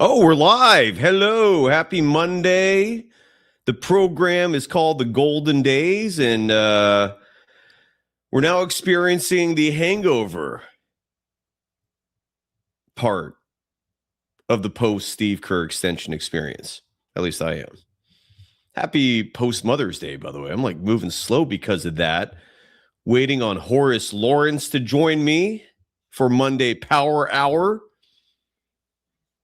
Oh, we're live. Hello. Happy Monday. The program is called The Golden Days, and we're now experiencing the hangover part of the post-Steve Kerr extension experience. At least I am. Happy post-Mother's Day, by the way. I'm like moving slow because of that. Waiting on Horace Lawrence to join me for Monday Power Hour.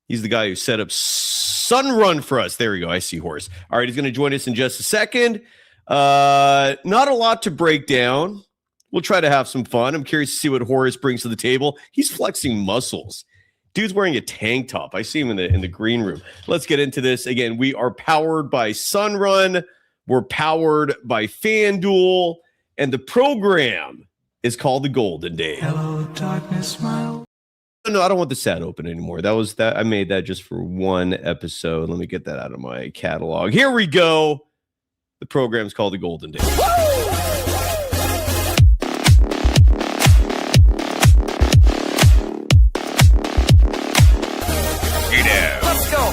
He's the guy who set up Sunrun for us. There we go. I see Horace. All right, he's going to join us in just a second. Not a lot to break down. We'll try to have some fun. I'm curious to see what Horace brings to the table. He's flexing muscles. Dude's wearing a tank top. I see him in the green room. Let's get into this. Again, we are powered by Sunrun. We're powered by FanDuel. And the program is called The Golden Days. Hello, darkness, smile. No, I don't want the ad open anymore. I made that just for one episode. Let me get that out of my catalog. Here we go. The program's called The Golden Days. Let's go.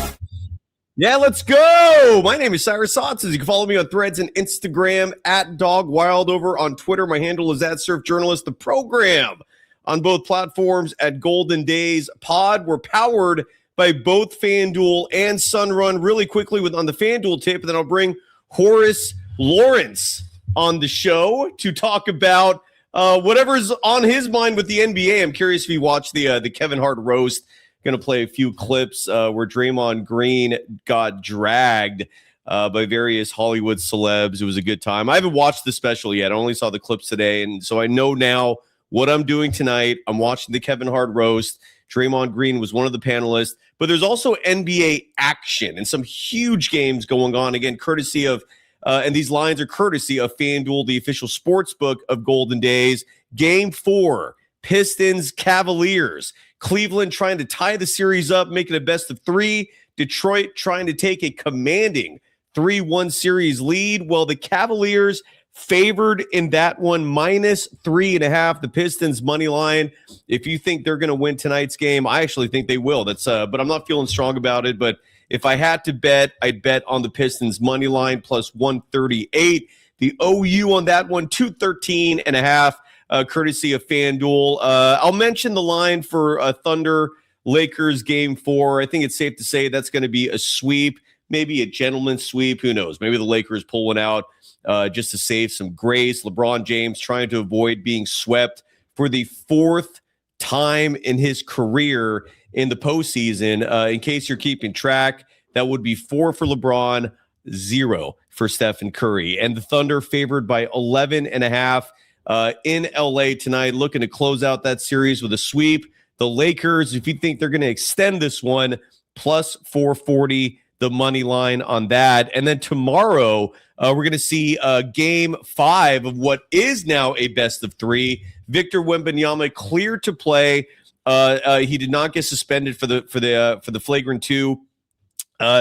Yeah, let's go. My name is Cyrus Saatsaz. You can follow me on Threads and Instagram at DogWildover. On Twitter, my handle is @SurfJournalist. The program on both platforms at Golden Days Pod. We're powered by both FanDuel and Sunrun. Really quickly on the FanDuel tip, and then I'll bring Horace Lawrence on the show to talk about whatever's on his mind with the NBA. I'm curious if you watched the Kevin Hart roast. Going to play a few clips where Draymond Green got dragged by various Hollywood celebs. It was a good time. I haven't watched the special yet. I only saw the clips today, and so I know now what I'm doing tonight. I'm watching the Kevin Hart roast. Draymond Green was one of the panelists, but there's also NBA action and some huge games going on. Again, courtesy of, and these lines are courtesy of FanDuel, the official sportsbook of Golden Days. Game 4, Pistons, Cavaliers. Cleveland trying to tie the series up, making a best of 3. Detroit trying to take a commanding 3-1 series lead. Well, the Cavaliers favored in that one, -3.5. The Pistons money line. If you think they're going to win tonight's game, I actually think they will. But I'm not feeling strong about it. But if I had to bet, I'd bet on the Pistons money line +138. The OU on that one, 213.5, courtesy of FanDuel. I'll mention the line for Thunder Lakers game 4. I think it's safe to say that's going to be a sweep, maybe a gentleman's sweep. Who knows? Maybe the Lakers pull one out. Just to save some grace. LeBron James trying to avoid being swept for the 4th time in his career in the postseason. In case you're keeping track, that would be 4 for LeBron, 0 for Stephen Curry. And the Thunder favored by 11.5 in LA tonight, looking to close out that series with a sweep. The Lakers, if you think they're going to extend this one, +440. The money line on that. And then tomorrow, we're going to see game 5 of what is now a best of 3. Victor Wembanyama cleared to play. He did not get suspended for the flagrant 2,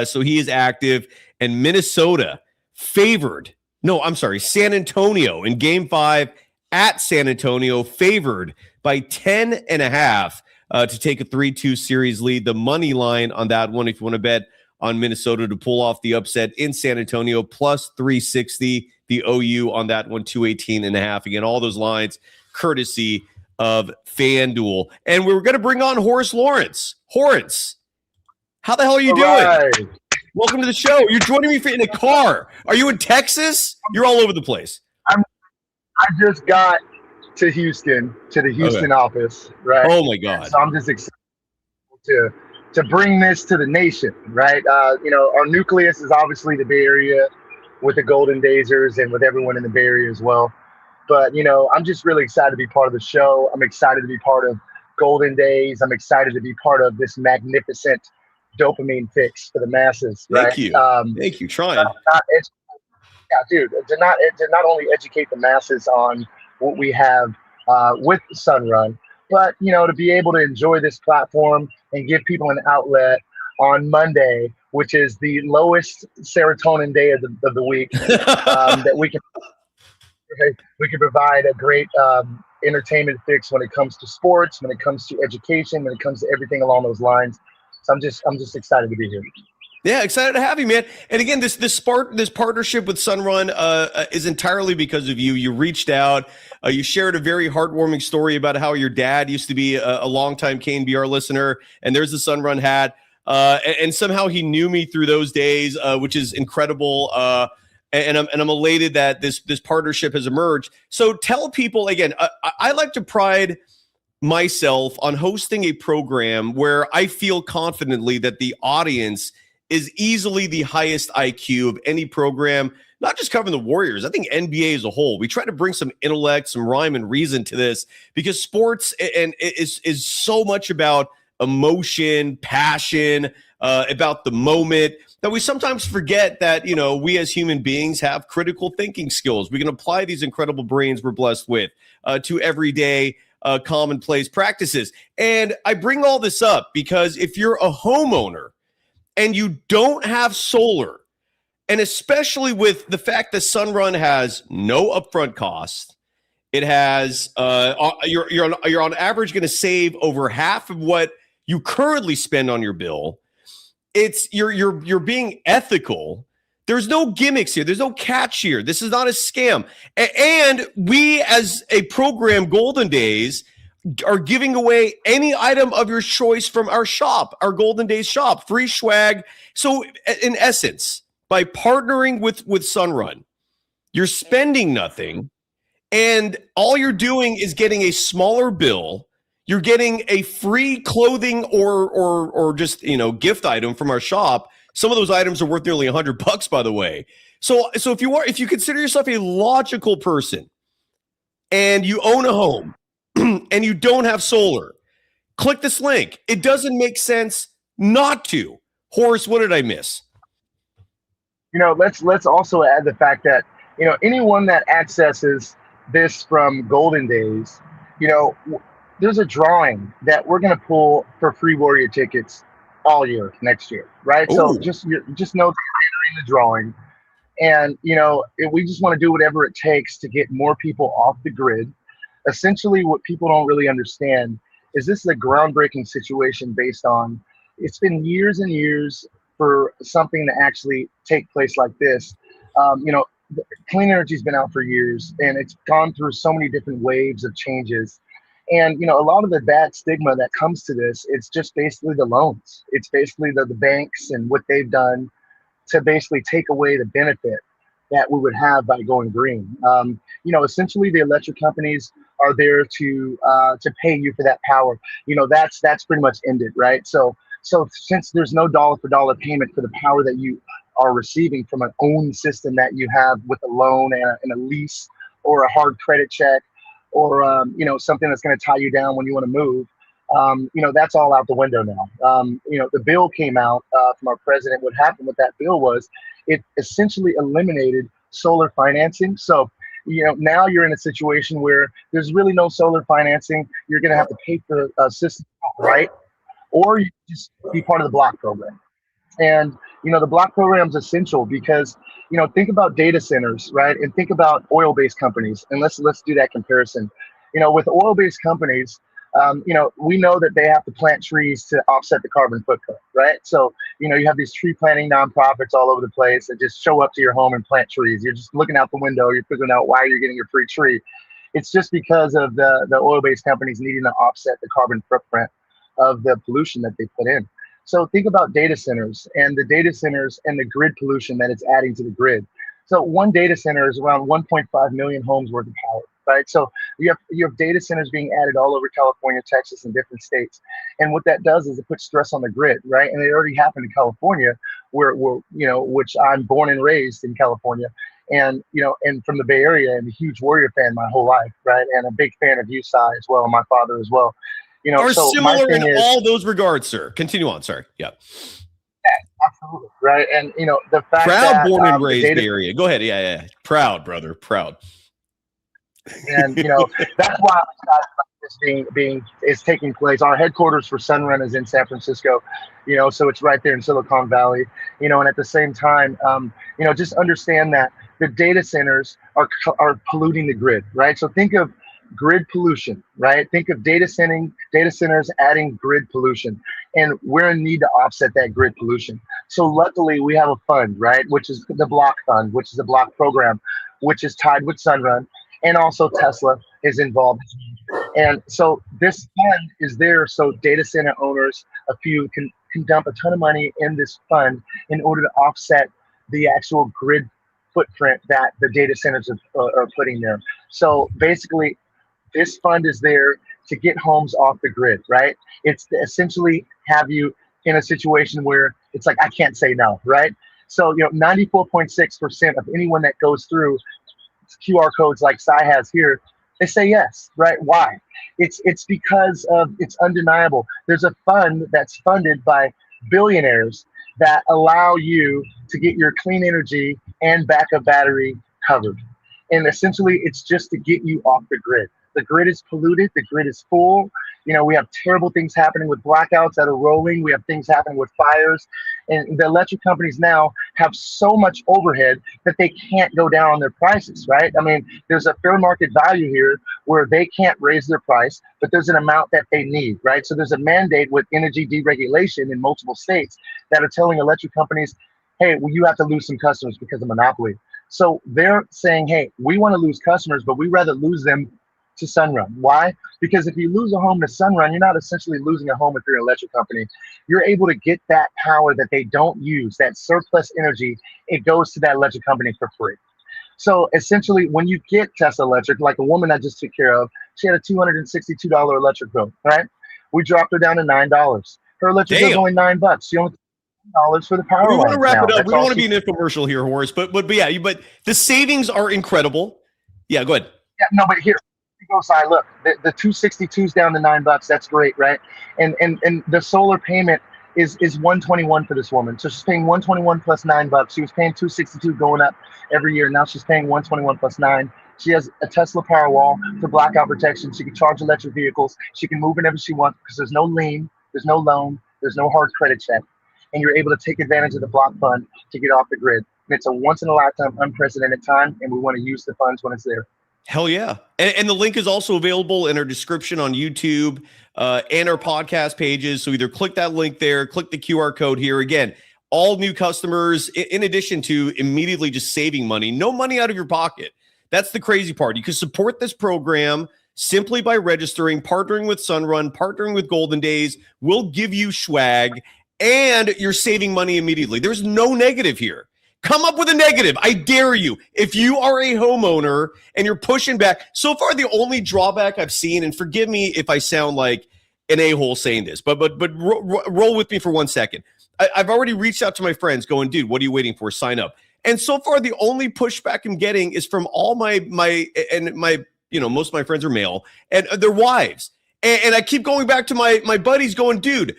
so he is active. And Minnesota favored. No, I'm sorry, San Antonio in game 5 at San Antonio favored by 10.5 to take a 3-2 series lead. The money line on that one, if you want to bet on Minnesota to pull off the upset in San Antonio, +360. The OU on that one, 218.5. Again, all those lines courtesy of FanDuel. And we were going to bring on Horace Lawrence. Horace, how the hell are you doing? Right. Welcome to the show. You're joining me in a car. Are you in Texas? You're all over the place. I just got to Houston, to the Houston office, right? Oh, my God. So I'm just excited to bring this to the nation, right? Our nucleus is obviously the Bay Area with the Golden Dazers and with everyone in the Bay Area as well. But, I'm just really excited to be part of the show. I'm excited to be part of Golden Days. I'm excited to be part of this magnificent dopamine fix for the masses, right? Thank you. Thank you. Trying. To not only educate the masses on what we have with Sunrun, but, to be able to enjoy this platform and give people an outlet on Monday, which is the lowest serotonin day of the week, that we can provide a great entertainment fix when it comes to sports, when it comes to education, when it comes to everything along those lines. So I'm just excited to be here. Yeah, excited to have you, man. And again, this partnership with Sunrun is entirely because of you. You reached out. You shared a very heartwarming story about how your dad used to be a longtime KNBR listener, and there's the Sunrun hat. And somehow he knew me through those days, which is incredible. And I'm elated that this partnership has emerged. So tell people again. I like to pride myself on hosting a program where I feel confidently that the audience is easily the highest IQ of any program, not just covering the Warriors. I think NBA as a whole. We try to bring some intellect, some rhyme and reason to this because sports and is so much about emotion, passion, about the moment that we sometimes forget that, we as human beings have critical thinking skills. We can apply these incredible brains we're blessed with to everyday commonplace practices. And I bring all this up because if you're a homeowner and you don't have solar, and especially with the fact that Sunrun has no upfront cost, it has you're on average going to save over half of what you currently spend on your bill. It's you're being ethical. There's no gimmicks here. There's no catch here. This is not a scam. And we, as a program, Golden Days, are giving away any item of your choice from our shop, our Golden Days shop, free swag. So in essence, by partnering with Sunrun, you're spending nothing, and all you're doing is getting a smaller bill. You're getting a free clothing or just gift item from our shop. Some of those items are worth nearly $100, by the way. So if you consider yourself a logical person and you own a home and you don't have solar, click this link. It doesn't make sense not to. Horace, what did I miss? Let's also add the fact that anyone that accesses this from Golden Days, there's a drawing that we're going to pull for free Warrior tickets all year next year, right? Ooh. So just know that you're entering the drawing, and we just want to do whatever it takes to get more people off the grid. Essentially, what people don't really understand is this is a groundbreaking situation based on it's been years and years for something to actually take place like this. Clean energy's been out for years, and it's gone through so many different waves of changes. And a lot of the bad stigma that comes to this, it's just basically the loans. It's basically the banks and what they've done to basically take away the benefit that we would have by going green. Essentially the electric companies are there to pay you for that power. That's pretty much ended, right? So since there's no dollar for dollar payment for the power that you are receiving from an own system that you have with a loan and a lease or a hard credit check, or something that's going to tie you down when you want to move, that's all out the window now. The bill came out from our president. What happened with that bill was it essentially eliminated solar financing. So now you're in a situation where there's really no solar financing. You're going to have to pay for a system, right? Or you just be part of the block program. And the block program is essential because think about data centers, right? And think about oil-based companies. And let's do that comparison. With oil-based companies, we know that they have to plant trees to offset the carbon footprint, right? So you have these tree planting nonprofits all over the place that just show up to your home and plant trees. You're just looking out the window. You're figuring out why you're getting your free tree. It's just because of the oil-based companies needing to offset the carbon footprint of the pollution that they put in. So think about data centers and the grid pollution that it's adding to the grid. So one data center is around 1.5 million homes worth of power, right? So you have data centers being added all over California, Texas, and different states. And what that does is it puts stress on the grid, right? And it already happened in California, which I'm born and raised in California. And, and from the Bay Area, and a huge Warrior fan my whole life, right? And a big fan of USI as well, and my father as well. Are similar in all those regards, sir. Continue on. Sorry. Yeah. Absolutely. Right. And, the fact that born and raised Bay Area. Go ahead. Yeah. Proud, brother. Proud. And, that's why this is taking place. Our headquarters for Sunrun is in San Francisco, so it's right there in Silicon Valley, and at the same time, just understand that the data centers are polluting the grid, right? So think of grid pollution, right? Think of data centers adding grid pollution. and we're in need to offset that grid pollution. So luckily we have a fund, right, which is the Block Fund, which is a block program, which is tied with Sunrun, and also Tesla is involved. And so this fund is there so data center owners, a few can dump a ton of money in this fund in order to offset the actual grid footprint that the data centers are putting there. So basically, this fund is there to get homes off the grid, right? It's to essentially have you in a situation where it's like, I can't say no, right? So, 94.6% of anyone that goes through QR codes like Cy has here, they say yes, right? Why? It's because of, it's undeniable. There's a fund that's funded by billionaires that allow you to get your clean energy and backup battery covered. And essentially, it's just to get you off the grid. The grid is polluted. The grid is full. We have terrible things happening with blackouts that are rolling. We have things happening with fires. And the electric companies now have so much overhead that they can't go down on their prices, right? I mean, there's a fair market value here where they can't raise their price, but there's an amount that they need, right? So there's a mandate with energy deregulation in multiple states that are telling electric companies, hey, well, you have to lose some customers because of monopoly. So they're saying, hey, we want to lose customers, but we rather lose them to Sunrun. Why? Because if you lose a home to Sunrun, you're not essentially losing a home if you're an electric company. You're able to get that power that they don't use, that surplus energy, it goes to that electric company for free. So essentially, when you get Tesla Electric, like a woman I just took care of, she had a $262 electric bill, right? We dropped her down to $9. Her electric bill is only $9. She only $10 for the power. We want to wrap now. it up. That's we don't want to be an infomercial here, Horace, but yeah, but the savings are incredible. Yeah, go ahead. Yeah, no, but here goes. I look, the 262's down to $9. That's great, right? And the solar payment is 121 for this woman. So she's paying 121 plus $9. She was paying 262 going up every year. Now she's paying 121 plus 9. She has a Tesla Powerwall for blackout protection. She can charge electric vehicles. She can move whenever she wants because there's no lien, there's no loan, there's no hard credit check. And you're able to take advantage of the block fund to get off the grid. And it's a once in a lifetime, unprecedented time, and we want to use the funds when it's there. Hell yeah. And the link is also available in our description on YouTube and our podcast pages. So either click that link there, click the QR code here. Again, all new customers, in addition to immediately just saving money, no money out of your pocket. That's the crazy part. You can support this program simply by registering, partnering with Sunrun, partnering with Golden Days. We'll give you swag, and you're saving money immediately. There's no negative here. Come up with a negative. I dare you. If you are a homeowner and you're pushing back, so far the only drawback I've seen, and forgive me if I sound like an a-hole saying this, but roll with me for 1 second. I've already reached out to my friends going, dude, what are you waiting for? Sign up. And so far the only pushback I'm getting is from all my most of my friends are male and their wives. And I keep going back to my buddies going, dude,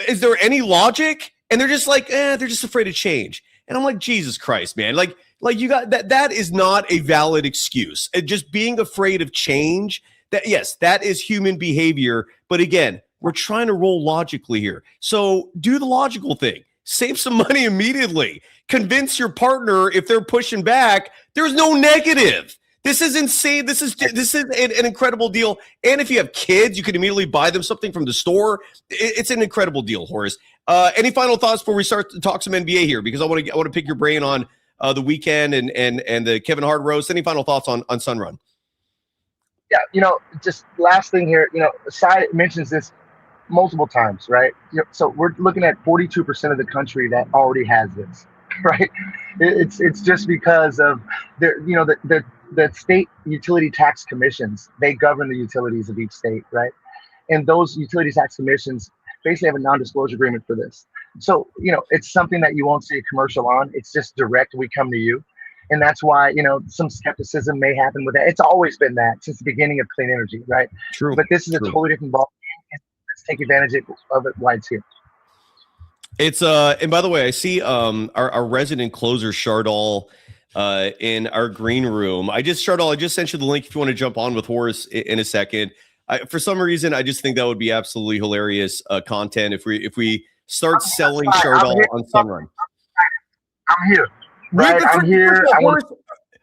is there any logic? And they're just like, they're just afraid of change. And I'm like, Jesus Christ, man. Like you got that is not a valid excuse. Just being afraid of change, yes, that is human behavior. But again, we're trying to roll logically here. So do the logical thing. Save some money immediately. Convince your partner if they're pushing back. There's no negative. This is insane. This is an incredible deal. And if you have kids, you can immediately buy them something from the store. It's an incredible deal, Horace. Any final thoughts before we start to talk some NBA here? Because I want to pick your brain on the weekend and the Kevin Hart roast. Any final thoughts on Sunrun? Yeah, just last thing here. Cy mentions this multiple times, right? So we're looking at 42% of the country that already has this, right? It's just because of the state utility tax commissions. They govern the utilities of each state, right? And those utility tax commissions basically have a non-disclosure agreement for this. So, it's something that you won't see a commercial on. It's just direct. We come to you. And that's why, some skepticism may happen with that. It's always been that since the beginning of clean energy, right? True. But this is a totally different ball. Let's take advantage of it while it's here. It's and by the way, I see our resident closer Chardal in our green room. Chardal, I just sent you the link if you want to jump on with Horace in a second. For some reason, I just think that would be absolutely hilarious content if we start selling Chardal on Sunrun. I'm here. Right, I'm here.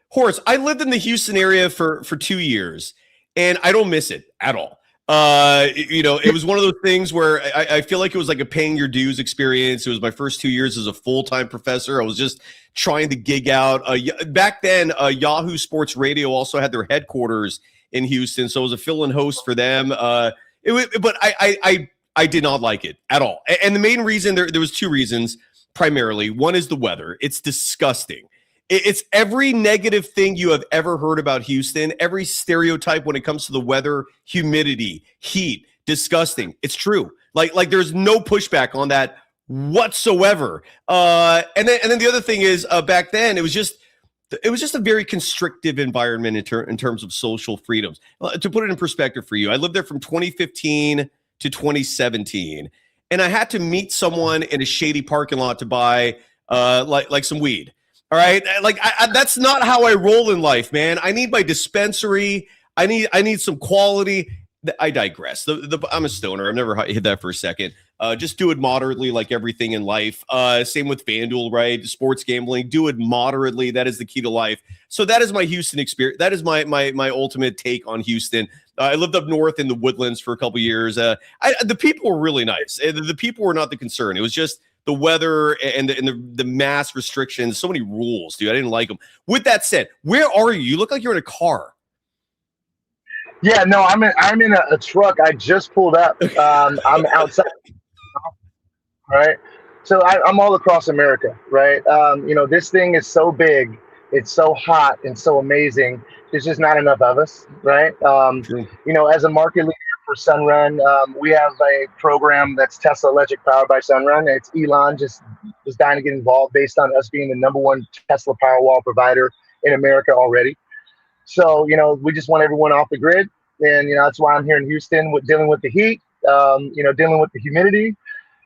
Horace, I lived in the Houston area for 2 years, and I don't miss it at all. It was one of those things where I feel like it was like a paying your dues experience. It was my first 2 years as a full-time professor. I was just trying to gig out. Back then, Yahoo Sports Radio also had their headquarters in Houston, so I was a fill-in host for them. But I did not like it at all. And the main reason, there was two reasons primarily. One is the weather. It's disgusting. It's every negative thing you have ever heard about Houston, every stereotype when it comes to the weather, humidity, heat, disgusting. It's true. Like there's no pushback on that whatsoever. And then the other thing is back then it was just a very constrictive environment in terms of social freedoms. To put it in perspective for you, I lived there from 2015 to 2017, and I had to meet someone in a shady parking lot to buy like some weed. All right, that's not how I roll in life, man. I need my dispensary. I need some quality. I digress. I'm a stoner. I've never hit that for a second. Just do it moderately, like everything in life. Same with FanDuel, right? Sports gambling. Do it moderately. That is the key to life. So that is my Houston experience. That is my ultimate take on Houston. I lived up north in the Woodlands for a couple years. The people were really nice. The people were not the concern. It was just the weather and the mass restrictions. So many rules, dude. I didn't like them. With that said, where are you? You look like you're in a car. Yeah, no, I'm in a truck. I just pulled up. I'm outside. Right. So I'm all across America. Right. This thing is so big. It's so hot and so amazing. There's just not enough of us. Right. As a market leader for Sunrun, we have a program that's Tesla Electric powered by Sunrun. It's Elon just dying to get involved based on us being the #1 Tesla Powerwall provider in America already. So, we just want everyone off the grid. And, that's why I'm here in Houston dealing with the heat, dealing with the humidity.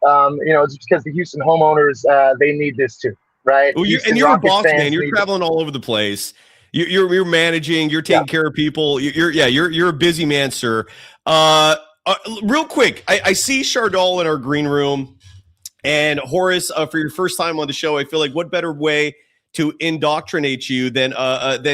It's because the Houston homeowners, they need this too, right? Well, you're a boss, man. You're traveling all over the place. You're managing. You're taking care of people. You're a busy man, sir. Real quick, I see Chardol in our green room, and Horace, for your first time on the show, I feel like what better way to indoctrinate you than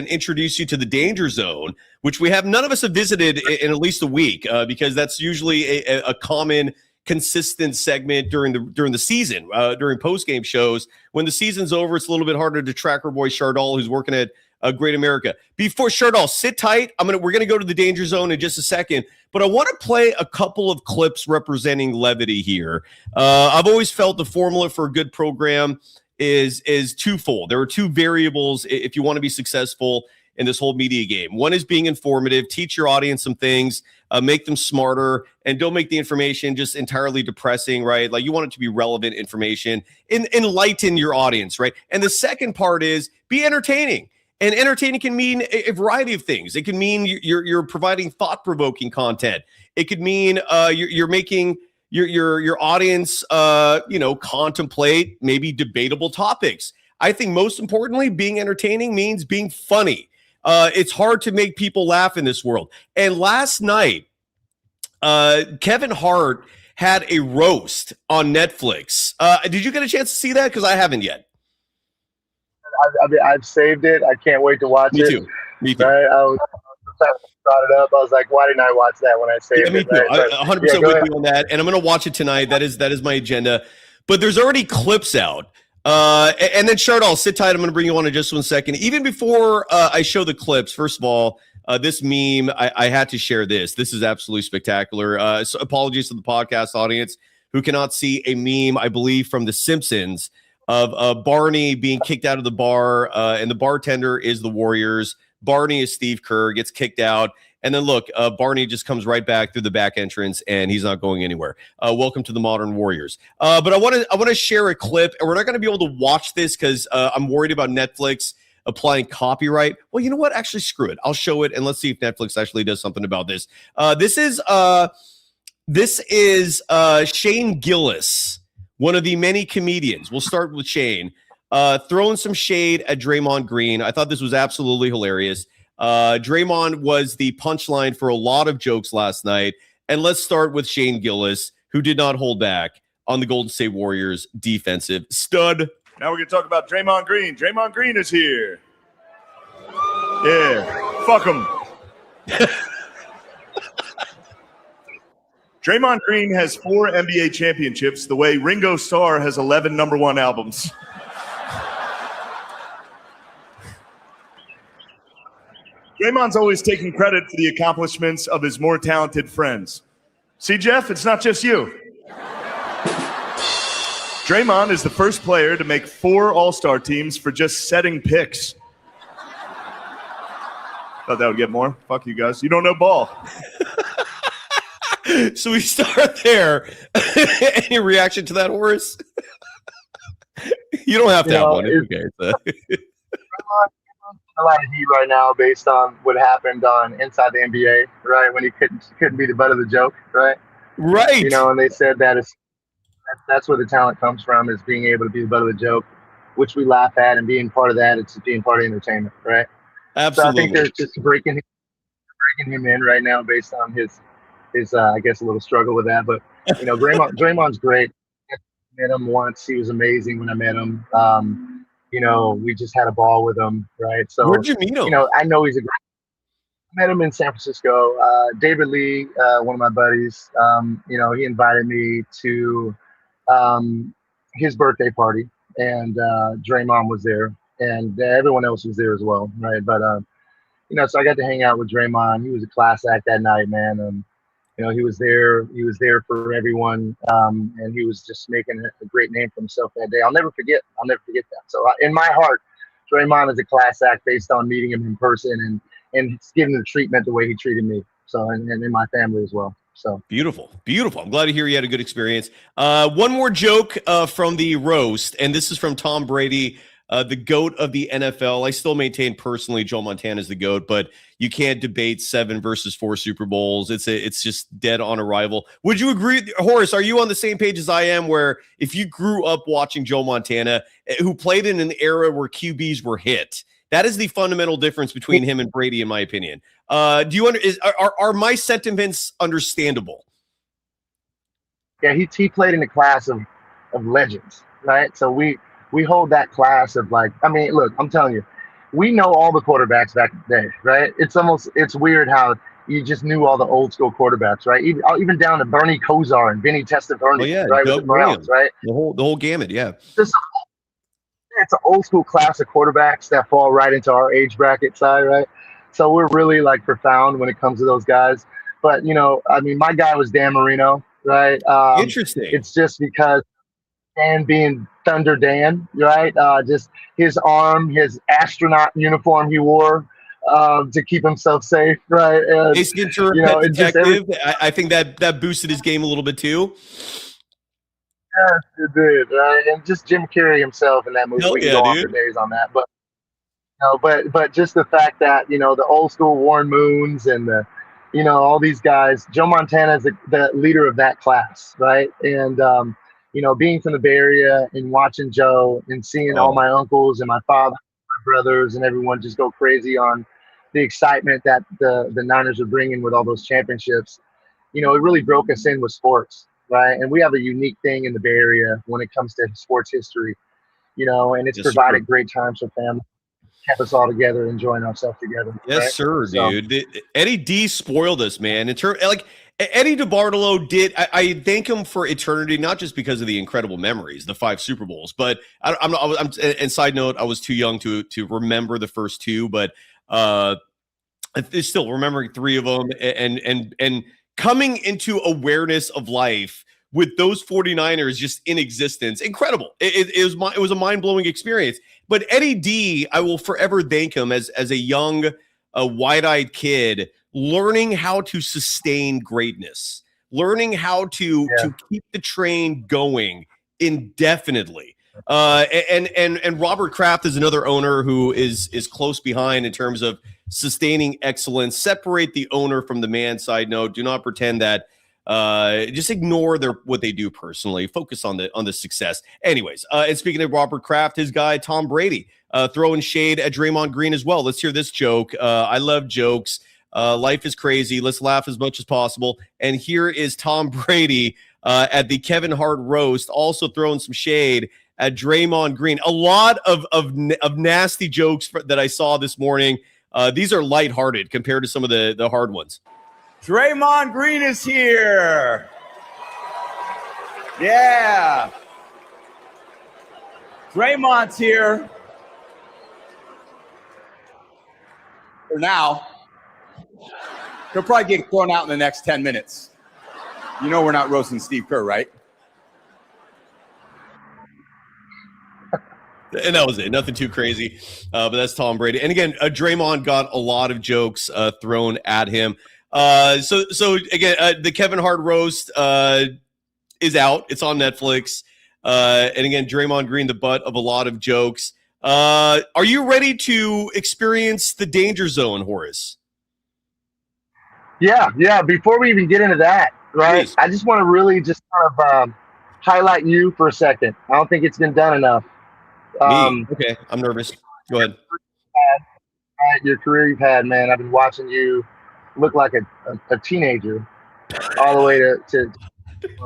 introduce you to the danger zone, which none of us have visited in at least a week, because that's usually a common, consistent segment during the season, during post-game shows. When the season's over, it's a little bit harder to track our boy Chardol, who's working at Great America. Before Chardol, sit tight. We're gonna go to the danger zone in just a second, but I want to play a couple of clips representing levity here. I've always felt the formula for a good program is twofold. There are two variables if you want to be successful in this whole media game. One is being informative, teach your audience some things, make them smarter, and don't make the information just entirely depressing, right? Like you want it to be relevant information, enlighten your audience, right? And the second part is be entertaining. And entertaining can mean a variety of things. It can mean you're providing thought-provoking content. It could mean you're making your audience, contemplate maybe debatable topics. I think most importantly, being entertaining means being funny. It's hard to make people laugh in this world. And last night, Kevin Hart had a roast on Netflix. Did you get a chance to see that? Because I haven't yet. I've saved it. I can't wait to watch it. Me too. Right? I brought it up. I was like, why didn't I watch that when I saved it? Me too. Right? 100% with you on that. And I'm going to watch it tonight. That is my agenda. But there's already clips out. And then Chardol, sit tight. I'm going to bring you on in just 1 second. Even before I show the clips, first of all, this meme, I had to share this. This is absolutely spectacular. So apologies to the podcast audience who cannot see a meme, I believe, from The Simpsons of Barney being kicked out of the bar, and the bartender is the Warriors. Barney is Steve Kerr, gets kicked out. And then look, Barney just comes right back through the back entrance, and he's not going anywhere. Welcome to the modern Warriors. But I want to share a clip, and we're not going to be able to watch this because I'm worried about Netflix applying copyright. Well, you know what? Actually, screw it. I'll show it, and let's see if Netflix actually does something about this. This is Shane Gillis, one of the many comedians. We'll start with Shane, throwing some shade at Draymond Green. I thought this was absolutely hilarious. Draymond was the punchline for a lot of jokes last night. And let's start with Shane Gillis, who did not hold back on the Golden State Warriors defensive stud. Now we're going to talk about Draymond Green. Draymond Green is here. Yeah, fuck him. Draymond Green has 4 NBA championships the way Ringo Starr has 11 #1 albums. Draymond's always taking credit for the accomplishments of his more talented friends. See, Jeff, it's not just you. Draymond is the first player to make 4 All-Star teams for just setting picks. Thought that would get more. Fuck you guys. You don't know ball. So we start there. Any reaction to that, Horace? You don't have to have one. It's okay. A lot of heat right now based on what happened on Inside the NBA, right? When he couldn't be the butt of the joke, right? Right. And they said that's where the talent comes from, is being able to be the butt of the joke, which we laugh at, and being part of that, it's being part of entertainment, right? Absolutely. So I think they're just breaking him in right now based on his I guess a little struggle with that. But Draymond's great. I met him once. He was amazing when I met him. We just had a ball with him, right? So where'd you meet him? I know he's a great. I met him in San Francisco. David Lee, one of my buddies, he invited me to his birthday party, and Draymond was there, and everyone else was there as well, right? But so I got to hang out with Draymond. He was a class act that night, man. He was there. He was there for everyone, and he was just making a great name for himself that day. I'll never forget that. So in my heart, Draymond is a class act based on meeting him in person and giving the treatment the way he treated me. So and in my family as well. So beautiful. I'm glad to hear you had a good experience. One more joke from the roast, and this is from Tom Brady, the GOAT of the NFL. I still maintain personally Joe Montana is the GOAT, but you can't debate 7 versus 4 Super Bowls. It's just dead on arrival. Would you agree, Horace? Are you on the same page as I am, where if you grew up watching Joe Montana, who played in an era where QBs were hit, that is the fundamental difference between him and Brady, in my opinion. Do you are my sentiments understandable? Yeah, he played in a class of legends, right? So we hold that class of look, I'm telling you, we know all the quarterbacks back in the day, right? It's weird how you just knew all the old school quarterbacks, right? Even down to Bernie Kosar and Vinny Testaverde, right? With the Browns, right? The whole gamut, yeah. It's an old school class of quarterbacks that fall right into our age bracket side, right? So we're really profound when it comes to those guys. But my guy was Dan Marino, right? Interesting. It's just because Dan being Thunder Dan, right? Just his arm, his astronaut uniform he wore to keep himself safe, right? And, Ace Ventura, Pet Detective. I think that boosted his game a little bit too. Yes, it did, right? And just Jim Carrey himself in that movie. Hell we can yeah, go on for days on that, but just the fact that the old school Warren Moons and the all these guys, Joe Montana is the leader of that class, right? And being from the Bay Area and watching Joe and seeing all my uncles and my father, my brothers, and everyone just go crazy on the excitement that the Niners are bringing with all those championships, it really broke us in with sports, right? And we have a unique thing in the Bay Area when it comes to sports history, and it's provided great times for family, kept us all together, enjoying ourselves together. Yes, right? sir, dude. Eddie D spoiled us, man. In terms, Eddie DeBartolo did. I thank him for eternity, not just because of the incredible memories, the 5 Super Bowls, but and side note, I was too young to remember the first 2, but still remembering 3 of them and coming into awareness of life with those 49ers just in existence. Incredible. It was a mind-blowing experience. But Eddie D, I will forever thank him as a young, wide-eyed kid, learning how to sustain greatness, learning how to keep the train going indefinitely. And Robert Kraft is another owner who is close behind in terms of sustaining excellence. Separate the owner from the man. Side note, do not pretend that just ignore what they do personally. Focus on the success. Anyways, and speaking of Robert Kraft, his guy Tom Brady throwing shade at Draymond Green as well. Let's hear this joke. I love jokes. Life is crazy. Let's laugh as much as possible. And here is Tom Brady at the Kevin Hart roast, also throwing some shade at Draymond Green. A lot of nasty jokes that I saw this morning. These are lighthearted compared to some of the hard ones. Draymond Green is here. Yeah. Draymond's here. For now. He'll probably get thrown out in the next 10 minutes. You know we're not roasting Steve Kerr, right? And that was it. Nothing too crazy. But that's Tom Brady. And again, Draymond got a lot of jokes thrown at him. So again, the Kevin Hart roast is out. It's on Netflix. And again, Draymond Green, the butt of a lot of jokes. Are you ready to experience the danger zone, Horace? Yeah. Before we even get into that, right? Please. I just want to really just kind of highlight you for a second. I don't think it's been done enough. Me? Okay, I'm nervous. Go ahead. Your career you've had, man. I've been watching you look like a teenager all the way to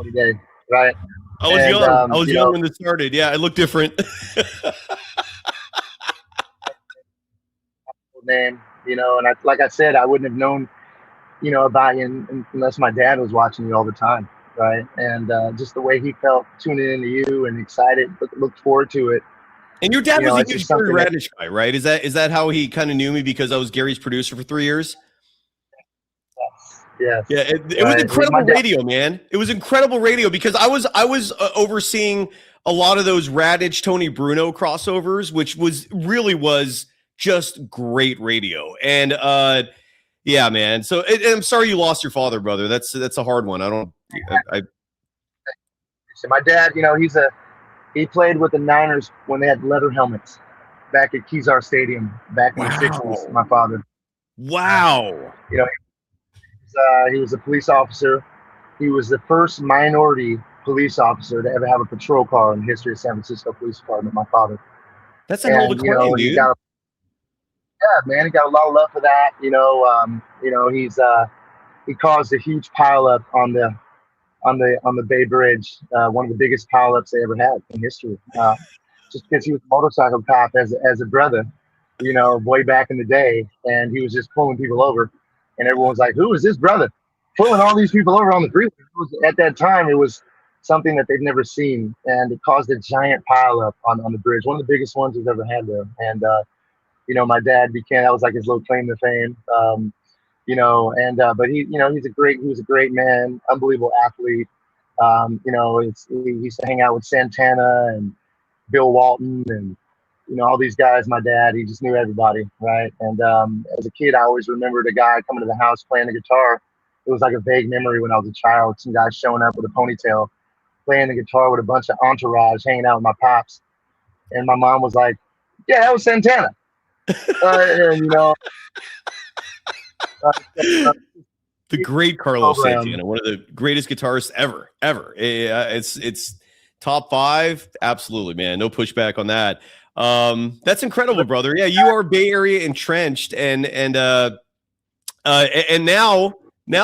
today, right? I was young. I was young when this started. Yeah, I look different. Name, and like I said, I wouldn't have known, about you unless my dad was watching you all the time, right? And just the way he felt tuning into you and excited, looked forward to it. And your dad was a huge Gary Radish guy, right? Is that how he kind of knew me, because I was Gary's producer for 3 years? Yes. Yeah, it was incredible radio, man. It was incredible radio because I was overseeing a lot of those Radish Tony Bruno crossovers, which was just great radio. And yeah, man. So and I'm sorry you lost your father, brother. That's a hard one. My dad, he played with the Niners when they had leather helmets back at Kezar Stadium back in the 60s, my father. Wow. He was a police officer. He was the first minority police officer to ever have a patrol car in the history of San Francisco Police Department, my father. That's a hell of a claim, dude. He got a lot of love for that. He caused a huge pileup on the Bay Bridge, one of the biggest pileups they ever had in history. Just because he was a motorcycle cop as a brother, way back in the day, and he was just pulling people over, and everyone was like, "Who is this brother pulling all these people over on the freeway?" At that time, it was something that they'd never seen, and it caused a giant pileup on the bridge, one of the biggest ones we've ever had there. And my dad that was like his little claim to fame. But he was a great man, unbelievable athlete. He used to hang out with Santana and Bill Walton and all these guys. My dad, he just knew everybody, right? And as a kid, I always remembered a guy coming to the house playing the guitar. It was like a vague memory when I was a child. Some guy showing up with a ponytail, playing the guitar with a bunch of entourage, hanging out with my pops. And my mom was like, "Yeah, that was Santana." The great Carlos Santana, one of the greatest guitarists ever. It's top 5. Absolutely, man. No pushback on that. That's incredible, brother. Yeah, you are Bay Area entrenched, and now,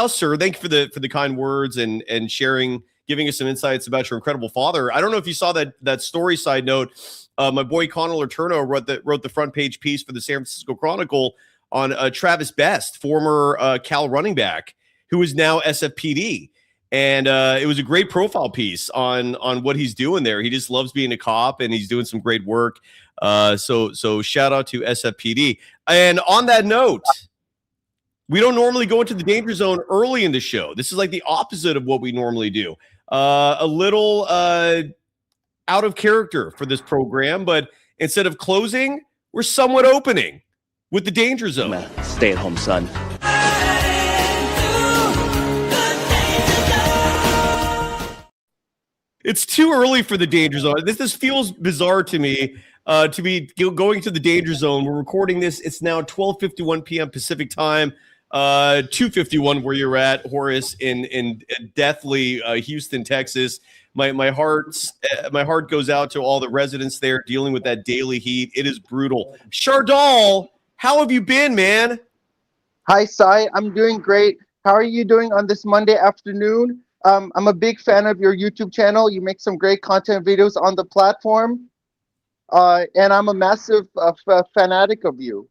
sir, thank you for the kind words and sharing, giving us some insights about your incredible father. I don't know if you saw that story. Side note, my boy Connor Letourneau wrote the front page piece for the San Francisco Chronicle on Travis Best, former Cal running back, who is now SFPD. And it was a great profile piece on what he's doing there. He just loves being a cop, and he's doing some great work. So shout out to SFPD. And on that note, we don't normally go into the danger zone early in the show. This is like the opposite of what we normally do. A little out of character for this program, but instead of closing, we're somewhat opening with the danger zone. Stay at home, son. It's too early for the danger zone. This feels bizarre to me to be going to the danger zone. We're recording this. It's now 12:51 p.m. Pacific time, 2:51 where you're at, Horace, in deathly Houston, Texas. My heart goes out to all the residents there dealing with that daily heat. It is brutal. Shardal, how have you been, man? Hi, Sai. I'm doing great. How are you doing on this Monday afternoon? I'm a big fan of your YouTube channel. You make some great content videos on the platform. And I'm a massive fanatic of you.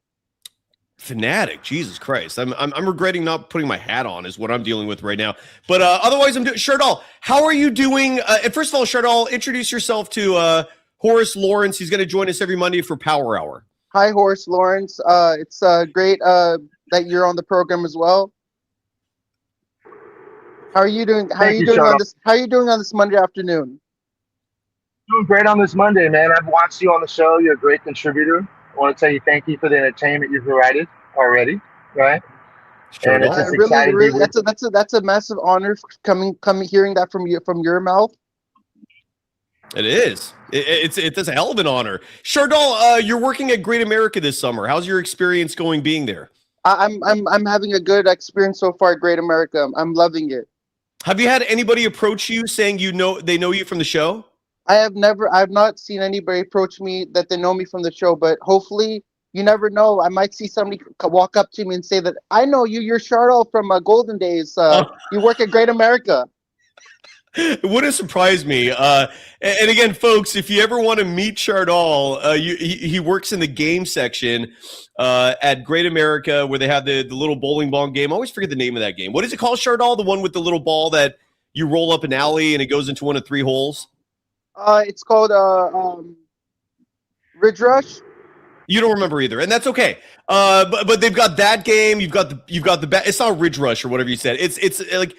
Fanatic, Jesus Christ! I'm regretting not putting my hat on. Is what I'm dealing with right now. But otherwise, I'm doing. Shardal, how are you doing? And first of all, Shardal, introduce yourself to Horace Lawrence. He's going to join us every Monday for Power Hour. Hi, Horace Lawrence. It's great that you're on the program as well. How are you doing? How are you doing on this? How are you doing on this Monday afternoon? Doing great on this Monday, man. I've watched you on the show. You're a great contributor. I want to tell you thank you for the entertainment you've provided already, right? Sure, and it's just exciting. Really, that's a massive honor coming hearing that from your mouth. It is. It's a hell of an honor. Shardal, you're working at Great America this summer. How's your experience going being there? I'm having a good experience so far at Great America. I'm loving it. Have you had anybody approach you saying they know you from the show? I've not seen anybody approach me that they know me from the show, but hopefully, you never know. I might see somebody walk up to me and say that I know you. You're Shardal from Golden Days. You work at Great America. It wouldn't surprise me. And again, folks, if you ever want to meet Shardal, he works in the game section at Great America, where they have the little bowling ball game. I always forget the name of that game. What is it called, Shardal? The one with the little ball that you roll up an alley and it goes into one of 3 holes? It's called Ridge Rush. You don't remember either, and that's okay. But they've got that game. You've got the it's not Ridge Rush or whatever you said. It's like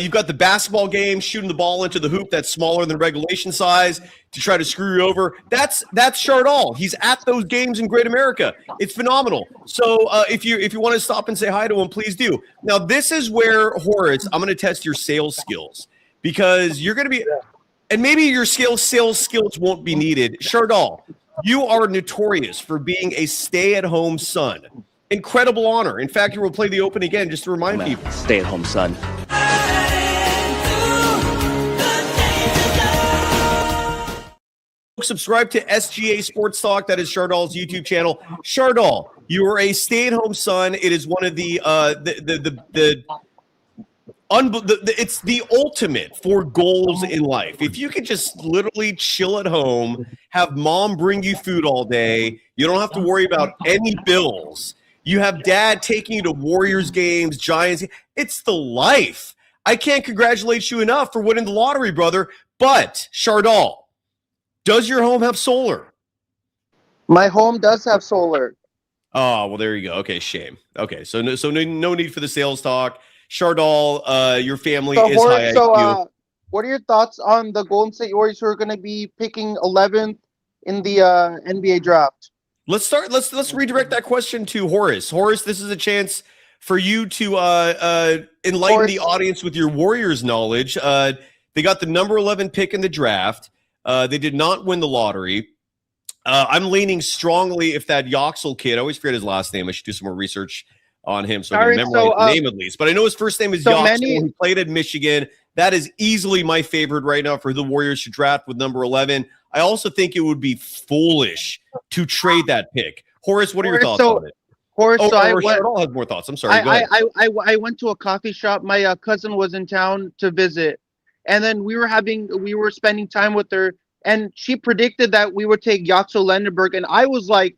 you've got the basketball game, shooting the ball into the hoop that's smaller than regulation size to try to screw you over. That's Shardal. He's at those games in Great America. It's phenomenal. So if you want to stop and say hi to him, please do. Now this is where, Horace, I'm going to test your sales skills, because you're going to be, and maybe your sales skills won't be needed. Shardal, you are notorious for being a stay-at-home son. Incredible honor. In fact, you will play the Open again just to remind people. Stay-at-home son. Subscribe to SGA Sports Talk. That is Shardal's YouTube channel. Shardal, you are a stay-at-home son. It is one of it's the ultimate for goals in life. If you could just literally chill at home, have mom bring you food all day, you don't have to worry about any bills. You have dad taking you to Warriors games, Giants. It's the life. I can't congratulate you enough for winning the lottery, brother. But Shardal, does your home have solar? My home does have solar. Oh, well, there you go. Okay, shame. Okay, so no need for the sales talk. Shardal, your family is high IQ. What are your thoughts on the Golden State Warriors, who are going to be picking 11th in the NBA draft? Let's redirect that question to Horace. Horace, this is a chance for you to enlighten the audience with your Warriors knowledge. They got the number 11 pick in the draft. They did not win the lottery. I'm leaning strongly if that Yoxel kid, I always forget his last name. I should do some more research on him so I can memorize the name at least. But I know his first name is Yoxel. He played at Michigan. That is easily my favorite right now for the Warriors to draft with number 11. I also think it would be foolish to trade that pick. Horace, what are your thoughts on it? Horace, Shardal has more thoughts. I'm sorry. I went to a coffee shop. My cousin was in town to visit, and then we were spending time with her, and she predicted that we would take Yoxel Lendenberg, and I was like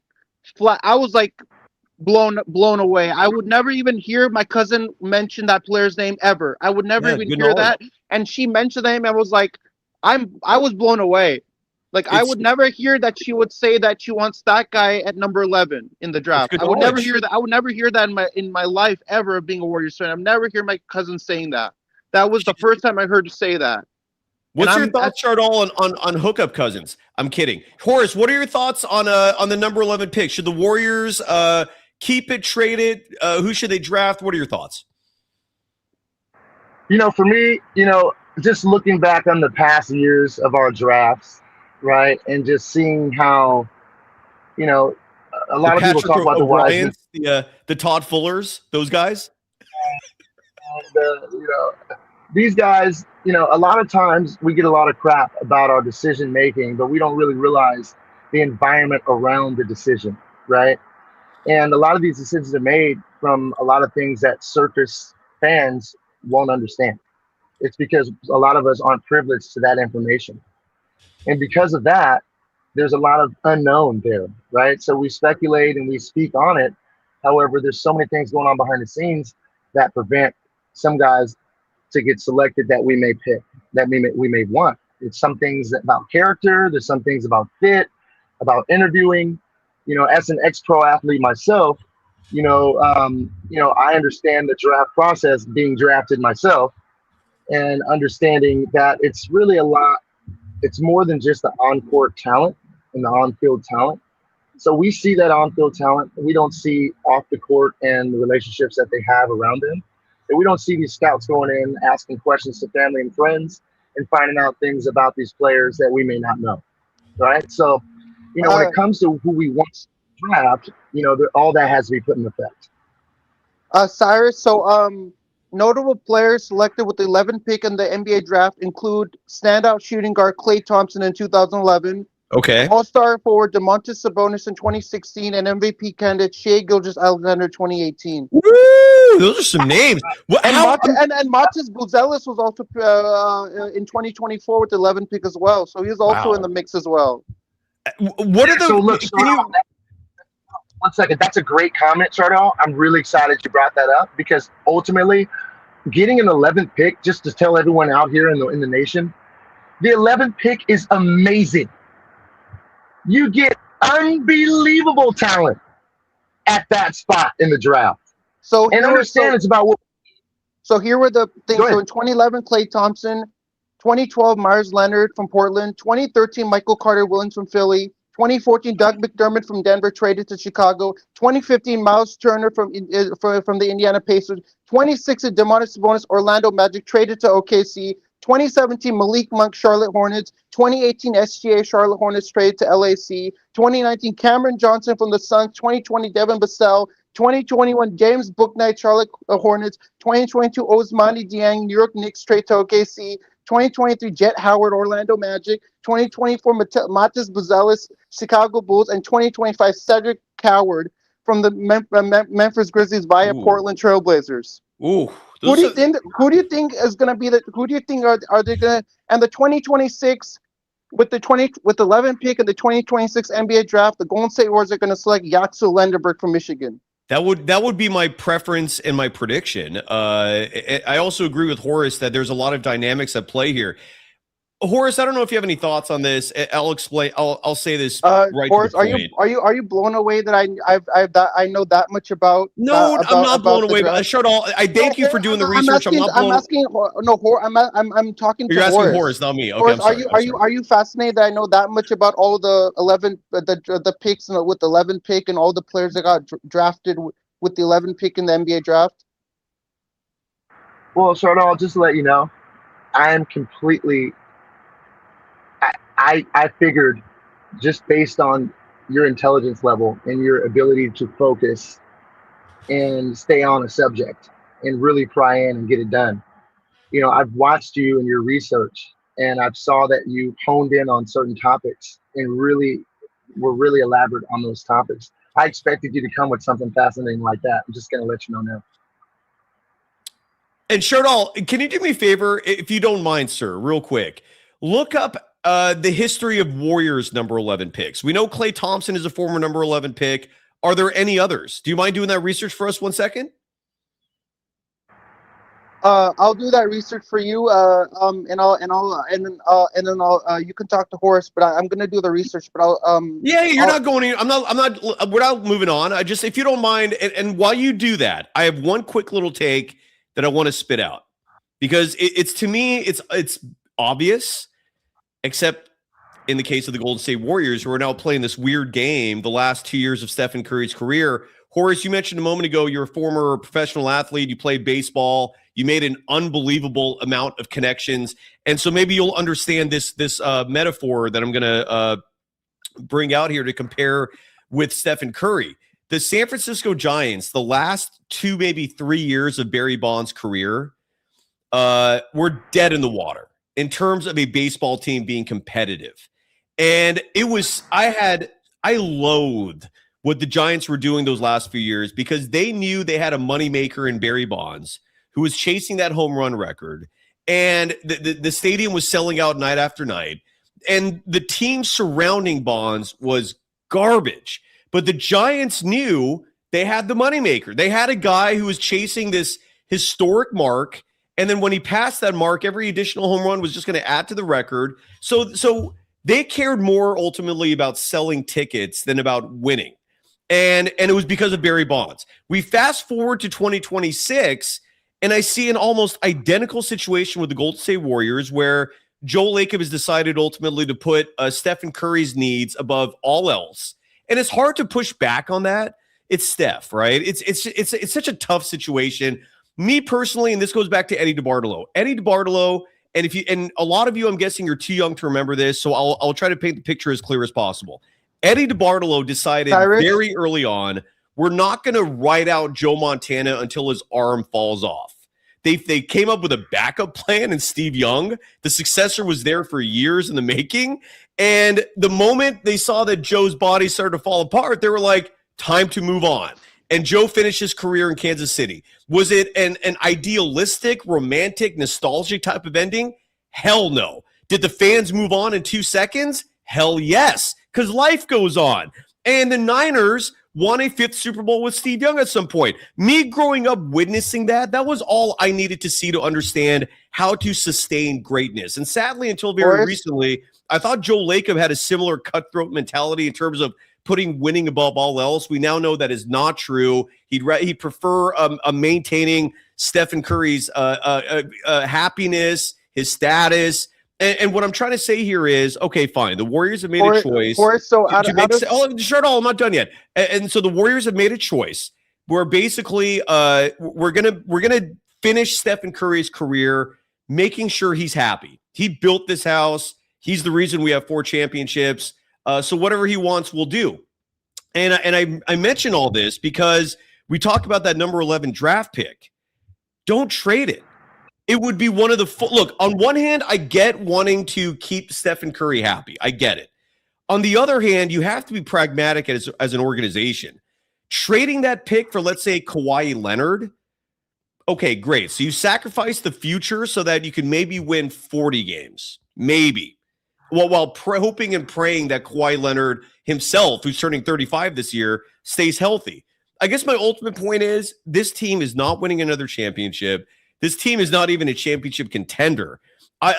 blown away. I would never even hear my cousin mention that player's name ever. I would never even hear that. And she mentioned the name. I was like, I was blown away. Like, I would never hear that she would say that she wants that guy at number 11 in the draft. I would never hear that. I would never hear that in my life ever of being a Warriors fan. I've never heard my cousin saying that. That was the first time I heard her say that. What's your thoughts, Shardal, on hookup cousins? I'm kidding. Horace, what are your thoughts on the number 11 pick? Should the Warriors keep it, trade it? Who should they draft? What are your thoughts? For me, just looking back on the past years of our drafts, right, and just seeing how, a lot of people talk about the Wyans, the Todd Fullers, those guys. These guys, a lot of times we get a lot of crap about our decision making, but we don't really realize the environment around the decision, right? And a lot of these decisions are made from a lot of things that circus fans won't understand. It's because a lot of us aren't privileged to that information. And because of that, there's a lot of unknown there, right? So we speculate and we speak on it, However, there's so many things going on behind the scenes that prevent some guys to get selected that we may pick, that we may want. It's some things about character. There's some things about fit, about interviewing. As an ex-pro athlete myself, I understand the draft process, being drafted myself, and understanding that it's really a lot. It's more than just the on-court talent and the on-field talent. So we see that on-field talent. We don't see off the court and the relationships that they have around them. And we don't see these scouts going in, asking questions to family and friends and finding out things about these players that we may not know. Right. So, when it comes to who we want to draft, all that has to be put in effect. Cyrus, so notable players selected with the 11th pick in the NBA draft include standout shooting guard Klay Thompson in 2011. Okay. All-star forward DeMontis Sabonis in 2016 and MVP candidate Shai Gilgeous-Alexander 2018. Woo! Those are some names. And Matas Buzelis was also in 2024 with the 11th pick as well. So he's also in the mix as well. What are the? So look, one second. That's a great comment, Chardal. I'm really excited you brought that up because ultimately, getting an 11th pick, just to tell everyone out here in the nation, the 11th pick is amazing. You get unbelievable talent at that spot in the draft. So understand it's about what. So here were the things. So in 2011, Klay Thompson, 2012, Myers Leonard from Portland, 2013, Michael Carter Williams from Philly, 2014, Doug McDermott from Denver traded to Chicago, 2015, Miles Turner from the Indiana Pacers, 2016, DeMontis Sabonis Orlando Magic traded to OKC, 2017, Malik Monk Charlotte Hornets, 2018, SGA Charlotte Hornets traded to LAC, 2019, Cameron Johnson from the Suns, 2020, Devin Vassell, 2021, James Bouknight Charlotte Hornets, 2022, Ousmane Dieng New York Knicks trade to OKC, 2023, Jet Howard Orlando Magic, 2024, Matas Buzelis Chicago Bulls, and 2025, Cedric Coward from the Memphis Grizzlies via Portland Trailblazers. Ooh. Who do you think is going to be who do you think are they going to, and the 2026 with the 11th pick in the 2026 NBA draft, the Golden State Warriors are going to select Yaxel Lenderberg from Michigan. That would be my preference and my prediction. I also agree with Horace that there's a lot of dynamics at play here. Horace, I don't know if you have any thoughts on this. I'll explain. I'll say this right. Horace, are you blown away that I know that much about? No, I'm not blown away. I thank you for doing the research. I'm talking to You're Horace. asking Horace, not me. Okay, Horace, are you fascinated that I know that much about all the 11 the picks with the 11th pick and all the players that got drafted with the 11th pick in the NBA draft? Well, I'll just let you know, I am completely. I figured just based on your intelligence level and your ability to focus and stay on a subject and really pry in and get it done. I've watched you and your research and I've saw that you honed in on certain topics and really were really elaborate on those topics. I expected you to come with something fascinating like that. I'm just going to let you know now. And Chardal, can you do me a favor, if you don't mind, sir, real quick? Look up the history of Warriors number 11 picks. We know Klay Thompson is a former number 11 pick. Are there any others? Do you mind doing that research for us 1 second? I'll do that research for you. And then you can talk to Horace, but I'm gonna do the research. But we're not moving on. I just, if you don't mind, and while you do that, I have one quick little take that I want to spit out because it's to me, it's obvious. Except in the case of the Golden State Warriors, who are now playing this weird game the last 2 years of Stephen Curry's career. Horace, you mentioned a moment ago you're a former professional athlete. You played baseball. You made an unbelievable amount of connections. And so maybe you'll understand this metaphor that I'm going to bring out here to compare with Stephen Curry. The San Francisco Giants, the last 2, maybe 3 years of Barry Bonds' career, were dead in the water in terms of a baseball team being competitive. And I loathed what the Giants were doing those last few years because they knew they had a moneymaker in Barry Bonds who was chasing that home run record. And the stadium was selling out night after night. And the team surrounding Bonds was garbage. But the Giants knew They had the moneymaker. They had a guy who was chasing this historic mark. And then when he passed that mark, every additional home run was just going to add to the record. So they cared more ultimately about selling tickets than about winning. And it was because of Barry Bonds. We fast forward to 2026, and I see an almost identical situation with the Golden State Warriors where Joe Lacob has decided ultimately to put Stephen Curry's needs above all else. And it's hard to push back on that. It's Steph, right? It's such a tough situation. Me personally, and this goes back to Eddie DeBartolo. Eddie DeBartolo, and a lot of you, I'm guessing you're too young to remember this, so I'll try to paint the picture as clear as possible. Eddie DeBartolo decided Cyrus? very early on, we're not going to write out Joe Montana until his arm falls off. They came up with a backup plan in Steve Young. The successor was there for years in the making. And the moment they saw that Joe's body started to fall apart, they were like, time to move on. And Joe finished his career in Kansas City. Was it an idealistic, romantic, nostalgic type of ending? Hell no. Did the fans move on in 2 seconds? Hell yes, because life goes on. And the Niners won a 5th Super Bowl with Steve Young at some point. Me growing up witnessing that was all I needed to see to understand how to sustain greatness. And sadly, until very recently, I thought Joe Lacob had a similar cutthroat mentality in terms of putting winning above all else. We now know that is not true. He'd prefer maintaining Stephen Curry's happiness, his status. And what I'm trying to say here is, okay, fine. The Warriors have made a choice. I'm not done yet. And so the Warriors have made a choice where basically we're gonna finish Stephen Curry's career, making sure he's happy. He built this house. He's the reason we have 4 championships. So whatever he wants, we'll do. And I mention all this because we talk about that number 11 draft pick. Don't trade it. It would be one of the look, on one hand, I get wanting to keep Stephen Curry happy. I get it. On the other hand, you have to be pragmatic as an organization. Trading that pick for, let's say, Kawhi Leonard, okay, great. So you sacrifice the future so that you can maybe win 40 games. Maybe. Well, while hoping and praying that Kawhi Leonard himself, who's turning 35 this year, stays healthy. I guess my ultimate point is this team is not winning another championship. This team is not even a championship contender.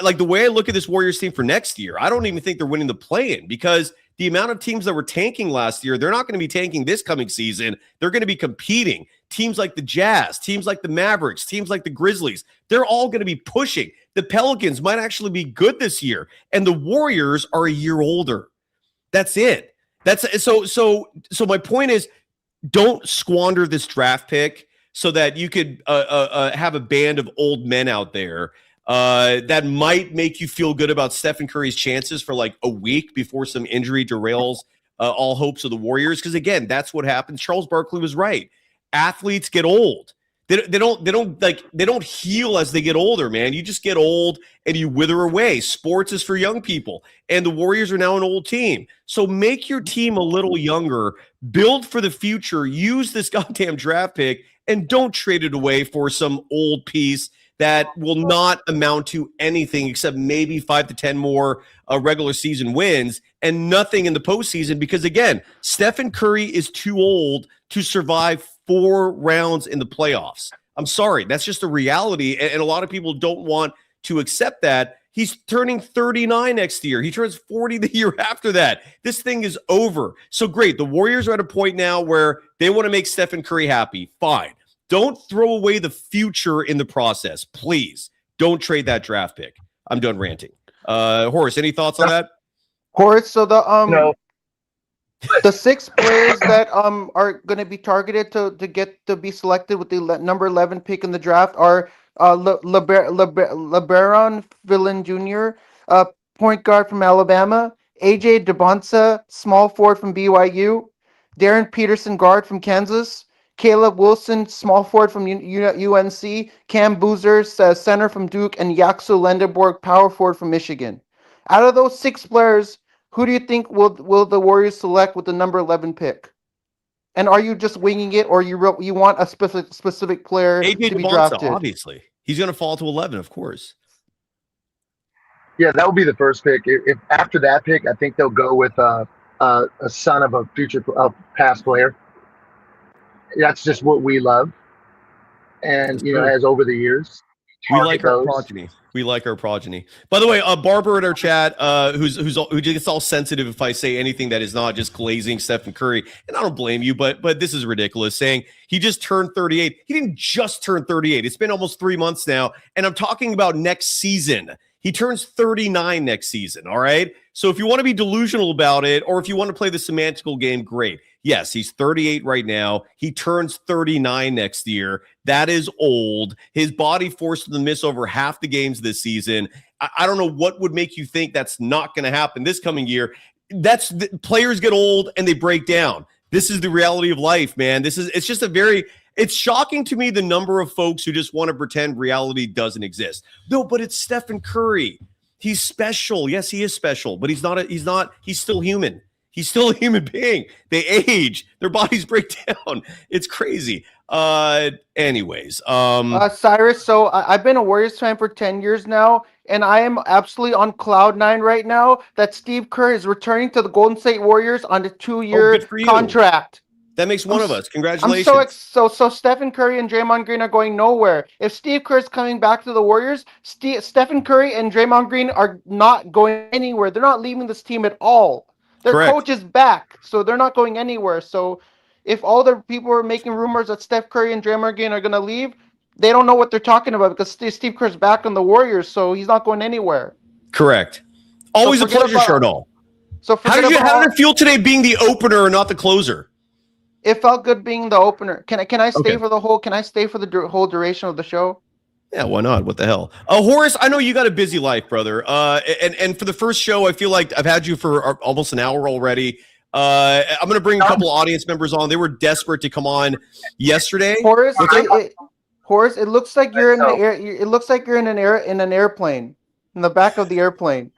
Like the way I look at this Warriors team for next year, I don't even think they're winning the play-in because the amount of teams that were tanking last year, they're not going to be tanking this coming season. They're going to be competing. Teams like the Jazz, teams like the Mavericks, teams like the Grizzlies, they're all going to be pushing. The Pelicans might actually be good this year, and the Warriors are a year older. That's it. So my point is, don't squander this draft pick so that you could have a band of old men out there that might make you feel good about Stephen Curry's chances for like a week before some injury derails all hopes of the Warriors. Because again, that's what happens. Charles Barkley was right. Athletes get old. They don't heal as they get older, man. You just get old and you wither away. Sports is for young people, and the Warriors are now an old team. So make your team a little younger, build for the future, use this goddamn draft pick, and don't trade it away for some old piece that will not amount to anything except maybe 5 to 10 more regular season wins and nothing in the postseason. Because again, Stephen Curry is too old to survive 4 rounds in the playoffs. I'm sorry. That's just a reality. And a lot of people don't want to accept that. He's turning 39 next year. He turns 40 the year after that. This thing is over. So great. The Warriors are at a point now where they want to make Stephen Curry happy. Fine. Don't throw away the future in the process. Please don't trade that draft pick. I'm done ranting. Horace, any thoughts on that? Horace, so the 6 players that are going to be targeted to get to be selected with the number 11 pick in the draft are LeBaron Villain Jr., point guard from Alabama, AJ DeBonsa, small forward from BYU, Darren Peterson, guard from Kansas, Caleb Wilson, small forward from UNC, Cam Boozer, center from Duke, and Yaxo Lendeborg, power forward from Michigan. Out of those 6 players, who do you think will the Warriors select with the number 11 pick? And are you just winging it, or you want a specific player to be drafted? Obviously, he's going to fall to 11, of course. Yeah, that would be the first pick. If after that pick, I think they'll go with a son of a future past player. That's just what we love. And, as over the years, we like our progeny. We like our progeny. By the way, Barbara in our chat, who gets all sensitive if I say anything that is not just glazing Stephen Curry, and I don't blame you, but this is ridiculous. Saying he just turned 38. He didn't just turn 38. It's been almost 3 months now, and I'm talking about next season. He turns 39 next season. All right. So if you want to be delusional about it, or if you want to play the semantical game, great. Yes, he's 38 right now. He turns 39 next year. That is old. His body forced him to miss over half the games this season. I don't know what would make you think that's not going to happen this coming year. Players get old and they break down. This is the reality of life, man. It's shocking to me the number of folks who just want to pretend reality doesn't exist. No, but it's Stephen Curry. He's special. Yes, he is special, but he's still human. He's still a human being. They age. Their bodies break down. It's crazy. Anyways. Cyrus, so I've been a Warriors fan for 10 years now, and I am absolutely on cloud nine right now that Steve Kerr is returning to the Golden State Warriors on a 2-year contract. That makes one of us. Congratulations. So Stephen Curry and Draymond Green are going nowhere. If Steve Kerr is coming back to the Warriors, Stephen Curry and Draymond Green are not going anywhere. They're not leaving this team at all. Their coach is back, so they're not going anywhere. So if all the people are making rumors that Steph Curry and Draymond Green are going to leave, they don't know what they're talking about because Steve Kerr's back on the Warriors, so he's not going anywhere. Correct. Always a pleasure, Chardol. How did it feel today being the opener and not the closer? It felt good being the opener. Can I stay for the whole? Can I stay for the whole duration of the show? Yeah, why not? What the hell? Horace, I know you got a busy life, brother. And for the first show, I feel like I've had you for almost an hour already. I'm going to bring a couple audience members on. They were desperate to come on yesterday. Horace, it looks like you're in the air. It looks like you're in an airplane, in the back of the airplane.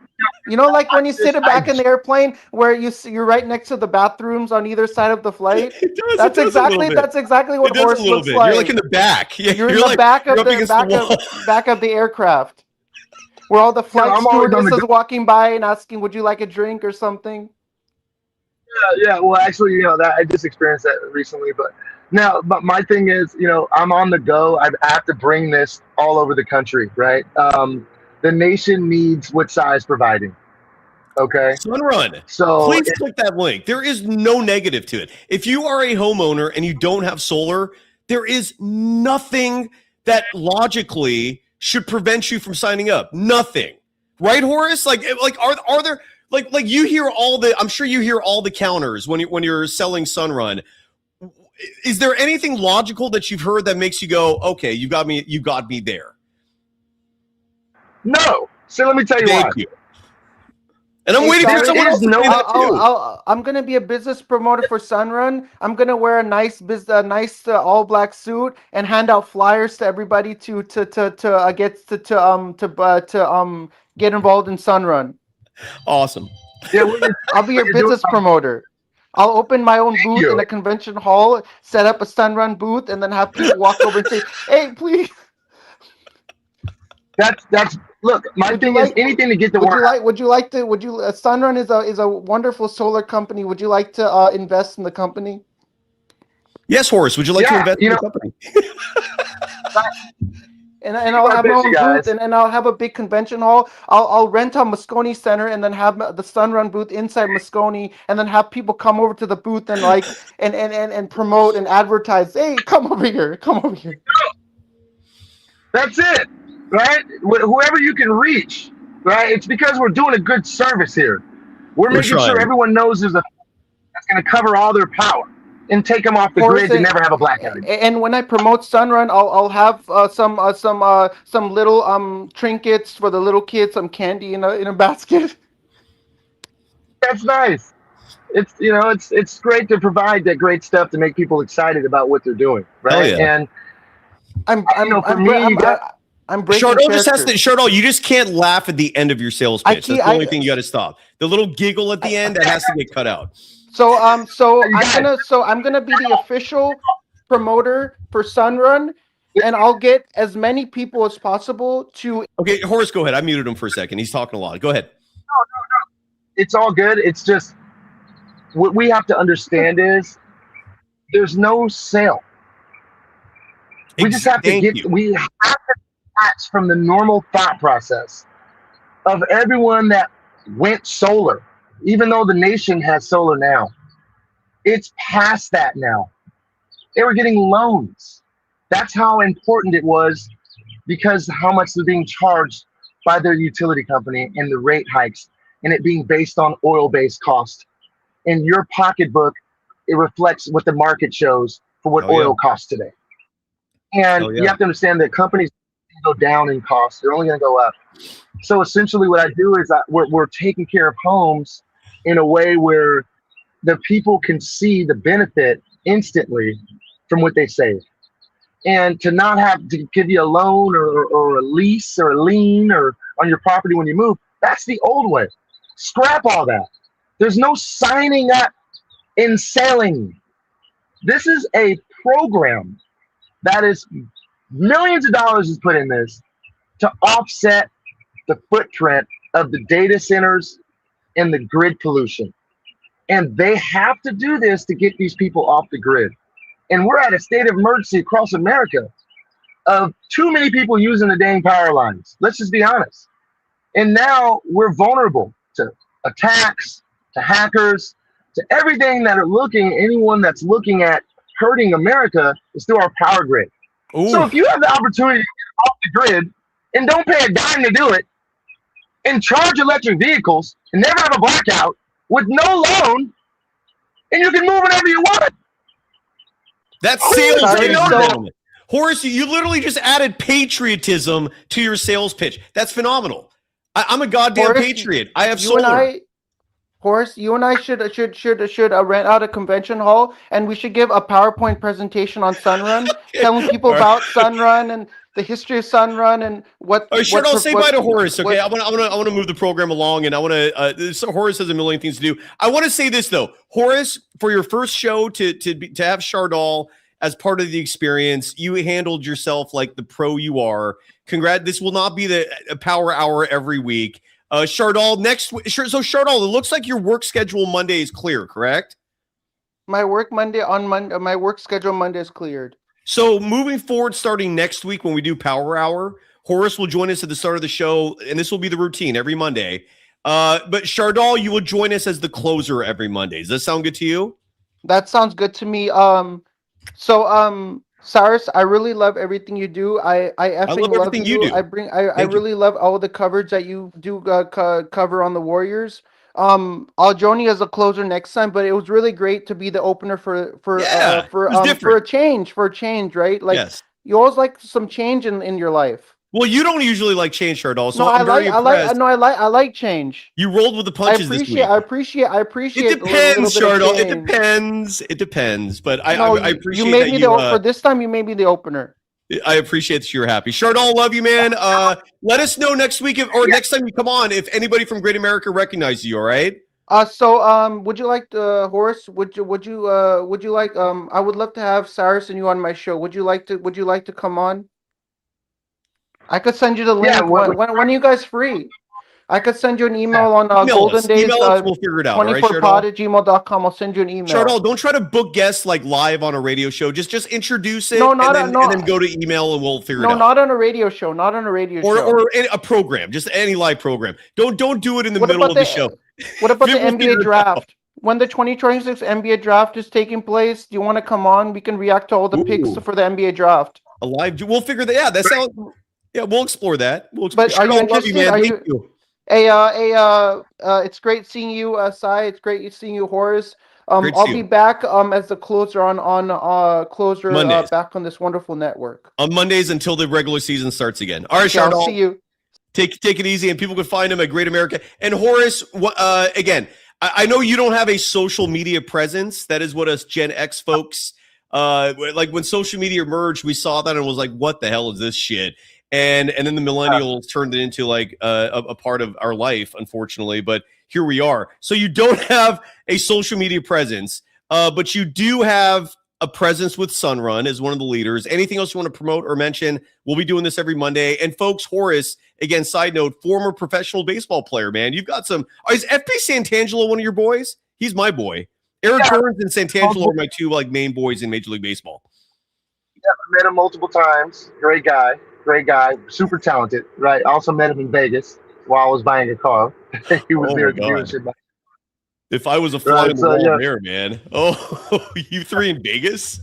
You know, like when you sit back in the airplane where you're right next to the bathrooms on either side of the flight. That's exactly what Horace looks like. You're like in the back. Yeah, you're in the back of the aircraft, where all the flight stewardesses walking by and asking, "Would you like a drink or something?" Yeah. Well, actually, that I just experienced that recently, but my thing is, I'm on the go. I have to bring this all over the country, right? The nation needs what Sai's providing. Okay. Sunrun. So please click that link. There is no negative to it. If you are a homeowner and you don't have solar, there is nothing that logically should prevent you from signing up. Nothing. Right, Horace? Like are there like you hear I'm sure you hear all the counters when you're selling Sunrun. Is there anything logical that you've heard that makes you go, okay, you got me there? No. So let me tell you why. Thank you. And I'm waiting for someone else to say that too. I'm going to be a business promoter for Sunrun. I'm going to wear a nice all black suit and hand out flyers to everybody to get involved in Sunrun. Awesome. Yeah, I'll be your business promoter. I'll open my own booth in a convention hall, set up a Sunrun booth, and then have people walk over and say, "Hey, please." That's look. My thing is anything to get the word. Sunrun is a wonderful solar company. Would you like to invest in the company? Yes, Horace. Would you like to invest in the company? And I'll have my own booth, and I'll have a big convention hall. I'll rent a Moscone Center, and then have the Sunrun booth inside Moscone, and then have people come over to the booth and and promote and advertise. Hey, come over here! That's it, right? Whoever you can reach, right? It's because we're doing a good service here. We're making sure everyone knows that's going to cover all their power and take them off the grid to never have a blackout. And when I promote Sunrun, I'll have some little trinkets for the little kids, some candy in a basket. That's nice. It's great to provide that great stuff to make people excited about what they're doing, right? Yeah. And I'm breaking Chardol, you just can't laugh at the end of your sales pitch. That's the only thing you got to stop. The little giggle at the end that has to get cut out. So I'm gonna be the official promoter for Sunrun, and I'll get as many people as possible to. Okay, Horace, go ahead. I muted him for a second. He's talking a lot. Go ahead. No. It's all good. It's just what we have to understand is there's no sale. We just have to we have to detach from the normal thought process of everyone that went solar, even though the nation has solar now. It's past that now. They were getting loans. That's how important it was, because how much they're being charged by their utility company and the rate hikes, and it being based on oil-based cost. In your pocketbook, it reflects what the market shows for what oil costs today. And you have to understand that companies go down in cost. They're only going to go up. So essentially what I do is we're taking care of homes in a way where the people can see the benefit instantly from what they save. And to not have to give you a loan or a lease or a lien or on your property when you move, that's the old way. Scrap all that. There's no signing up and selling. This is a program that is millions of dollars is put in this to offset the footprint of the data centers and the grid pollution. And they have to do this to get these people off the grid. And we're at a state of emergency across America of too many people using the dang power lines. Let's just be honest. And now we're vulnerable to attacks, to hackers, to everything that are anyone that's looking at hurting America is through our power grid. Ooh. So if you have the opportunity to get off the grid and don't pay a dime to do it, and charge electric vehicles and never have a blackout with no loan, and you can move whenever you want. That's sales. Horace, you literally just added patriotism to your sales pitch. That's phenomenal. I'm a goddamn patriot. I have solar. Horace, you and I should rent out a convention hall, and we should give a PowerPoint presentation on Sunrun, telling people about Sunrun and the history of Sunrun and what. Oh, sure. I'll say bye to Horace. Okay, I want to move the program along, and I want to. So Horace has a million things to do. I want to say this though, Horace, for your first show to have Chardal as part of the experience, you handled yourself like the pro you are. Congrats. This will not be the power hour every week. Chardal, next week. So Chardal, it looks like your work schedule Monday is clear, correct? My work schedule Monday is cleared. So moving forward, starting next week when we do Power Hour, Horace will join us at the start of the show, and this will be the routine every Monday. But Chardal, you will join us as the closer every Monday. Does that sound good to you? That sounds good to me. Cyrus, I really love everything you do. I love everything you do. I really love all the coverage that you do cover on the Warriors. I'll join you as a closer next time, but it was really great to be the opener for a change, right? Like you always like some change in your life. Well, you don't usually like change, Chardal, so I like change. You rolled with the punches this week. I appreciate. It depends, Chardal. It depends. But I appreciate you made me for this time. You made me the opener. I appreciate that you're happy. Chardal, love you, man. Let us know next week next time you come on if anybody from Great America recognizes you. All right. Would you like Horace? Would you like? I would love to have Cyrus and you on my show. Would you like to come on? I could send you the link. Yeah, when are you guys free? I could send you an email on Golden Days. We'll figure it out. 24pod@gmail.com. I'll send you an email. Chardal, don't try to book guests like live on a radio show. Just introduce it and then go to email and we'll figure it out. No, not on a radio show. Or a program. Just any live program. Don't do it in the middle of the show. What about the NBA draft? When the 2026 NBA draft is taking place, do you want to come on? We can react to all the picks for the NBA draft. A live. We'll figure that. Yeah, that sounds. Yeah, we'll explore that. But are you interested? Thank you. It's great seeing you, Cy. It's great seeing you, Horace. I'll be back as the closer on closer back on this wonderful network on Mondays until the regular season starts again. All right, Chardal. I'll see you. Take it easy, and people can find him at Great America. And Horace, again, I know you don't have a social media presence. That is what us Gen X folks like. When social media emerged, we saw that and was like, "What the hell is this shit?" And then the millennials turned it into like a part of our life, unfortunately. But here we are. So you don't have a social media presence, but you do have a presence with Sunrun as one of the leaders. Anything else you want to promote or mention? We'll be doing this every Monday. And folks, Horace, again, side note, former professional baseball player, man. You've got some. Is FP Santangelo one of your boys? He's my boy. Eric Burns and Santangelo are my two main boys in Major League Baseball. Yeah, I met him multiple times. Great guy, super talented. Right. Also met him in Vegas while I was buying a car. He was there at the dealership. If I was a fly on the wall there, man. Oh, you three in Vegas?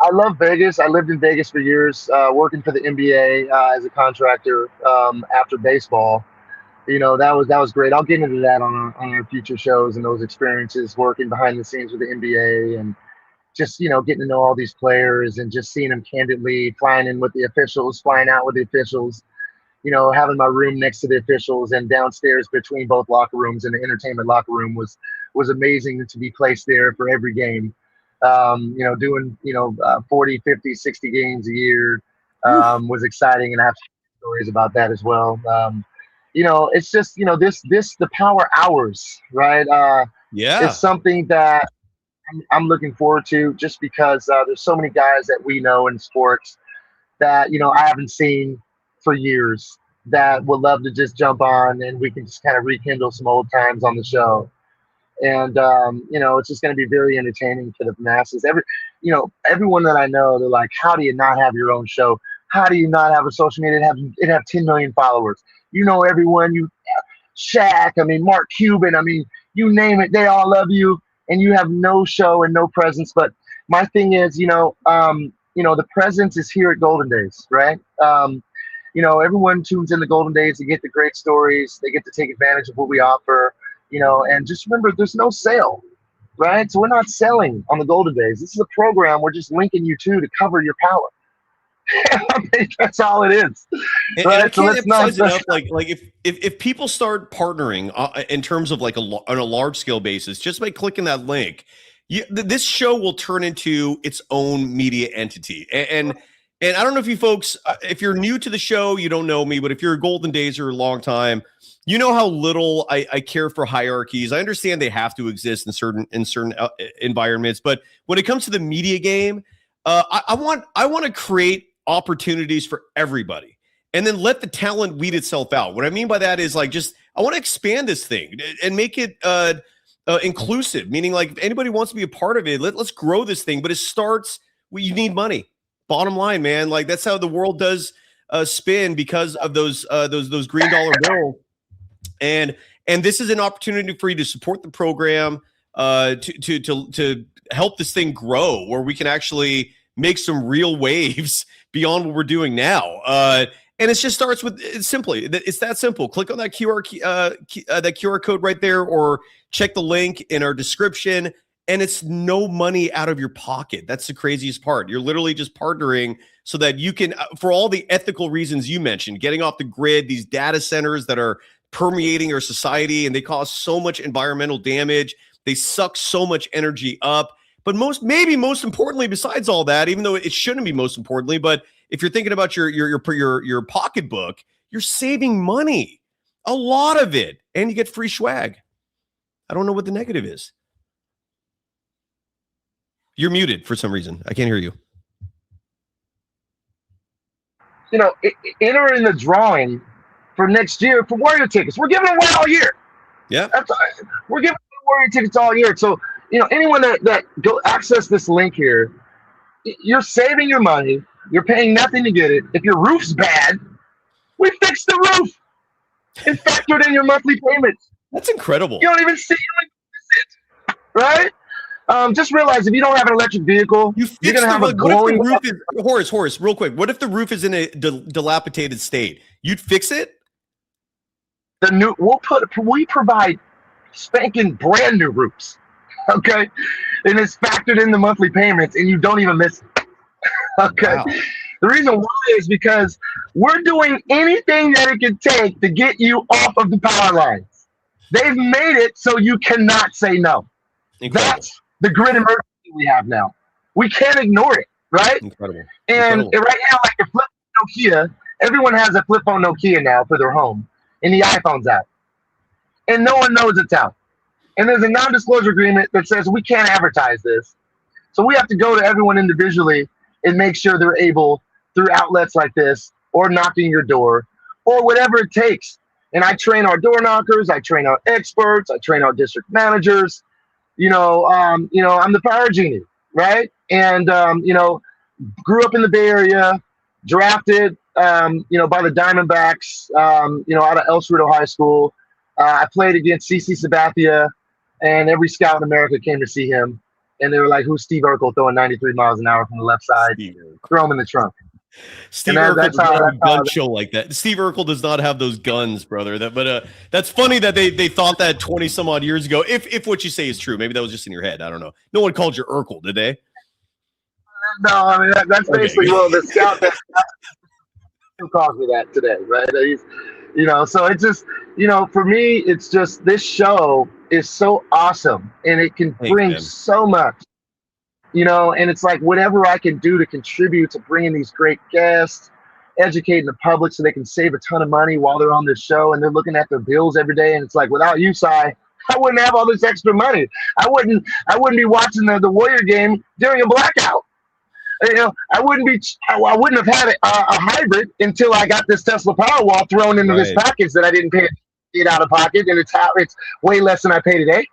I love Vegas. I lived in Vegas for years, working for the NBA as a contractor after baseball. That was great. I'll get into that on our future shows and those experiences working behind the scenes with the NBA and just, getting to know all these players and just seeing them candidly, flying in with the officials, flying out with the officials, having my room next to the officials and downstairs between both locker rooms and the entertainment locker room was amazing to be placed there for every game. Doing 40, 50, 60 games a year was exciting, and I have stories about that as well. It's just the power hours, right? It's something that I'm looking forward to, just because there's so many guys that we know in sports that I haven't seen for years that would love to just jump on and we can just kind of rekindle some old times on the show. And it's just going to be very entertaining for the masses. Everyone that I know, they're like, how do you not have your own show? How do you not have a social media? It have 10 million followers. Everyone, Shaq, Mark Cuban, you name it, they all love you, and you have no show and no presence. But my thing is, the presence is here at Golden Days, right? Everyone tunes in to Golden Days to get the great stories. They get to take advantage of what we offer. And just remember, there's no sale, right? So we're not selling on the Golden Days. This is a program we're just linking you to cover your power. I think that's all it is. And I can't emphasize enough, if people start partnering in terms of on a large scale basis, just by clicking that link, this show will turn into its own media entity. And I don't know if you folks, if you're new to the show, you don't know me, but if you're a Golden Days or a long time, you know how little I care for hierarchies. I understand they have to exist in certain environments, but when it comes to the media game, I want to create opportunities for everybody, and then let the talent weed itself out. What I mean by that is I want to expand this thing and make it inclusive, meaning if anybody wants to be a part of it, let's grow this thing. But it starts, you need money. Bottom line, man, that's how the world does spin because of those green dollar bills. And this is an opportunity for you to support the program, to help this thing grow, where we can actually make some real waves beyond what we're doing now. And it just starts with it's that simple. Click on that QR code right there, or check the link in our description. And it's no money out of your pocket. That's the craziest part. You're literally just partnering so that you can, for all the ethical reasons you mentioned, getting off the grid, these data centers that are permeating our society, and they cause so much environmental damage. They suck so much energy up. But most importantly, besides all that, even though it shouldn't be most importantly, but if you're thinking about your pocketbook, you're saving money, a lot of it, and you get free swag. I don't know what the negative is. You're muted for some reason. I can't hear you. Enter in the drawing for next year for Warrior tickets. We're giving away all year. Yeah. We're giving away Warrior tickets all year. So, anyone that go access this link here, you're saving your money. You're paying nothing to get it. If your roof's bad, we fix the roof. It's factored in your monthly payments. That's incredible. You don't even see it, right? Just realize if you don't have an electric vehicle, you're going to have a glowing roof. Horace, real quick. What if the roof is in a dilapidated state? You'd fix it? We provide spanking brand new roofs, okay? And it's factored in the monthly payments, and you don't even miss it, okay? Wow. The reason why is because we're doing anything that it can take to get you off of the power lines. They've made it so you cannot say no. Incredible. That's the grid emergency we have now. We can't ignore it, right? Incredible. And right now, like the flip phone Nokia, everyone has a flip phone Nokia now for their home, and the iPhone's out. And no one knows it's out. And there's a non-disclosure agreement that says we can't advertise this. So we have to go to everyone individually and make sure they're able, through outlets like this, or knocking your door, or whatever it takes. And I train our door knockers, I train our experts, I train our district managers. I'm the power genie, right? And grew up in the Bay Area, drafted, by the Diamondbacks, out of El Cerrito High School. I played against CC Sabathia, and every scout in America came to see him. And they were like, "Who's Steve Urkel throwing 93 miles an hour from the left side? Throw him in the trunk." Steve Urkel does not have a gun show like that. Steve Urkel does not have those guns, brother. That's funny that they thought that 20 some odd years ago. If what you say is true, maybe that was just in your head. I don't know. No one called you Urkel, did they? No, I mean that's basically the scout that calls me that today, right? He's, so it's just, for me, it's just this show is so awesome, and it can bring so much. And it's like whatever I can do to contribute to bringing these great guests, educating the public so they can save a ton of money while they're on this show and they're looking at their bills every day. And it's like, without you, Cy, I wouldn't have all this extra money. I wouldn't be watching the Warrior game during a blackout. I wouldn't have had a hybrid until I got this Tesla Powerwall thrown into this package that I didn't pay it out of pocket, and it's way less than I pay today.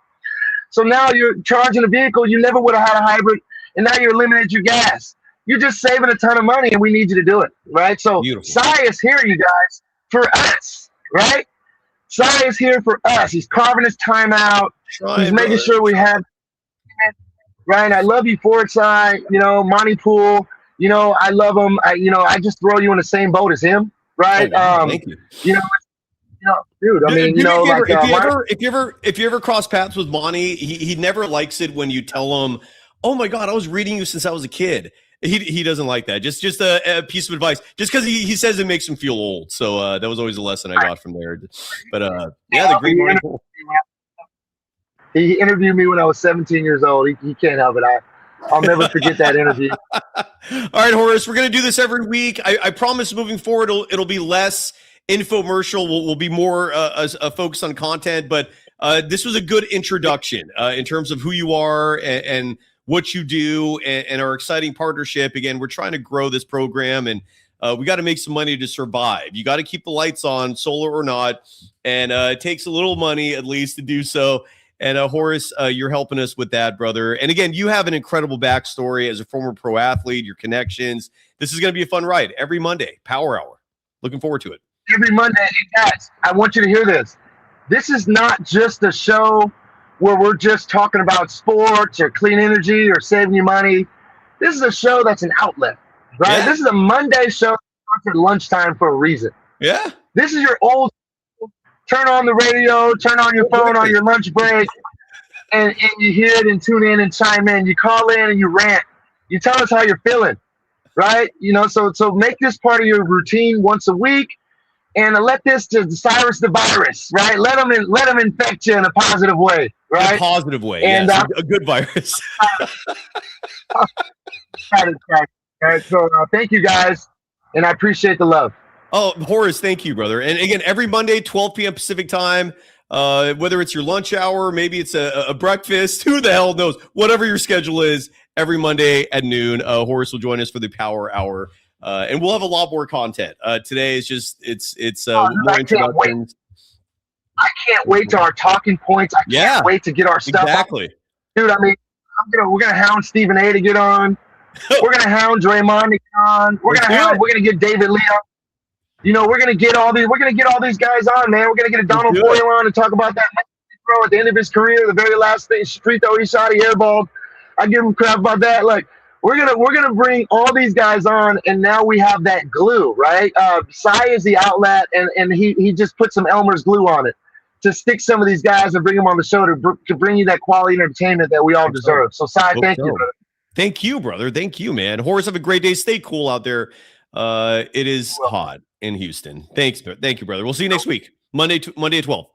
So now you're charging a vehicle you never would have had a hybrid, and now you're eliminating your gas. You're just saving a ton of money, and we need you to do it, right? So Cy is here, you guys, for us, right? Cy is here for us. He's carving his time out. He's making sure we have. Ryan, I love you for it, Cy. Monty Poole. I love him. I just throw you in the same boat as him, right? Oh, wow. Thank you. Dude. I mean, if you ever cross paths with Monty, he never likes it when you tell him, "Oh my God, I was reading you since I was a kid." He doesn't like that. Just a piece of advice. Just because he says it makes him feel old. So that was always a lesson I got from there. But the great Monty Poole. He interviewed me when I was 17 years old. He can't help it. I'll never forget that interview. All right, Horace, we're going to do this every week. I promise moving forward, it'll be less infomercial. We'll be more focused on content. But this was a good introduction in terms of who you are and what you do and our exciting partnership. Again, we're trying to grow this program, and we got to make some money to survive. You got to keep the lights on, solar or not. And it takes a little money at least to do so. And Horace, you're helping us with that, brother. And again, you have an incredible backstory as a former pro athlete, your connections. This is going to be a fun ride every Monday, Power Hour. Looking forward to it. Every Monday, guys, I want you to hear this. This is not just a show where we're just talking about sports or clean energy or saving you money. This is a show that's an outlet, right? Yeah. This is a Monday show that starts at lunchtime for a reason. Yeah. This is your old. Turn on the radio, turn on your phone on your lunch break, and you hear it and tune in and chime in. You call in and you rant. You tell us how you're feeling, right? So make this part of your routine once a week, and let this to Cyrus the virus, right? Let them infect you in a positive way, right? In a positive way, and, yes. A good virus. Right, so thank you guys, and I appreciate the love. Oh, Horace, thank you, brother. And again, every Monday, 12 p.m. Pacific time, whether it's your lunch hour, maybe it's a breakfast, who the hell knows? Whatever your schedule is, every Monday at noon, Horace will join us for the Power Hour. And we'll have a lot more content. Today is just, it's more introductions. I can't wait to our talking points. I can't wait to get our stuff. Exactly. Dude, I mean, we're going to hound Stephen A to get on. We're going to hound Draymond to get on. We're going to get David Lee on. We're gonna get all these guys on, man. We're gonna get a Donald Boyle on and talk about that throw at the end of his career, the very last free throw he shot, he airballed. I give him crap about that. Like we're gonna bring all these guys on, and now we have that glue, right? Cy is the outlet, and he just put some Elmer's glue on it to stick some of these guys and bring them on the show to bring you that quality entertainment that we all deserve. So Cy, thank you, brother. Thank you, brother. Thank you, man. Horace, have a great day. Stay cool out there. It is hot in Houston. Thanks. Thank you, brother. We'll see you next week. Monday at 12.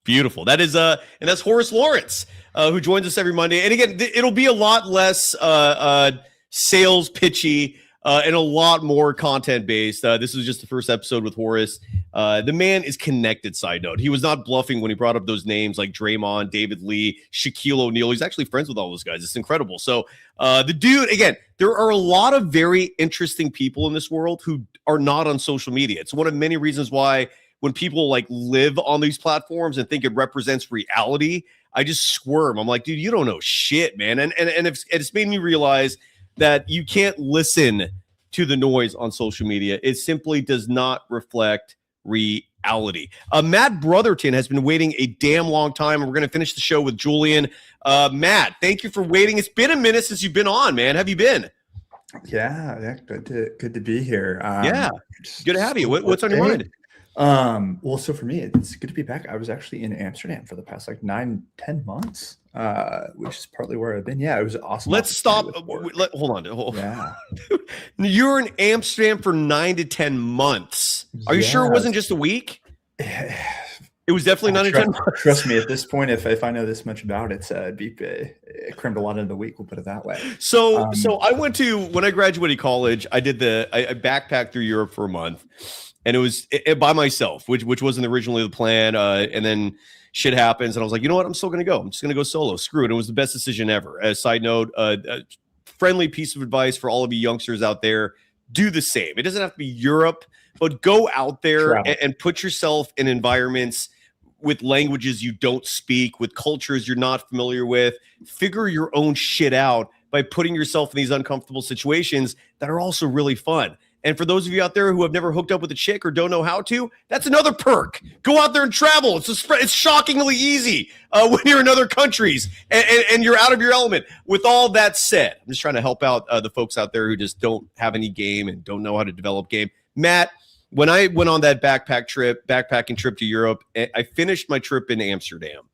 Beautiful. That is and that's Horace Lawrence, who joins us every Monday. And again, it'll be a lot less sales pitchy and a lot more content based. This is just the first episode with Horace. The man is connected, side note. He was not bluffing when he brought up those names like Draymond, David Lee, Shaquille O'Neal. He's actually friends with all those guys. It's incredible. So the dude, again, there are a lot of very interesting people in this world who are not on social media. It's one of many reasons why when people like live on these platforms and think it represents reality, I just squirm. I'm like, dude, you don't know shit, man. And it's made me realize that you can't listen to the noise on social media. It simply does not reflect reality. Matt Brotherton has been waiting a damn long time, and we're going to finish the show with Julian. Matt, thank you for waiting. It's been a minute since you've been on, man. Have you been? Yeah, good to be here. Good to have you. What's on your mind? Well, so for me, it's good to be back. I was actually in Amsterdam for the past like 9-10 months, which is partly where I've been. Yeah, it was awesome. Let's stop. Hold on. Yeah. You were in Amsterdam for 9 to 10 months. Are you sure it wasn't just a week? It was definitely 9 to 10 months. Trust me, at this point, if I know this much about it, it crammed a lot into the week. We'll put it that way. So I went to, when I graduated college, I backpacked through Europe for a month. And it was by myself, which wasn't originally the plan. And then shit happens, and I was like, you know what? I'm still going to go. I'm just going to go solo. Screw it. It was the best decision ever. As a side note, a friendly piece of advice for all of you youngsters out there: do the same. It doesn't have to be Europe, but go out there and put yourself in environments with languages you don't speak, with cultures you're not familiar with. Figure your own shit out by putting yourself in these uncomfortable situations that are also really fun. And for those of you out there who have never hooked up with a chick or don't know how to, that's another perk. Go out there and travel. It's shockingly easy when you're in other countries and you're out of your element. With all that said, I'm just trying to help out the folks out there who just don't have any game and don't know how to develop game. Matt, when I went on that backpacking trip to Europe, I finished my trip in Amsterdam.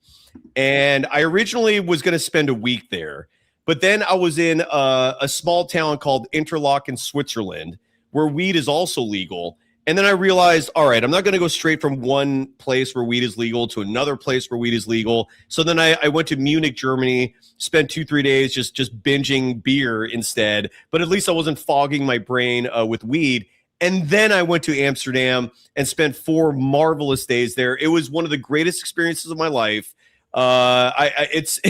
And I originally was going to spend a week there. But then I was in a small town called Interlaken, Switzerland, where weed is also legal. And then I realized, all right, I'm not going to go straight from one place where weed is legal to another place where weed is legal. So then I went to Munich, Germany, spent 2-3 days just binging beer instead. But at least I wasn't fogging my brain with weed. And then I went to Amsterdam and spent 4 marvelous days there. It was one of the greatest experiences of my life. It's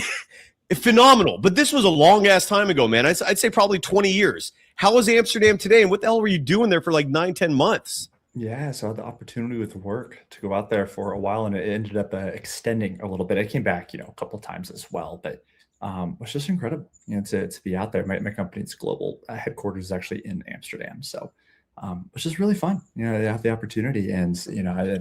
phenomenal. But this was a long ass time ago, man. I'd say probably 20 years. How is Amsterdam today? And what the hell were you doing there for like 9-10 months? Yeah, so I had the opportunity with work to go out there for a while, and it ended up extending a little bit. I came back, a couple of times as well, but it was just incredible, to be out there. My company's global headquarters is actually in Amsterdam, so which is really fun. I have the opportunity, and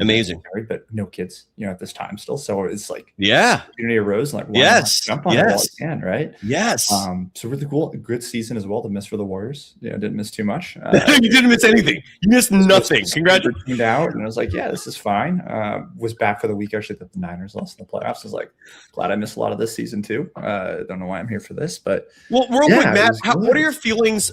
amazing. Married, but no kids, at this time still. So it's like, opportunity arose, and like, jump on it while you can, right? Yes. So really cool. A good season as well to miss for the Warriors. Didn't miss too much. You didn't miss anything. You missed nothing. Congratulations. Tuned out, and I was like, yeah, this is fine. Was back for the week actually that the Niners lost in the playoffs. I was like, glad I missed a lot of this season too. Don't know why I'm here for this, but real quick, Matt, what are your feelings?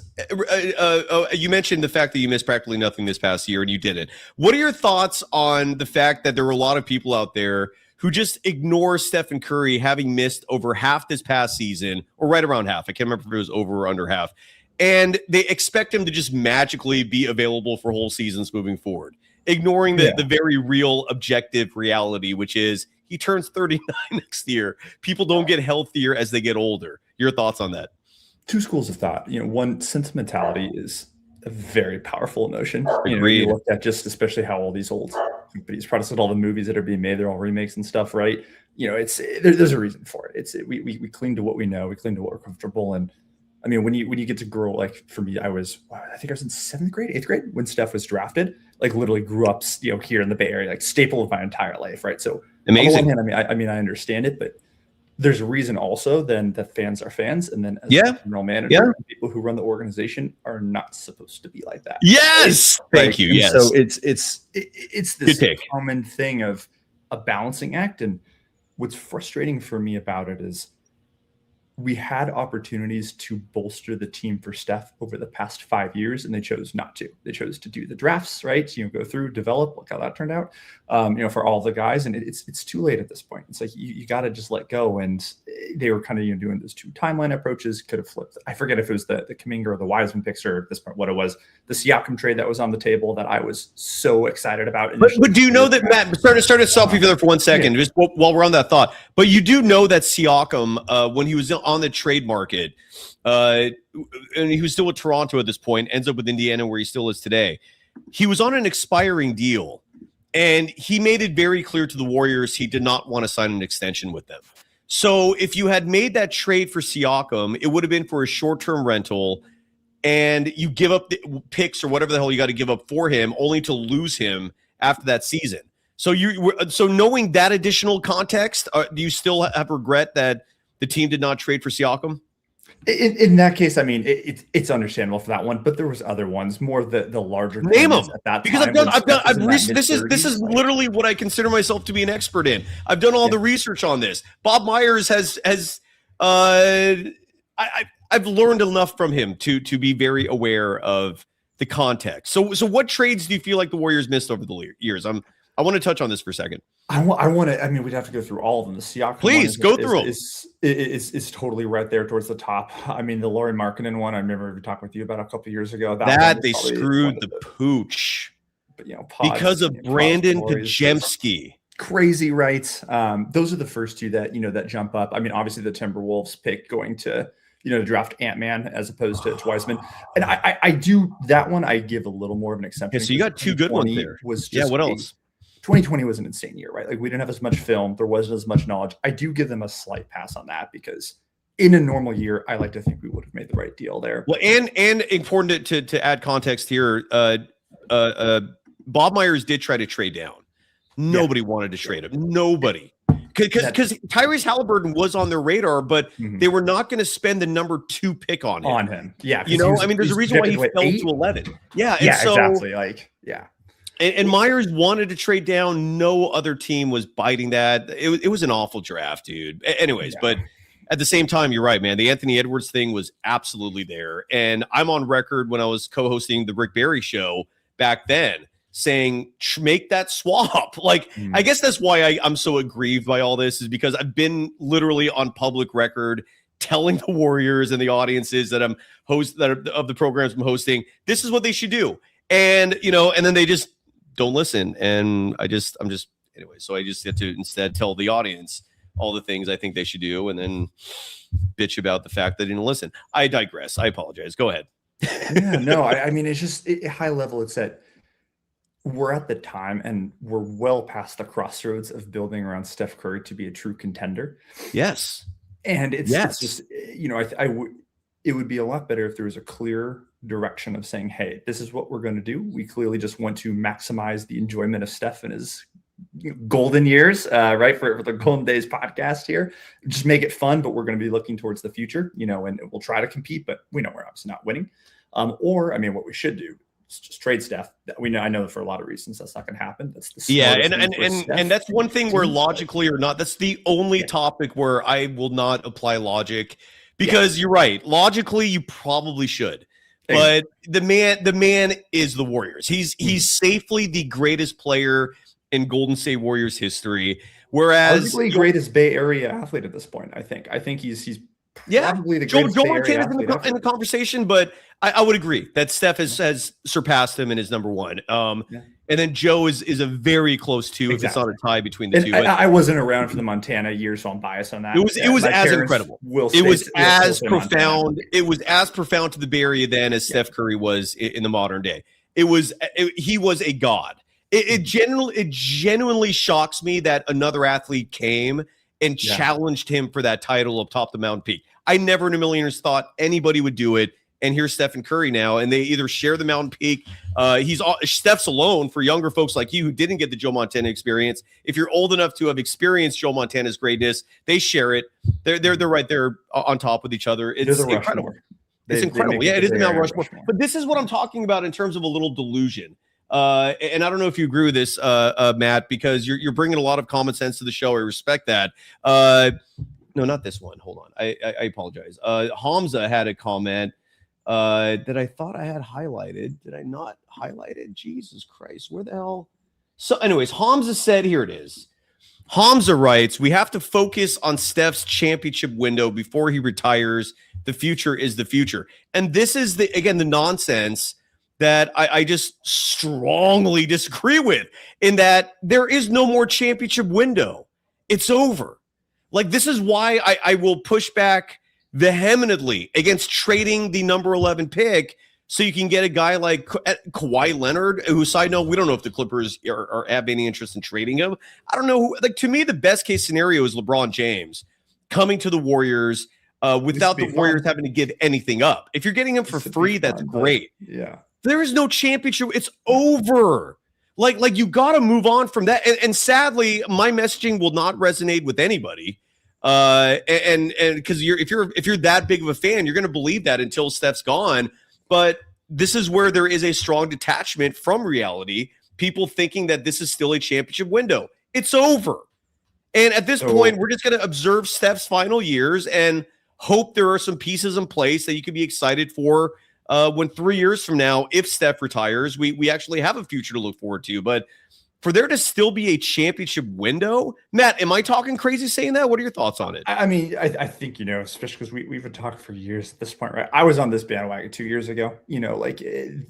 You mentioned the fact that you missed practically nothing this past year, and you didn't. What are your thoughts on the fact that there were a lot of people out there who just ignore Stephen Curry having missed over half this past season, or right around half? I can't remember if it was over or under half. And they expect him to just magically be available for whole seasons moving forward, ignoring the very real objective reality, which is he turns 39 next year. People don't get healthier as they get older. Your thoughts on that? 2 schools of thought. One, sentimentality is a very powerful emotion. Agreed. You look at just especially how all these old companies, products, all the movies that are being made, they're all remakes and stuff, right? There's a reason for it. We cling to what we know, we cling to what we're comfortable. And I mean, when you get to grow, like for me, I think I was in 7th grade, 8th grade when Steph was drafted. Like literally grew up, here in the Bay Area, like staple of my entire life, right? So amazing. On the one hand, I understand it, but there's a reason also then that fans are fans, and then as the general manager, people who run the organization are not supposed to be like that. Yes, thank you. Yes, so it's this common thing of a balancing act, and what's frustrating for me about it is we had opportunities to bolster the team for Steph over the past 5 years, and they chose not to. They chose to do the drafts, right? Go through, develop. Look how that turned out, for all the guys. And it's too late at this point. It's like you got to just let go. And they were kind of doing those 2 timeline approaches. Could have flipped. I forget if it was the Kuminga or the Wiseman picks, or at this point what it was. The Siakam trade that was on the table that I was so excited about. But do you know that, Matt? Start to stop you there for 1 second, just while we're on that thought. But you do know that Siakam, when he was on the trade market, and he was still with Toronto at this point, ends up with Indiana where he still is today. He was on an expiring deal, And he made it very clear to the Warriors he did not want to sign an extension with them. So if you had made that trade for Siakam, it would have been for a short-term rental, and you give up the picks or whatever the hell you got to give up for him, only to lose him after that season. So knowing that additional context, do you still have regret that the team did not trade for Siakam? In that case, I mean, it's understandable for that one, but there was other ones, more the larger. Name them at that because time this is literally what I consider myself to be an expert in. I've done all the research on this. Bob Myers I've learned enough from him to be very aware of the context. So what trades do you feel like the Warriors missed over the years? I want to touch on this for a second. I want to. I mean, we'd have to go through all of them. The Siakam, please go through them. Is totally right there towards the top. I mean, the Lauri Markkanen one, I remember talking with you about a couple of years ago. That they screwed the pooch, but because of Brandon Podziemski. Crazy, right? Those are the first two that jump up. I mean, obviously the Timberwolves pick going to draft Ant-Man as opposed to Wiseman, and I do that one. I give a little more of an exception. Okay, so you got two good ones there. What else? 2020 was an insane year, right? Like we didn't have as much film. There wasn't as much knowledge. I do give them a slight pass on that because in a normal year, I like to think we would have made the right deal there. Well, and important to add context here, Bob Myers did try to trade down. Nobody wanted to trade him. Nobody. Because Tyrese Halliburton was on their radar, but they were not going to spend the number 2 pick on him. Yeah. There's a reason why he fell to 11. Yeah. Exactly. And Myers wanted to trade down. No other team was biting that. It was an awful draft, dude. Anyways, but at the same time, you're right, man. The Anthony Edwards thing was absolutely there. And I'm on record when I was co-hosting the Rick Barry show back then saying, make that swap. I guess that's why I'm so aggrieved by all this, is because I've been literally on public record telling the Warriors and the audiences that of the programs I'm hosting, this is what they should do. And, and then they just don't listen. And anyway, so I just get to instead tell the audience all the things I think they should do and then bitch about the fact they didn't listen. I digress. I apologize. Go ahead. I mean, it's just high level. It's that we're at the time and we're well past the crossroads of building around Steph Curry to be a true contender. Yes. And it's just, it would be a lot better if there was a clear direction of saying, hey, this is what we're going to do. We clearly just want to maximize the enjoyment of Steph in his golden years, right? For the Golden Days podcast here, just make it fun, but we're going to be looking towards the future, and we'll try to compete, but we know we're obviously not winning. What we should do is just trade Steph. I know for a lot of reasons that's not going to happen. That's the and that's one thing where logically or not, that's the only topic where I will not apply logic, because you're right. Logically, you probably should. But the man is the Warriors. He's safely the greatest player in Golden State Warriors history. Whereas arguably greatest Bay Area athlete at this point. I think he's probably the greatest Joe Montana's in the conversation, but I would agree that Steph has surpassed him and is number 1. And then Joe is a very close 2 if it's not a tie between the two. I wasn't around for the Montana years, so I'm biased on that. It was as incredible. It was as profound. Montana. It was as profound to the Bay Area then as Steph Curry was in the modern day. He was a god. It genuinely shocks me that another athlete came and challenged him for that title up top the mountain peak. I never in a million years thought anybody would do it. And here's Stephen Curry now, and they either share the mountain peak. Steph's alone for younger folks like you who didn't get the Joe Montana experience. If you're old enough to have experienced Joe Montana's greatness, they share it. They're right there on top with each other. It's incredible. It's incredible. It is the Mount Rushmore. But this is what I'm talking about in terms of a little delusion. And I don't know if you agree with this, Matt, because you're bringing a lot of common sense to the show. I respect that. No, not this one. Hold on. I apologize. Hamza had a comment that I thought I had highlighted. Did I not highlight it? Jesus Christ. Where the hell? So anyways, Hamza said, here it is. Hamza writes, we have to focus on Steph's championship window before he retires. The future is the future. And this is the nonsense that I just strongly disagree with, in that there is no more championship window. It's over. This is why I will push back vehemently against trading the number 11 pick so you can get a guy like Kawhi Leonard, who, side note, we don't know if the Clippers are have any interest in trading him. I don't know who, like, to me, the best case scenario is LeBron James coming to the Warriors without the Warriors having to give anything up. If you're getting him for free, that's great. Yeah. There is no championship. It's over. Like you got to move on from that. And sadly, my messaging will not resonate with anybody. And because if you're that big of a fan, you're going to believe that until Steph's gone. But this is where there is a strong detachment from reality. People thinking that this is still a championship window. It's over. And at this point, we're just going to observe Steph's final years and hope there are some pieces in place that you could be excited for when 3 years from now, if Steph retires, we actually have a future to look forward to. But for there to still be a championship window, Matt, am I talking crazy saying that? What are your thoughts on it? I mean, I think, especially because we've been talking for years at this point, right? I was on this bandwagon 2 years ago,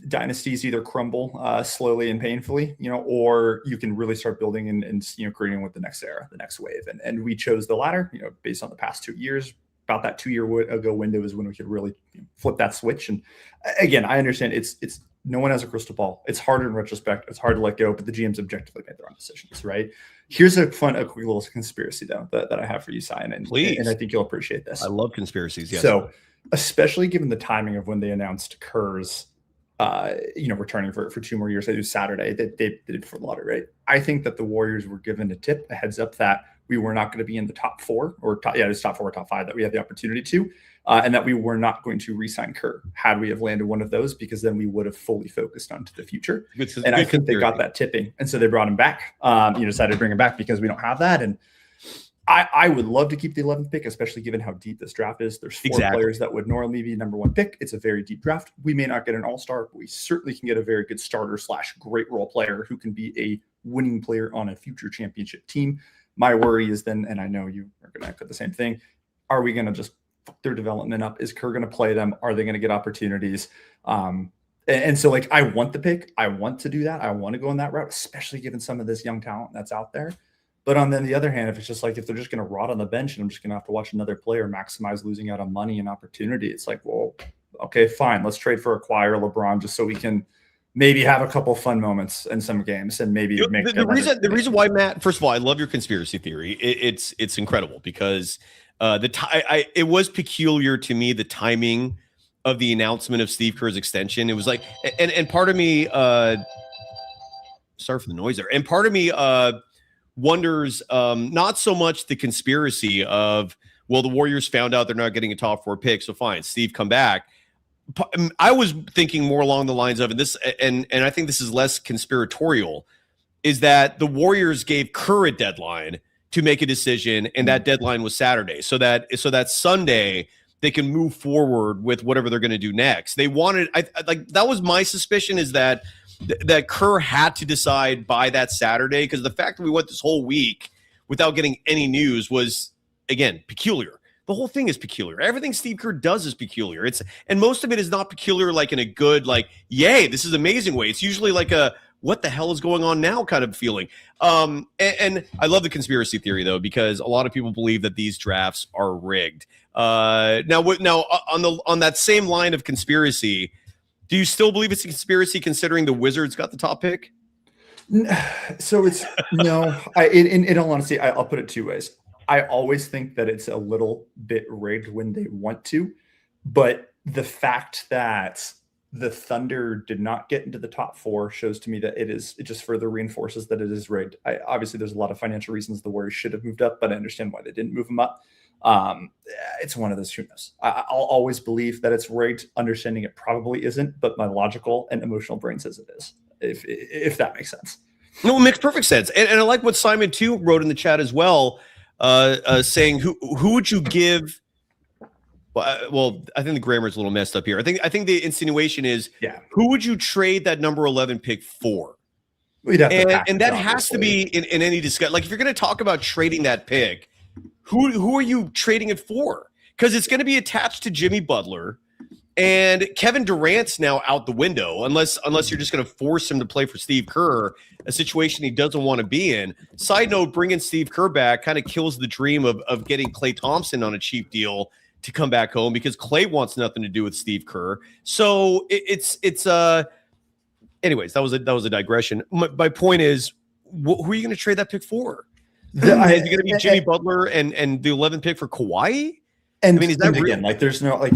dynasties either crumble slowly and painfully, or you can really start building and creating with the next era, the next wave. And we chose the latter, based on the past 2 years. About that 2 year ago window is when we could really flip that switch. And again, I understand it's no one has a crystal ball. It's hard in retrospect. It's hard to let go, but the GMs objectively made their own decisions, right? Here's a quick little conspiracy though that I have for you, Sion, and please, and I think you'll appreciate this. I love conspiracies. Yes. So, especially given the timing of when they announced Kerr's, returning for 2 more years. They do Saturday. They did for the lottery, right? I think that the Warriors were given a heads up that we were not going to be in the top 4 or it's top 4 or top 5 that we had the opportunity to, and that we were not going to re-sign Kerr had we have landed one of those, because then we would have fully focused onto the future. And I think they got that tipping, and so they brought him back. Decided to bring him back because we don't have that. And I would love to keep the 11th pick, especially given how deep this draft is. There's 4 players that would normally be number 1 pick. It's a very deep draft. We may not get an all-star, but we certainly can get a very good starter / great role player who can be a winning player on a future championship team. My worry is then, and I know you are going to echo the same thing, are we going to just fuck their development up? Is Kerr going to play them? Are they going to get opportunities? And so, I want the pick. I want to do that. I want to go on that route, especially given some of this young talent that's out there. But on the other hand, if it's just if they're just going to rot on the bench and I'm just going to have to watch another player maximize losing out on money and opportunity, it's well, okay, fine. Let's trade for acquire LeBron just so we can maybe have a couple fun moments in some games and maybe make the reason why, Matt, first of all, I love your conspiracy theory. It's incredible because it was peculiar to me, the timing of the announcement of Steve Kerr's extension. It was and part of me sorry for the noise there. And part of me wonders not so much the conspiracy of, well, the Warriors found out they're not getting a top 4 pick, so fine, Steve, come back. I was thinking more along the lines of, and I think this is less conspiratorial, is that the Warriors gave Kerr a deadline to make a decision, and that deadline was Saturday, so that Sunday they can move forward with whatever they're going to do next. They wanted, that was my suspicion, is that Kerr had to decide by that Saturday, because the fact that we went this whole week without getting any news was, again, peculiar. The whole thing is peculiar. Everything Steve Kerr does is peculiar. And most of it is not peculiar in a good, yay, this is amazing way. It's usually a what the hell is going on now kind of feeling. And I love the conspiracy theory though, because a lot of people believe that these drafts are rigged. Now on that same line of conspiracy, do you still believe it's a conspiracy considering the Wizards got the top pick? So it's no. In all honesty, I'll put it 2 ways. I always think that it's a little bit rigged when they want to, but the fact that the Thunder did not get into the top 4 shows to me that it just further reinforces that it is rigged. Obviously, there's a lot of financial reasons the Warriors should have moved up, but I understand why they didn't move them up. It's one of those, who knows? I'll always believe that it's rigged, understanding it probably isn't, but my logical and emotional brain says it is, if that makes sense. No, it makes perfect sense. And I like what Simon too wrote in the chat as well, saying who would you give? Well, I think the grammar is a little messed up here. I think the insinuation is, who would you trade that number 11 pick for? And that has to be in any discussion. If you're going to talk about trading that pick, who are you trading it for? Because it's going to be attached to Jimmy Butler, and Kevin Durant's now out the window, unless you're just going to force him to play for Steve Kerr, a situation he doesn't want to be in. Side note, bringing Steve Kerr back kind of kills the dream of getting Klay Thompson on a cheap deal to come back home because Clay wants nothing to do with Steve Kerr. So anyways, that was a digression. My point is, who are you going to trade that pick for? Is it going to be Jimmy Butler and the 11th pick for Kawhi? And I mean, is that again, like, there's no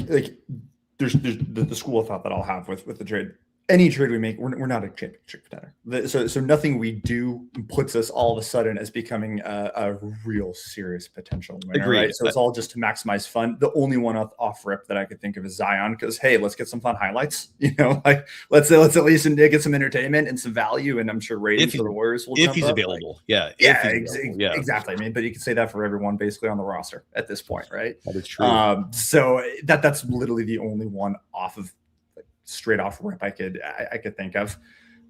there's the school of thought that I'll have with the trade. Any trade we make, we're not a championship contender. So nothing we do puts us all of a sudden as becoming a real serious potential winner, right? So it's all just to maximize fun. The only one off rip that I could think of is Zion, because hey, let's get some fun highlights. Like let's at least get some entertainment and some value, and I'm sure ratings for the Warriors will if he's available. Exactly. I mean, but you can say that for everyone basically on the roster at this point, right? That is true. So that's literally the only one off of straight off rip I could think of.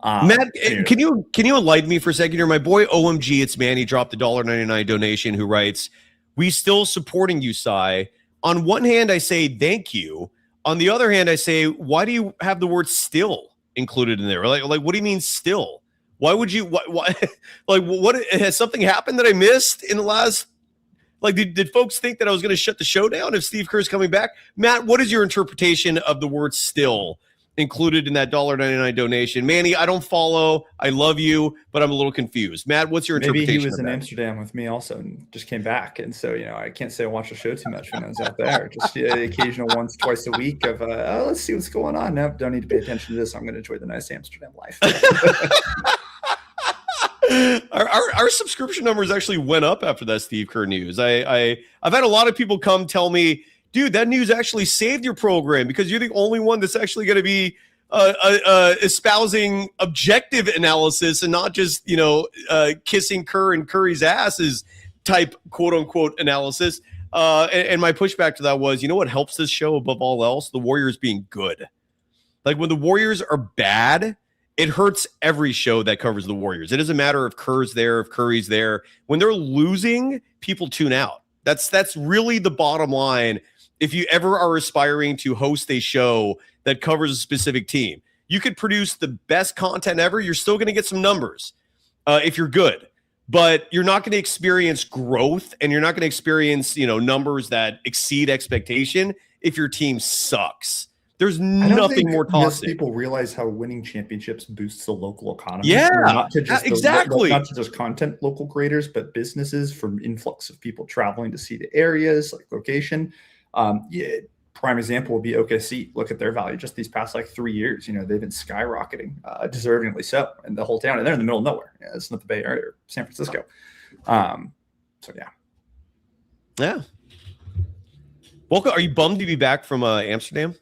Matt, can you enlighten me for a second here? My boy OMG, it's Manny dropped the $1.99 donation, who writes, "We still supporting you, Cy. On one hand, I say thank you. On the other hand, I say, why do you have the word still included in there? Like what do you mean still? Why would you? Why like what has something happened that I missed in the last? Like, did folks think that I was going to shut the show down if Steve Kerr's coming back? Matt, what is your interpretation of the word still included in that $1.99 donation? Manny, I don't follow. I love you, but I'm a little confused. Matt, what's your interpretation? Maybe he was in Amsterdam with me also and just came back. And so, I can't say I watched the show too much when I was out there. Just the occasional once, twice a week of, let's see what's going on. No, don't need to pay attention to this. I'm going to enjoy the nice Amsterdam life. Our subscription numbers actually went up after that Steve Kerr news. I've had a lot of people come tell me, dude, that news actually saved your program because you're the only one that's actually going to be espousing objective analysis and not just kissing Kerr and Curry's asses type quote unquote analysis. And my pushback to that was, you know what helps this show above all else? The Warriors being good. Like when the Warriors are bad, it hurts every show that covers the Warriors. It doesn't matter if Kerr's there, if Curry's there. When they're losing, people tune out. That's really the bottom line. If you ever are aspiring to host a show that covers a specific team, you could produce the best content ever. You're still going to get some numbers if you're good, but you're not going to experience growth, and you're not going to experience numbers that exceed expectation if your team sucks. There's nothing more toxic. Most people realize how winning championships boosts the local economy. Yeah, not to just exactly. Not to just content local creators, but businesses, from influx of people traveling to see the areas, like location. Prime example would be OKC. Look at their value just these past 3 years. They've been skyrocketing, deservingly so, in the whole town. And they're in the middle of nowhere. It's not the Bay Area or San Francisco. So yeah. Yeah. Welcome. Are you bummed to be back from Amsterdam?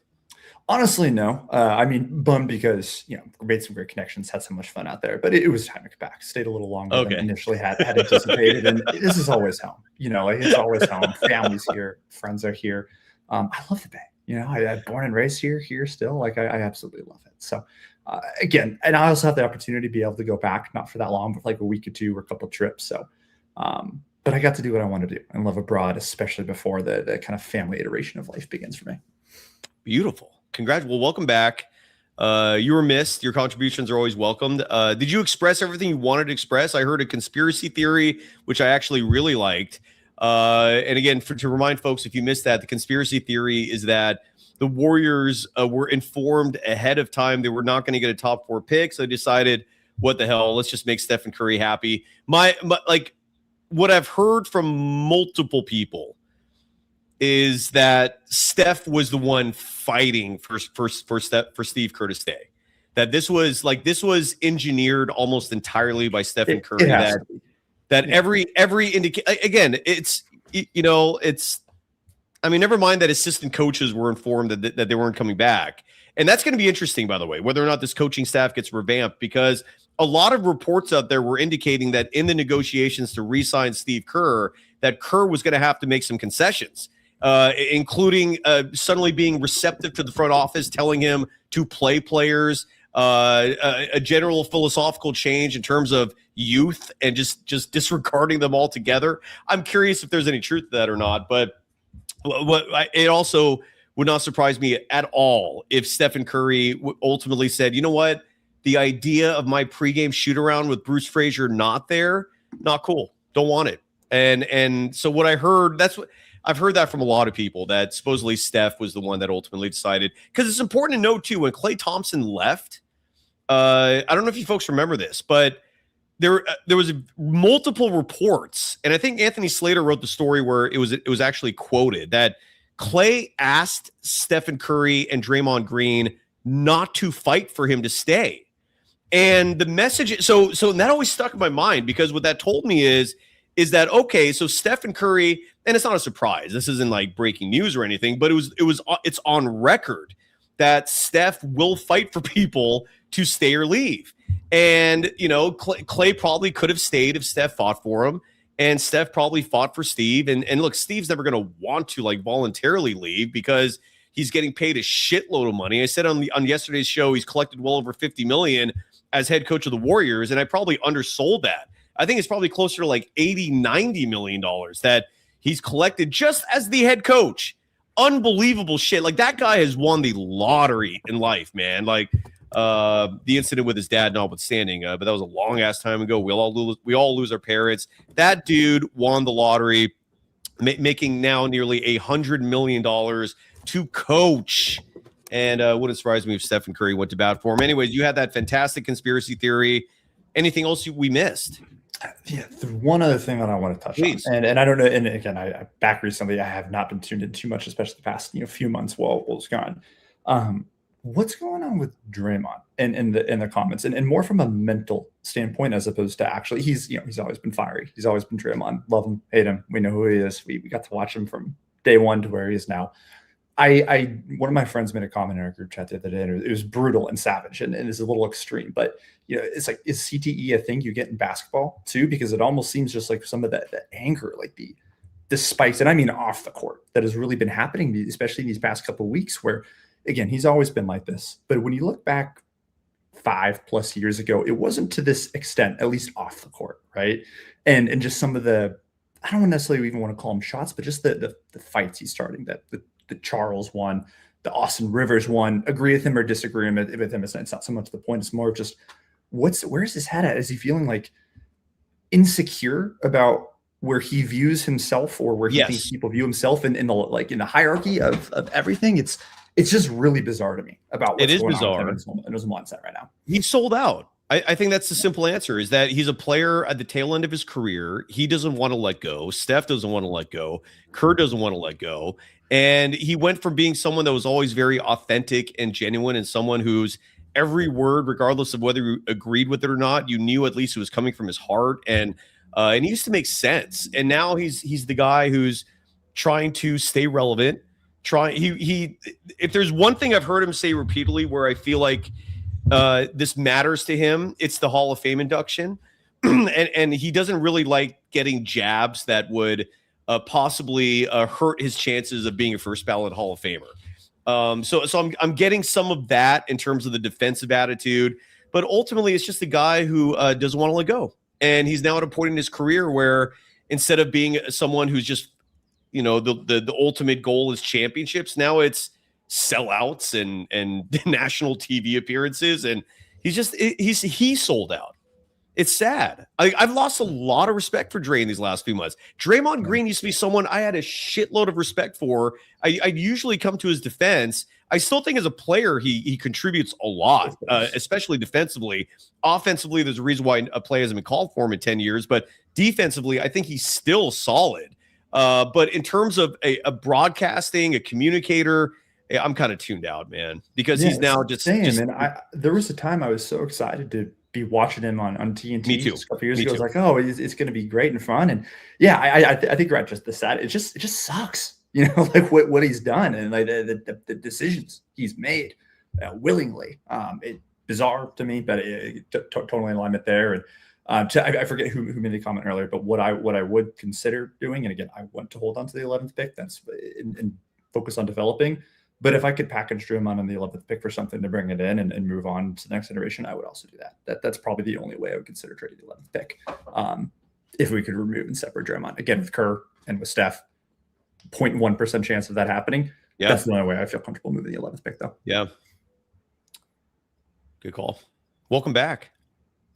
Honestly, no. I mean, bummed because, made some great connections, had so much fun out there, but it was time to get back. Stayed a little longer than initially had anticipated. And this is always home. It's always home. Family's here. Friends are here. I love the Bay. I'm born and raised here still. I absolutely love it. So, again, and I also have the opportunity to be able to go back, not for that long, but a week or two or a couple of trips. So, but I got to do what I want to do and live abroad, especially before the kind of family iteration of life begins for me. Beautiful. Congrats. Well, welcome back. You were missed. Your contributions are always welcomed. Did you express everything you wanted to express? I heard a conspiracy theory, which I actually really liked. And again, to remind folks, if you missed that, the conspiracy theory is that the Warriors were informed ahead of time they were not going to get a top 4 pick. So they decided, what the hell, let's just make Stephen Curry happy. My what I've heard from multiple people is that Steph was the one fighting for Steve Kerr to stay. That this was engineered almost entirely by Stephen Curry. Every again, never mind that assistant coaches were informed that they weren't coming back. And that's going to be interesting, by the way, whether or not this coaching staff gets revamped, because a lot of reports out there were indicating that in the negotiations to re-sign Steve Kerr, that Kerr was going to have to make some concessions. Including suddenly being receptive to the front office, telling him to play players, a general philosophical change in terms of youth, and just disregarding them altogether. I'm curious if there's any truth to that or not, but it also would not surprise me at all if Stephen Curry ultimately said, you know what, the idea of my pregame shoot around with Bruce Frazier not there, not cool, don't want it. And so what I heard, I've heard that from a lot of people, that supposedly Steph was the one that ultimately decided. Because it's important to note too, when Klay Thompson left, I don't know if you folks remember this, but there was multiple reports, and I think Anthony Slater wrote the story where it was actually quoted that Klay asked Stephen Curry and Draymond Green not to fight for him to stay. And the message, so that always stuck in my mind, because what that told me is that, okay, so Stephen Curry, and it's not a surprise, this isn't like breaking news or anything, but it's on record that Steph will fight for people to stay or leave. And, you know, Klay probably could have stayed if Steph fought for him, and Steph probably fought for Steve. And look, Steve's never going to want to like voluntarily leave because he's getting paid a shitload of money. I said on yesterday's show, he's collected well over $50 million as head coach of the Warriors, and I probably undersold that. I think it's probably closer to like $80-90 million that he's collected just as the head coach. Unbelievable shit. Like, that guy has won the lottery in life, man. Like, the incident with his dad notwithstanding, but that was a long ass time ago. We all lose our parents. That dude won the lottery, making now nearly $100 million to coach. And wouldn't surprise me if Stephen Curry went to bat for him. Anyways, you had that fantastic conspiracy theory. Anything else we missed? Yeah, one other thing that I want to touch on, and I don't know, and again, I back recently, I have not been tuned in too much, especially the past few months while it's gone. What's going on with Draymond and in the comments, and more from a mental standpoint as opposed to actually, he's always been fiery, he's always been Draymond, love him, hate him, we know who he is, we got to watch him from day one to where he is now. One of my friends made a comment in our group chat the other day, and it was brutal and savage, and it's a little extreme, but it's like, is CTE a thing you get in basketball too? Because it almost seems just like some of the anger, like the spikes, and I mean off the court, that has really been happening, especially in these past couple of weeks, where again, he's always been like this. But when you look back 5+ years ago, it wasn't to this extent, at least off the court, right? And just some of the, I don't necessarily even want to call them shots, but just the fights he's starting, that the Charles one, the Austin Rivers one, agree with him or disagree with him. It's not so much the point. It's more just where's his head at? Is he feeling like insecure about where he views himself, or where he thinks people view himself in the hierarchy of everything? It's just really bizarre to me about what's going on in his mindset right now. He's sold out. I think that's the simple answer, is that he's a player at the tail end of his career. He doesn't want to let go. Steph doesn't want to let go. Kerr doesn't want to let go. And he went from being someone that was always very authentic and genuine, and someone whose every word, regardless of whether you agreed with it or not, you knew at least it was coming from his heart. And he used to make sense. And now he's the guy who's trying to stay relevant. If there's one thing I've heard him say repeatedly where I feel like this matters to him, it's the Hall of Fame induction. and he doesn't really like getting jabs that would possibly hurt his chances of being a first ballot Hall of Famer. So I'm getting some of that in terms of the defensive attitude, but ultimately it's just a guy who doesn't want to let go. And he's now at a point in his career where, instead of being someone who's just, the ultimate goal is championships, now it's sellouts and national TV appearances. And he's sold out. It's sad. I've lost a lot of respect for Dre in these last few months. Draymond Green used to be someone I had a shitload of respect for. I'd usually come to his defense. I still think as a player, he contributes a lot, especially defensively. Offensively, there's a reason why a play hasn't been called for him in 10 years. But defensively, I think he's still solid. But in terms of a broadcasting, a communicator, I'm kind of tuned out, man, because he's now just. There was a time I was so excited to be watching him on TNT. Me too. A couple years ago. I was like, oh, it's going to be great and fun. And yeah, I think you're right. Just the sad. It just sucks, like what he's done and like the decisions he's made willingly. It bizarre to me, but totally in alignment there. And I forget who made the comment earlier, but what I would consider doing, and again, I want to hold on to the 11th pick. That's and focus on developing. But if I could package Draymond on the 11th pick for something to bring it in and move on to the next iteration, I would also do that. That's probably the only way I would consider trading the 11th pick. If we could remove and separate Draymond. Again, with Kerr and with Steph, 0.1% chance of that happening. Yeah. That's the only way I feel comfortable moving the 11th pick, though. Yeah. Good call. Welcome back.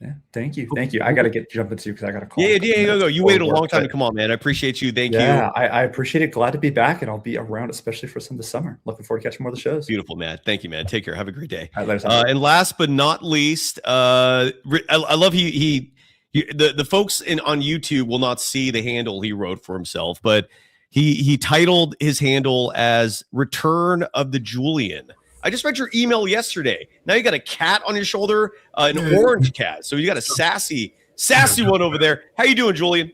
Yeah, thank you. I got to jump into because I got a call. Yeah, go. You waited a long time to come on, man. I appreciate you. Thank you. Yeah, I appreciate it. Glad to be back, and I'll be around, especially for some this summer. Looking forward to catching more of the shows. Beautiful, man. Thank you, man. Take care. Have a great day. All right, and last but not least, I love the folks on YouTube will not see the handle he wrote for himself, but he titled his handle as "Return of the Julian." I just read your email yesterday. Now you got a cat on your shoulder, an orange cat. So you got a sassy one over there. How you doing, Julian?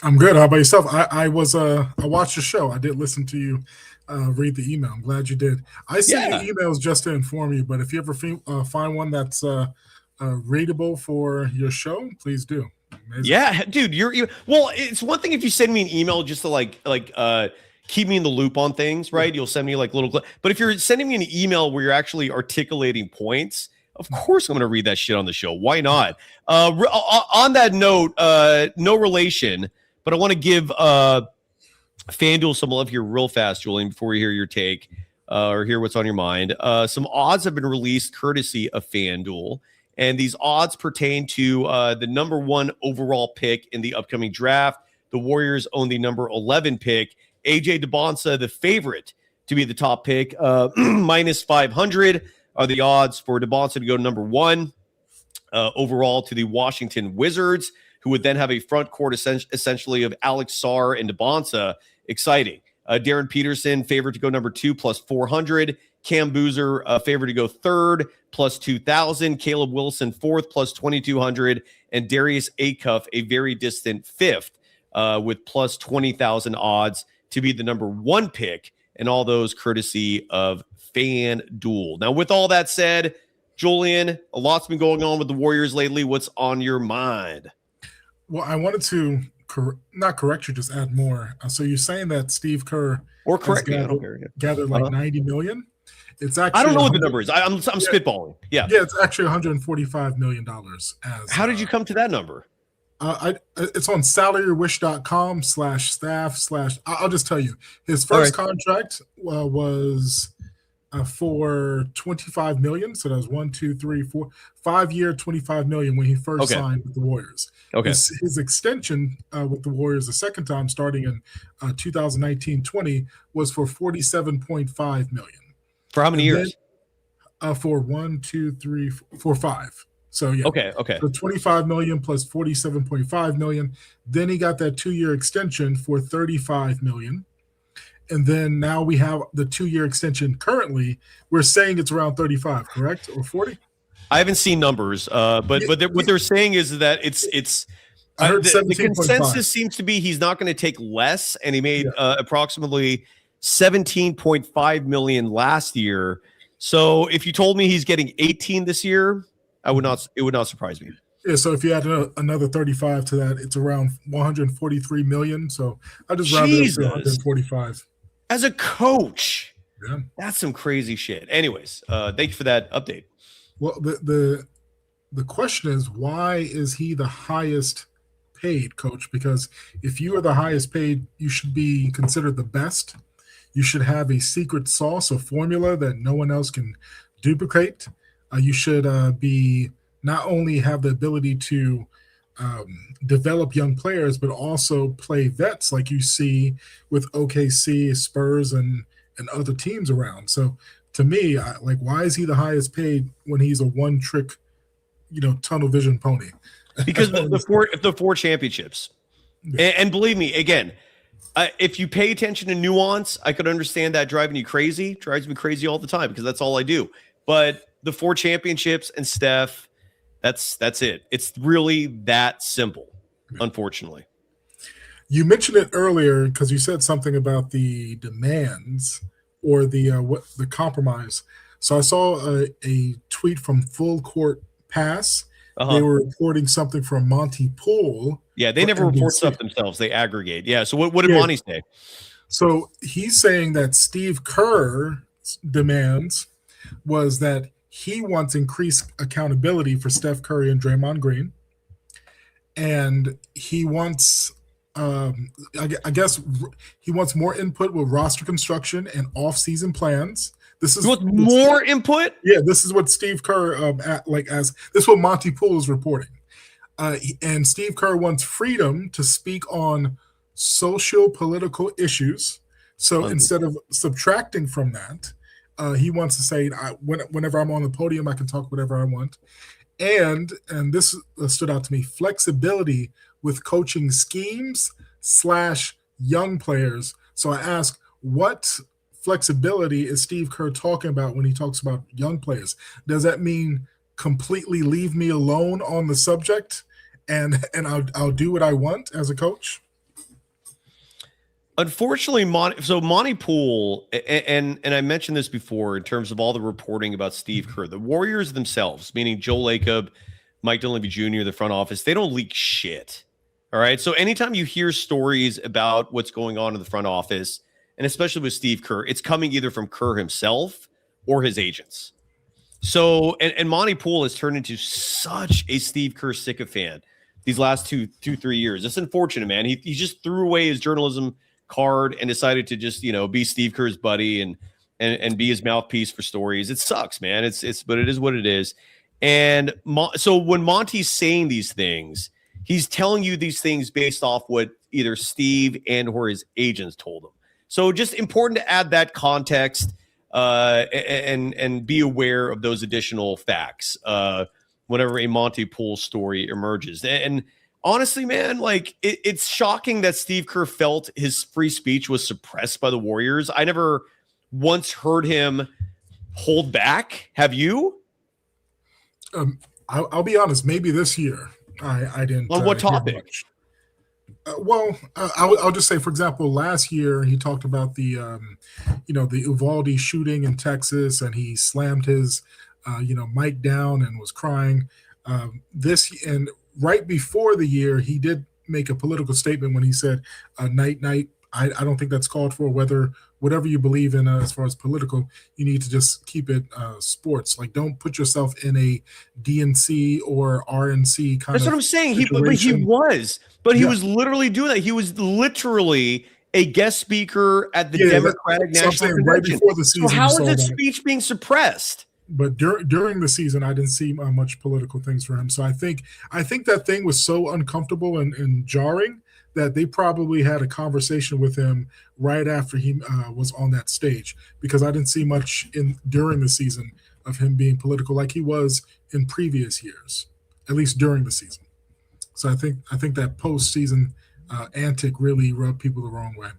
I'm good. How about yourself? I watched the show. I did listen to you read the email. I'm glad you did. I send you emails just to inform you, but if you ever find one that's readable for your show, please do. Amazing. Yeah, dude. Well, it's one thing if you send me an email just to like keep me in the loop on things, right? You'll send me like little, but if you're sending me an email where you're actually articulating points, of course I'm going to read that shit on the show. Why not? On that note, no relation, but I want to give FanDuel some love here real fast, Julian, before we hear your take or hear what's on your mind. Some odds have been released courtesy of FanDuel, and these odds pertain to the number 1 overall pick in the upcoming draft. The Warriors own the number 11 pick. AJ DeBonsa, the favorite to be the top pick, minus 500 are the odds for DeBonsa to go number 1 overall to the Washington Wizards, who would then have a front court essentially of Alex Sarr and DeBonsa. Exciting. Darren Peterson, favorite to go number 2, plus 400. Cam Boozer, favorite to go 3rd, plus 2,000. Caleb Wilson, 4th, plus 2,200. And Darius Acuff, a very distant 5th, with plus 20,000 odds to be the number 1 pick, and all those courtesy of FanDuel. Now, with all that said, Julian, a lot's been going on with the Warriors lately. What's on your mind? Well, I wanted to not correct you, just add more. So you're saying that Steve Kerr or correct gathered like 90 million? It's actually I don't know what the number is. I'm spitballing. Yeah, it's actually $145 million. How did you come to that number? It's on salarywish.com/staff/ I'll just tell you, his first contract was for $25 million. So that was 1, 2, 3, 4, 5-year, $25 million when he first signed with the Warriors. Okay. His extension with the Warriors the second time, starting in 2019-20, was for $47.5 million. For how many years? For 1, 2, 3, 4, 5. So yeah. Okay. So 25 million plus 47.5 million. Then he got that 2-year extension for 35 million. And then now we have the 2-year extension currently. We're saying it's around 35, correct? Or 40? I haven't seen numbers, but what they're saying is that it's I heard the consensus seems to be he's not going to take less, and he made approximately 17.5 million last year. So if you told me he's getting 18 this year, it would not surprise me. Yeah, so if you add another 35 to that, it's around 143 million. So I just rounded up to 145. As a coach, that's some crazy shit. Anyways, thank you for that update. Well, the question is, why is he the highest paid coach? Because if you are the highest paid, you should be considered the best. You should have a secret sauce or formula that no one else can duplicate. You should be not only have the ability to develop young players, but also play vets like you see with OKC, Spurs, and other teams around. So to me, why is he the highest paid when he's a one-trick, tunnel vision pony? Because the four championships. And believe me, again, if you pay attention to nuance, I could understand that driving you crazy. It drives me crazy all the time because that's all I do. But the 4 championships and Steph, that's it. It's really that simple, unfortunately. You mentioned it earlier because you said something about the demands or the compromise. So I saw a tweet from Full Court Pass. They were reporting something from Monty Poole. Yeah, they never report stuff themselves. They aggregate. Yeah, so what did Monty say? So he's saying that Steve Kerr's demands was that he wants increased accountability for Steph Curry and Draymond Green. And he wants, I guess, he wants more input with roster construction and off-season plans. This is more input. Yeah, this is what Steve Kerr this is what Monty Poole is reporting. And Steve Kerr wants freedom to speak on social political issues. So instead of subtracting from that, he wants to say, whenever I'm on the podium, I can talk whatever I want. And this stood out to me, flexibility with coaching schemes / young players. So I ask, what flexibility is Steve Kerr talking about when he talks about young players? Does that mean completely leave me alone on the subject and I'll do what I want as a coach? Unfortunately, Monty Poole, and I mentioned this before in terms of all the reporting about Steve Kerr, the Warriors themselves, meaning Joe Lacob, Mike Dunleavy Jr., the front office, they don't leak shit. All right. So anytime you hear stories about what's going on in the front office, and especially with Steve Kerr, it's coming either from Kerr himself or his agents. So, and Monty Poole has turned into such a Steve Kerr sycophant these last 3 years. It's unfortunate, man. He just threw away his journalism card and decided to just, be Steve Kerr's buddy and be his mouthpiece for stories. It sucks, man. But it is what it is. And so when Monty's saying these things, he's telling you these things based off what either Steve and or his agents told him. So just important to add that context and be aware of those additional facts whenever a Monty Poole story emerges. And honestly, man, like it's shocking that Steve Kerr felt his free speech was suppressed by the Warriors. I never once heard him hold back. Have you? I'll be honest. Maybe this year I didn't. On what topic? I'll just say, for example, last year he talked about the Uvalde shooting in Texas, and he slammed his mic down and was crying. And right before the year, he did make a political statement when he said, night. I don't think that's called for. Whatever you believe in as far as political, you need to just keep it sports. Like, don't put yourself in a DNC or RNC kind of. That's what I'm saying. He was literally doing that. He was literally a guest speaker at the Democratic National Convention. Right before the season, so how is his speech being suppressed? But during the season, I didn't see much political things for him. So I think that thing was so uncomfortable and jarring that they probably had a conversation with him right after he was on that stage, because I didn't see much during the season of him being political like he was in previous years, at least during the season. So I think that postseason antic really rubbed people the wrong way.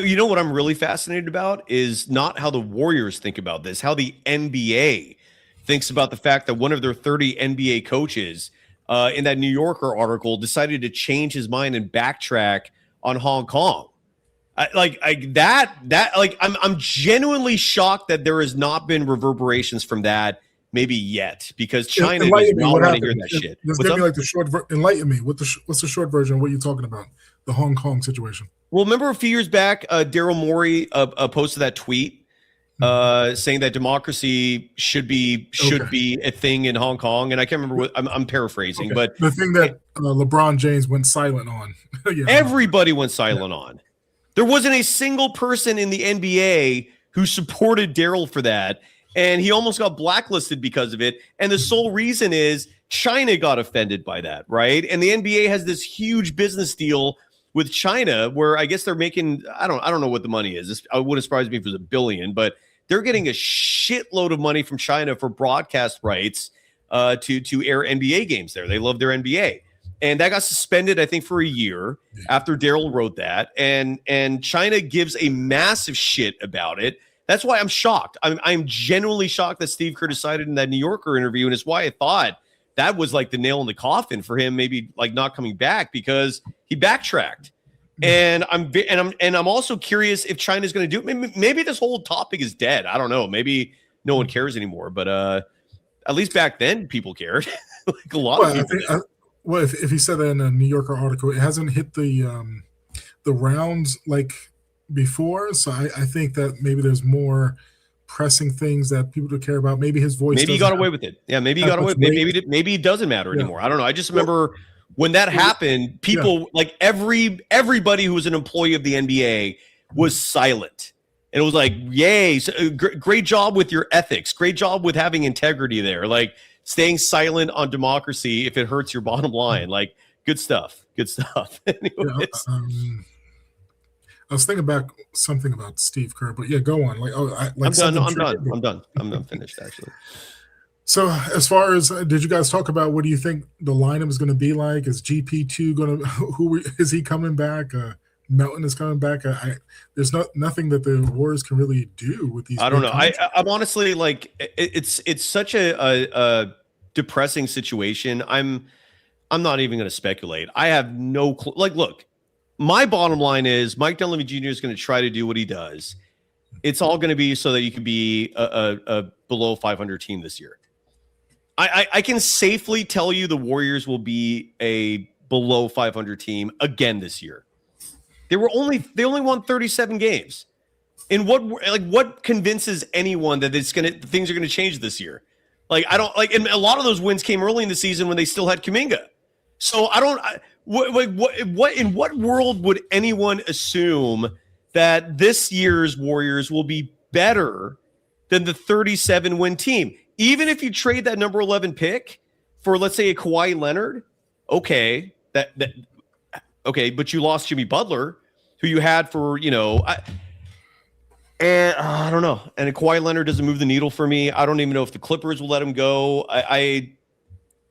You know what I'm really fascinated about is not how the Warriors think about this, how the NBA thinks about the fact that one of their 30 NBA coaches in that New Yorker article decided to change his mind and backtrack on Hong Kong. I'm genuinely shocked that there has not been reverberations from that maybe yet, because China does not want to hear that shit. Just give me like the short. Enlighten me. What's the short version of what you're talking about? The Hong Kong situation. Well, remember a few years back, Daryl Morey posted that tweet saying that democracy should be a thing in Hong Kong, and I can't remember what I'm paraphrasing, but the thing that LeBron James went silent on. Everybody went silent on. There wasn't a single person in the NBA who supported Daryl for that, and he almost got blacklisted because of it. And the sole reason is China got offended by that, right? And the NBA has this huge business deal with China, where I guess they're making, I don't know what the money is. I wouldn't surprise me if it was $1 billion, but they're getting a shitload of money from China for broadcast rights to air NBA games there. They love their NBA. And that got suspended, I think, for a year after Daryl wrote that. And China gives a massive shit about it. That's why I'm shocked. I'm genuinely shocked that Steve Kerr decided in that New Yorker interview, and it's why I thought that was like the nail in the coffin for him, maybe like not coming back, because he backtracked. And I'm also curious if China's going to do it. Maybe this whole topic is dead. I don't know. Maybe no one cares anymore. But at least back then, people cared. Like a lot of people. If he said that in a New Yorker article, it hasn't hit the rounds like before. So I think that maybe there's more pressing things that people don't care about. Maybe his voice. Maybe he got away with it. Yeah, maybe he got away. Maybe it doesn't matter anymore. I don't know. I just remember when that happened, people like everybody who was an employee of the NBA was silent, and it was like, "Yay, great job with your ethics. Great job with having integrity there." Like staying silent on democracy if it hurts your bottom line. Like, good stuff. Good stuff. Anyways. Yeah, I was thinking about something about Steve Kerr, but yeah, go on. I'm done. I'm finished, actually. So as far as, did you guys talk about what do you think the lineup is going to be like? Is GP2 going to, is he coming back? Melton is coming back. There's nothing that the Warriors can really do with these. I don't know. I'm honestly like, it's such a depressing situation. I'm not even going to speculate. I have no clue. Like, look, my bottom line is Mike Dunleavy Jr. is going to try to do what he does. It's all going to be so that you can be a below 500 team this year. I can safely tell you the Warriors will be a below 500 team again this year. They only won 37 games. And what convinces anyone that things are gonna change this year? Like, I don't like, and a lot of those wins came early in the season when they still had Kuminga. So what in what world would anyone assume that this year's Warriors will be better than the 37 win team? Even if you trade that number 11 pick for, let's say, a Kawhi Leonard, okay, but you lost Jimmy Butler, who you had for, I don't know. And Kawhi Leonard doesn't move the needle for me. I don't even know if the Clippers will let him go.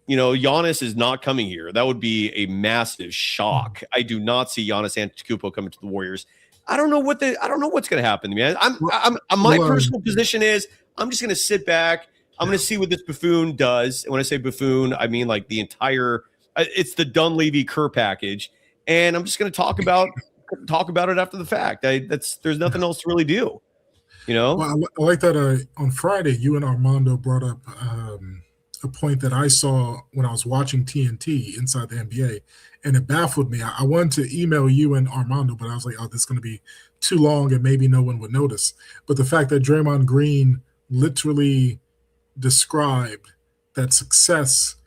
Giannis is not coming here. That would be a massive shock. I do not see Giannis Antetokounmpo coming to the Warriors. I don't know what's going to happen, man. My personal position is I'm just going to sit back. I'm going to see what this buffoon does. And when I say buffoon, I mean like the entire. It's the Dunleavy Kerr package, and I'm just going to talk about it after the fact. There's nothing else to really do. Well, I like that. On Friday, you and Armando brought up a point that I saw when I was watching TNT inside the NBA, and it baffled me. I wanted to email you and Armando, but I was like, oh, this is going to be too long, and maybe no one would notice. But the fact that Draymond Green literally described that success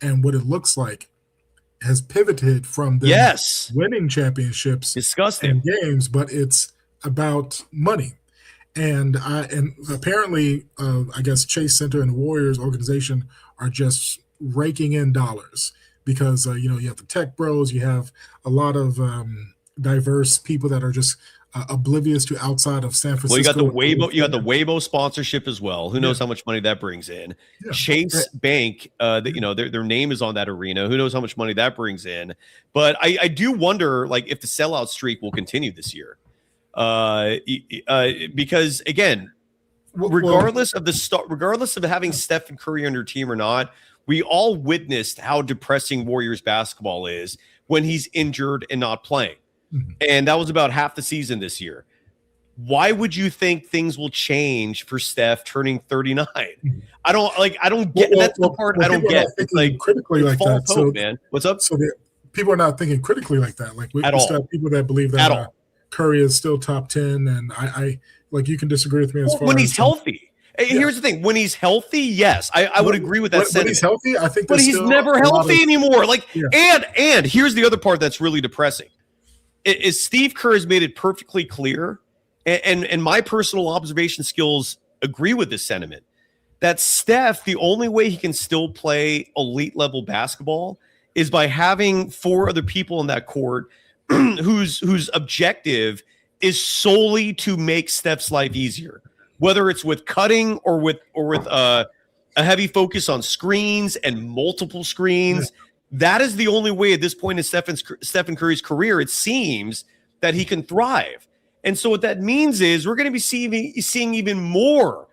and what it looks like has pivoted from them winning championships and games, but it's about money. And apparently, I guess Chase Center and the Warriors organization are just raking in dollars because you have the tech bros, you have a lot of diverse people that are just oblivious to outside of San Francisco. Well, you got the Weibo sponsorship as well. Who knows how much money that brings in? Yeah. Chase Bank, their name is on that arena. Who knows how much money that brings in? But I do wonder, like, if the sellout streak will continue this year. Because again, regardless of having Stephen Curry on your team or not, we all witnessed how depressing Warriors basketball is when he's injured and not playing. Mm-hmm. And that was about half the season this year. Why would you think things will change for Steph turning 39? Mm-hmm. I don't get that's the part I don't get. It's like critically like that. So, man, what's up? So people are not thinking critically like that. Like we still have people that believe that Curry is still top 10, and I like, you can disagree with me as far when as he's healthy. Here's the thing: when he's healthy, yes, I would agree with that. When he's healthy, I think, but he's never healthy anymore. Like, and here's the other part that's really depressing: is Steve Kerr has made it perfectly clear, and my personal observation skills agree with this sentiment, that Steph, the only way he can still play elite level basketball is by having four other people in that court whose objective is solely to make Steph's life easier, whether it's with cutting or with a heavy focus on screens and multiple screens. Yeah. That is the only way at this point in Stephen Curry's career, it seems, that he can thrive. And so what that means is we're going to be seeing even more.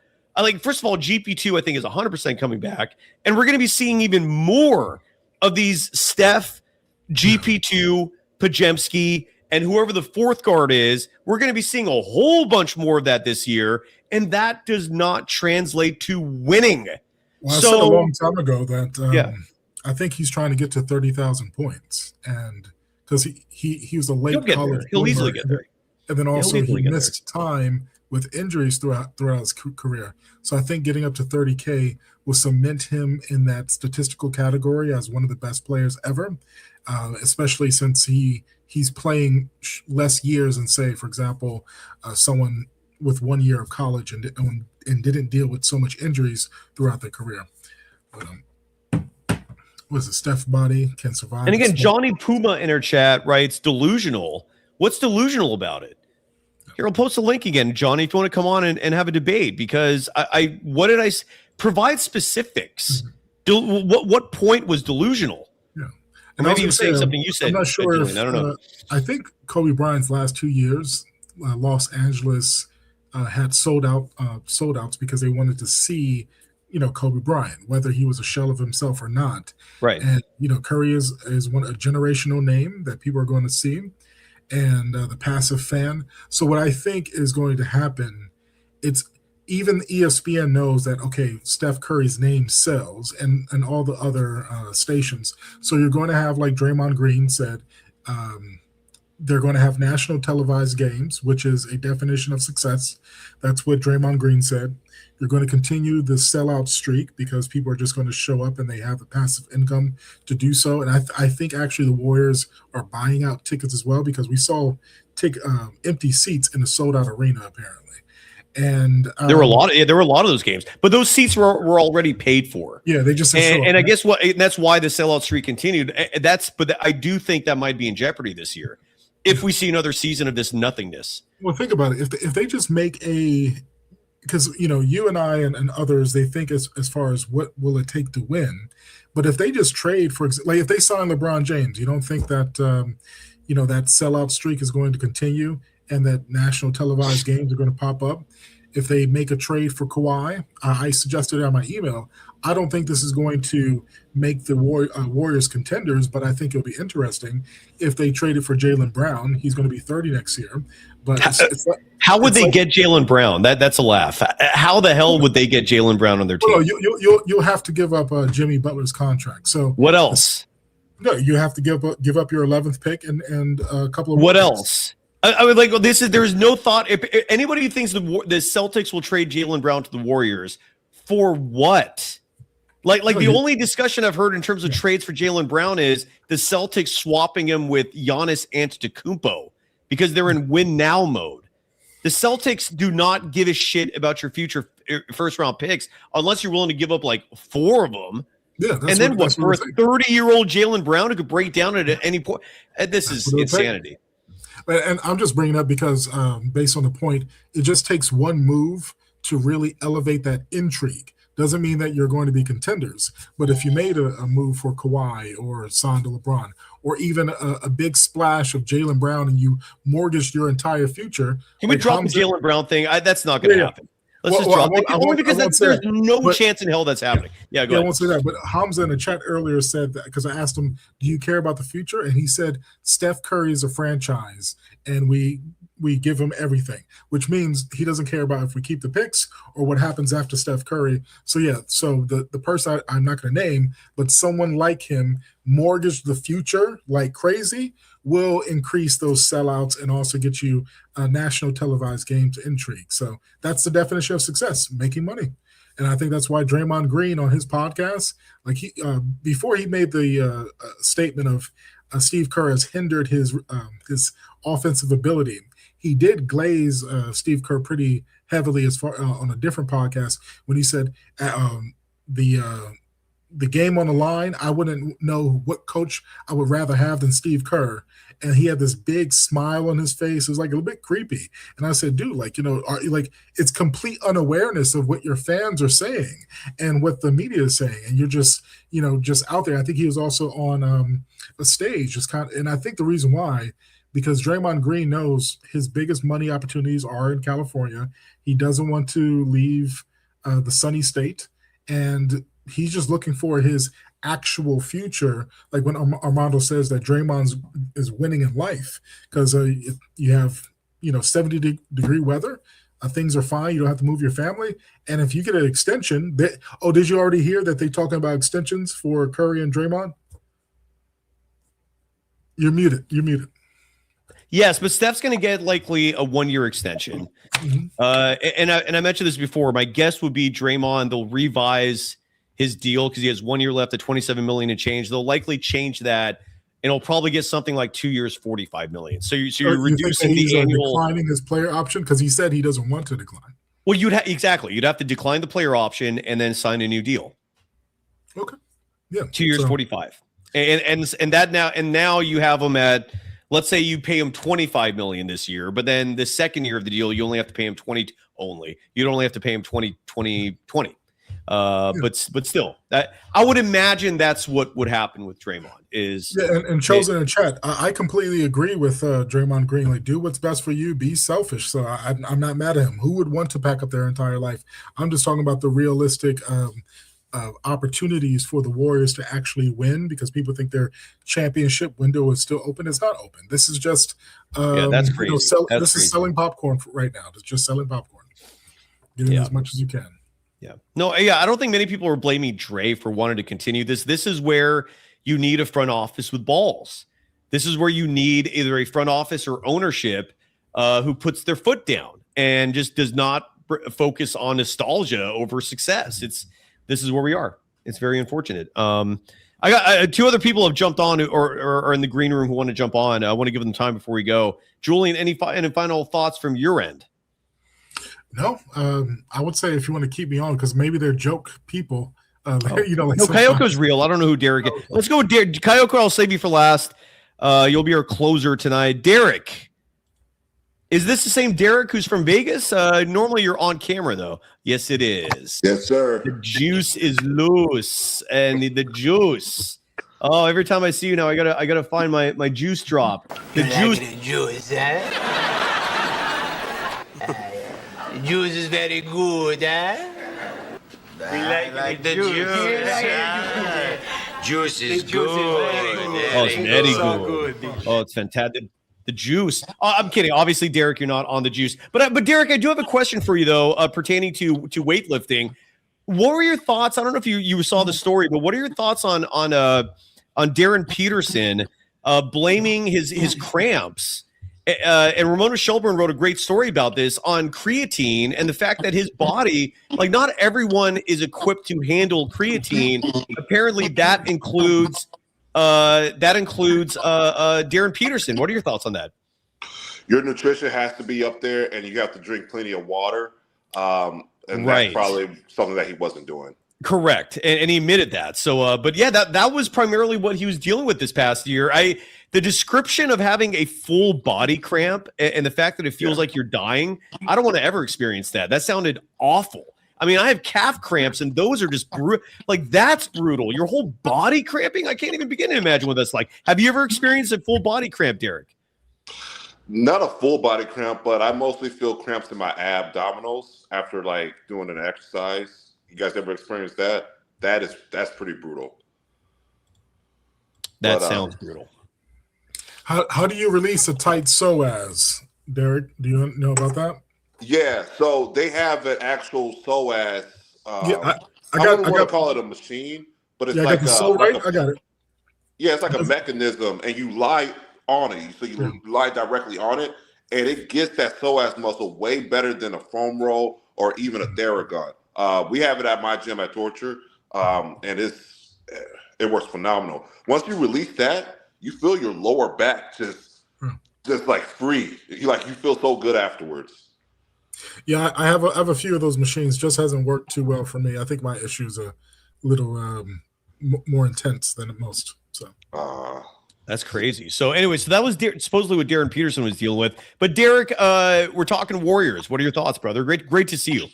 First of all, GP2 I think is 100% coming back, and we're going to be seeing even more of these Steph, GP2, Pajemski, and whoever the fourth guard is. We're going to be seeing a whole bunch more of that this year, and that does not translate to winning. Well, I said a long time ago that I think he's trying to get to 30,000 points, and because he was a late college, he'll easily get there, and then also he missed time with injuries throughout his career. So I think getting up to 30K will cement him in that statistical category as one of the best players ever. Especially since he's playing less years than, say, for example, someone with 1 year of college and didn't deal with so much injuries throughout their career. Was it Steph body can survive? And again, Johnny Puma in our chat writes delusional. What's delusional about it? Here, I'll post a link again, Johnny, if you want to come on and have a debate, because what did I provide specifics? What point was delusional? Yeah. And maybe you were saying something you said. I'm not sure I don't know. I think Kobe Bryant's last 2 years, Los Angeles had sold outs because they wanted to see, Kobe Bryant, whether he was a shell of himself or not. Right. And Curry is a generational name that people are going to see, and the passive fan. So what I think is going to happen, it's even ESPN knows that, okay, Steph Curry's name sells, and all the other stations. So you're going to have, like Draymond Green said, they're going to have national televised games, which is a definition of success. That's what Draymond Green said. You're going to continue the sellout streak because people are just going to show up and they have the passive income to do so. And I think actually the Warriors are buying out tickets as well, because we saw empty seats in a sold-out arena apparently. And there were a lot of those games, but those seats were already paid for. Yeah, they just and I guess that's why the sellout streak continued. But I do think that might be in jeopardy this year if we see another season of this nothingness. Well, think about it. If they just make because you and I and others, they think as far as what will it take to win, but if they just trade, for example, like if they sign LeBron James, you don't think that that sellout streak is going to continue and that national televised games are going to pop up? If they make a trade for Kawhi, I suggested it on my email. I don't think this is going to make the Warriors contenders, but I think it'll be interesting if they traded for Jaylen Brown. He's going to be 30 next year. But how would they get Jaylen Brown? That's a laugh. How the hell would they get Jaylen Brown on their team? Well, you'll have to give up Jimmy Butler's contract. So what else? No, you have to give up your 11th pick and a couple of. What else? I would like. Well, there's no thought. If anybody who thinks the Celtics will trade Jaylen Brown to the Warriors for what? The only discussion I've heard in terms of trades for Jaylen Brown is the Celtics swapping him with Giannis Antetokounmpo because they're in win now mode. The Celtics do not give a shit about your future first round picks unless you're willing to give up like 4 of them. Yeah, and then what for a 30-year-old Jaylen Brown who could break down at any point? This is insanity. And I'm just bringing it up because based on the point, it just takes one move to really elevate that intrigue. Doesn't mean that you're going to be contenders. But if you made a move for Kawhi or signed to LeBron or even a big splash of Jaylen Brown and you mortgaged your entire future. Can we drop the Jaylen Brown thing? That's not going to happen. Let's just drop it. Only because there's no chance in hell that's happening. Yeah, go ahead. I won't say that. But Hamza in the chat earlier said that because I asked him, do you care about the future? And he said, Steph Curry is a franchise and we give him everything, which means he doesn't care about if we keep the picks or what happens after Steph Curry. So, yeah, so the person I'm not going to name, but someone like him mortgage the future like crazy will increase those sellouts and also get you a national televised game to intrigue. So that's the definition of success, making money. And I think that's why Draymond Green on his podcast, like before he made the statement of Steve Kerr has hindered his offensive ability, he did glaze Steve Kerr pretty heavily as far on a different podcast when he said the game on the line, I wouldn't know what coach I would rather have than Steve Kerr. And he had this big smile on his face. It was like a little bit creepy. And I said, dude, it's complete unawareness of what your fans are saying and what the media is saying. And you're just out there. I think he was also on a stage and I think the reason why, because Draymond Green knows his biggest money opportunities are in California. He doesn't want to leave the sunny state. And he's just looking for his actual future. Like when Armando says that Draymond is winning in life because if you have 70-degree weather, things are fine. You don't have to move your family. And if you get an extension, did you already hear that they're talking about extensions for Curry and Draymond? You're muted. Yes, but Steph's going to get likely a 1-year extension. Mm-hmm. And I mentioned this before. My guess would be Draymond. They'll revise his deal because he has 1 year left at $27 million and change. They'll likely change that, and he'll probably get something like 2 years, $45 million. So you're reducing the annual. Declining his player option because he said he doesn't want to decline. Well, you'd have to decline the player option and then sign a new deal. Okay. Yeah. 2 years, 45. And now you have him at, let's say you pay him $25 million this year, but then the second year of the deal, you only have to pay him 20 only. You'd only have to pay him 20. But still, that I would imagine that's what would happen with Draymond is. Yeah, and chosen in chat, I completely agree with Draymond Green. Like, do what's best for you. Be selfish. So I'm not mad at him. Who would want to pack up their entire life? I'm just talking about the realistic opportunities for the Warriors to actually win, because people think their championship window is still open. It's not open. This is just that's crazy. This is selling popcorn right now. It's just selling popcorn. Getting as much as you can. Yeah. No, yeah, I don't think many people are blaming Dre for wanting to continue this. This is where you need a front office with balls. This is where you need either a front office or ownership who puts their foot down and just does not focus on nostalgia over success. This is where we are. It's very unfortunate. I got two other people have jumped on or are in the green room who want to jump on. I want to give them time before we go. Julian, any final thoughts from your end? No, I would say if you want to keep me on, because maybe they're joke people. Kayoko's real. I don't know who Derek is. Okay. Let's go with Derek. Kayoko, I'll save you for last. You'll be our closer tonight. Derek, is this the same Derek who's from Vegas? Normally you're on camera, though. Yes, it is. Yes, sir. The juice is loose, and the juice. Oh, every time I see you now, I gotta find my juice drop. The juice, juice is very good, huh? I like the juice. Juice is good. Oh, it's very good. Oh, it's fantastic. The juice. Oh, I'm kidding. Obviously, Derek, you're not on the juice. But Derek, I do have a question for you, though, pertaining to weightlifting. What were your thoughts? I don't know if you saw the story, but what are your thoughts on Darren Peterson blaming his cramps? And Ramona Shelburne wrote a great story about this on creatine and the fact that his body, like, not everyone is equipped to handle creatine. Apparently, that includes Darren Peterson. What are your thoughts on that? Your nutrition has to be up there, and you have to drink plenty of water. And right. That's probably something that he wasn't doing. Correct, and he admitted that. So, but yeah, that was primarily what he was dealing with this past year. The description of having a full body cramp and the fact that it feels like you're dying, I don't want to ever experience that. That sounded awful. I mean, I have calf cramps, and those are just like, that's brutal. Your whole body cramping? I can't even begin to imagine what that's like. Have you ever experienced a full body cramp, Derek? Not a full body cramp, but I mostly feel cramps in my abdominals after, like, doing an exercise. You guys ever experienced that? That's pretty brutal. That sounds brutal. How do you release a tight psoas, Derek? Do you know about that? Yeah, so they have an actual psoas. I want to call it a machine, but it's like I got it. Yeah, it's like a mechanism, and you lie on it. So you lie directly on it, and it gets that psoas muscle way better than a foam roll or even a Theragun. We have it at my gym at Torture, and it works phenomenal. Once you release that, you feel your lower back just like free. You feel so good afterwards. Yeah, I have a few of those machines. Just hasn't worked too well for me. I think my issues are a little more intense than most. So that's crazy. So anyway, that was supposedly what Darren Peterson was dealing with. But Derek, we're talking Warriors. What are your thoughts, brother? Great to see you.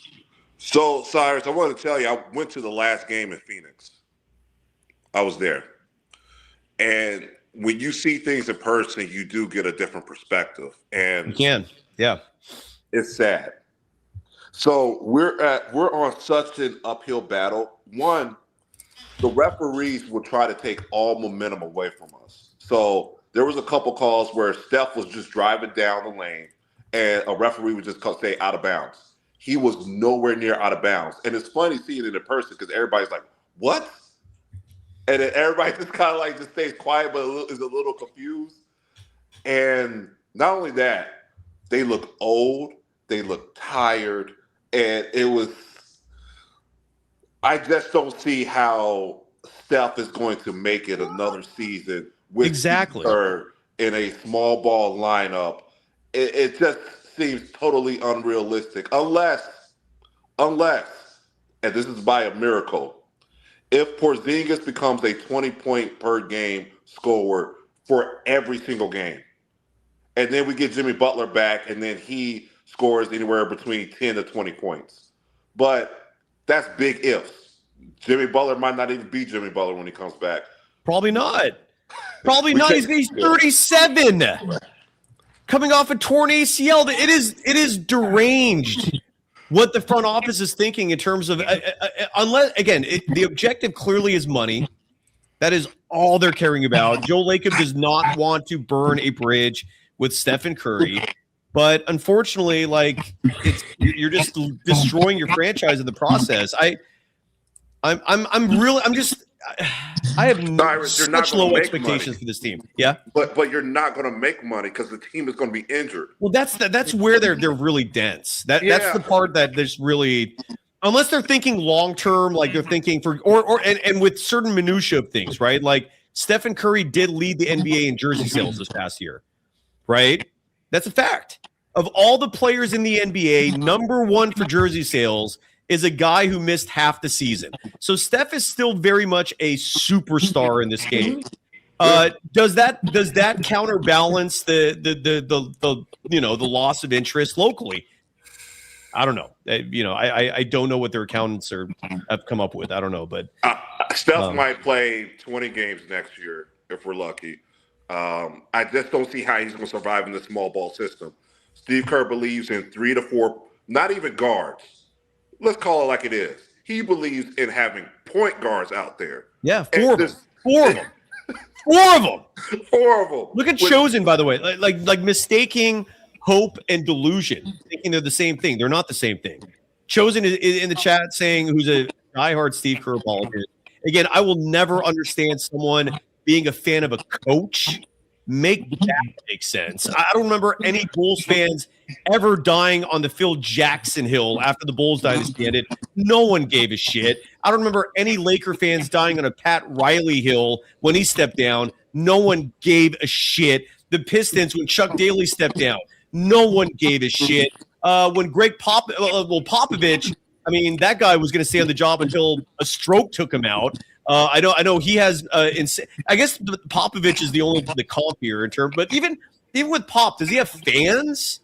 So, Cyrus, I want to tell you, I went to the last game in Phoenix. I was there. And when you see things in person, you do get a different perspective. And you can. Yeah. It's sad. So we're on such an uphill battle. One, the referees will try to take all momentum away from us. So there was a couple calls where Steph was just driving down the lane and a referee would just say out of bounds. He was nowhere near out of bounds. And it's funny seeing it in person because everybody's like, what? And then everybody just kind of just stays quiet, but is a little confused. And not only that, they look old, they look tired, and I just don't see how Steph is going to make it another season with her in a small ball lineup. It just seems totally unrealistic, unless, and this is by a miracle, If Porzingis becomes a 20-point per game scorer for every single game, and then we get Jimmy Butler back, and then he scores anywhere between 10 to 20 points. But that's big ifs. Jimmy Butler might not even be Jimmy Butler when he comes back. Probably not. Probably not. He's 37. Coming off a torn ACL. It is deranged what the front office is thinking in terms of unless, again, the objective clearly is money. That is all they're caring about. Joe Lacob does not want to burn a bridge with Stephen Curry. But unfortunately, like you're just destroying your franchise in the process. I have such low expectations for this team. Yeah, but you're not going to make money because the team is going to be injured. Well, that's where they're really dense. That's the part that there's really, unless they're thinking long term, like they're thinking for and with certain minutia of things, right? Like Stephen Curry did lead the NBA in jersey sales this past year, right? That's a fact. Of all the players in the NBA, number one for jersey sales is a guy who missed half the season. So Steph is still very much a superstar in this game. Does that counterbalance the loss of interest locally? I don't know. I don't know what their accountants have come up with. I don't know, but Steph might play 20 games next year if we're lucky. I just don't see how he's going to survive in the small ball system. Steve Kerr believes in 3 to 4, not even guards. Let's call it like it is. He believes in having point guards out there. Yeah, four of them. Four of them. Look at Chosen, by the way. Like mistaking hope and delusion, thinking they're the same thing. They're not the same thing. Chosen is in the chat saying who's a diehard Steve Kerr apologist. Again, I will never understand someone being a fan of a coach. Make that make sense. I don't remember any Bulls fans ever dying on the Phil Jackson Hill after the Bulls dynasty ended. No one gave a shit. I don't remember any Laker fans dying on a Pat Riley Hill when he stepped down. No one gave a shit. The Pistons, when Chuck Daly stepped down, no one gave a shit. When Popovich, I mean, that guy was going to stay on the job until a stroke took him out. I know he has. I guess Popovich is the only the comp here in terms. But even with Pop, does he have fans?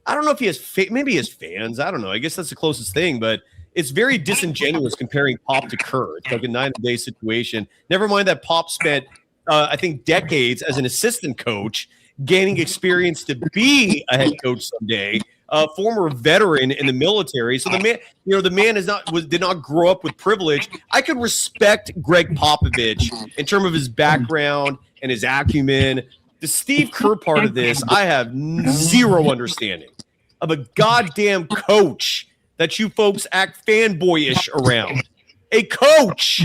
I don't know if he has. Maybe he has fans. I don't know. I guess that's the closest thing. But it's very disingenuous comparing Pop to Kerr. It's like a 9-day situation. Never mind that Pop spent, I think, decades as an assistant coach, gaining experience to be a head coach someday. Former veteran in the military, so the man did not grow up with privilege. I could respect Greg Popovich in terms of his background and his acumen. The Steve Kerr part of this, I have zero understanding of a goddamn coach that you folks act fanboyish around. A coach,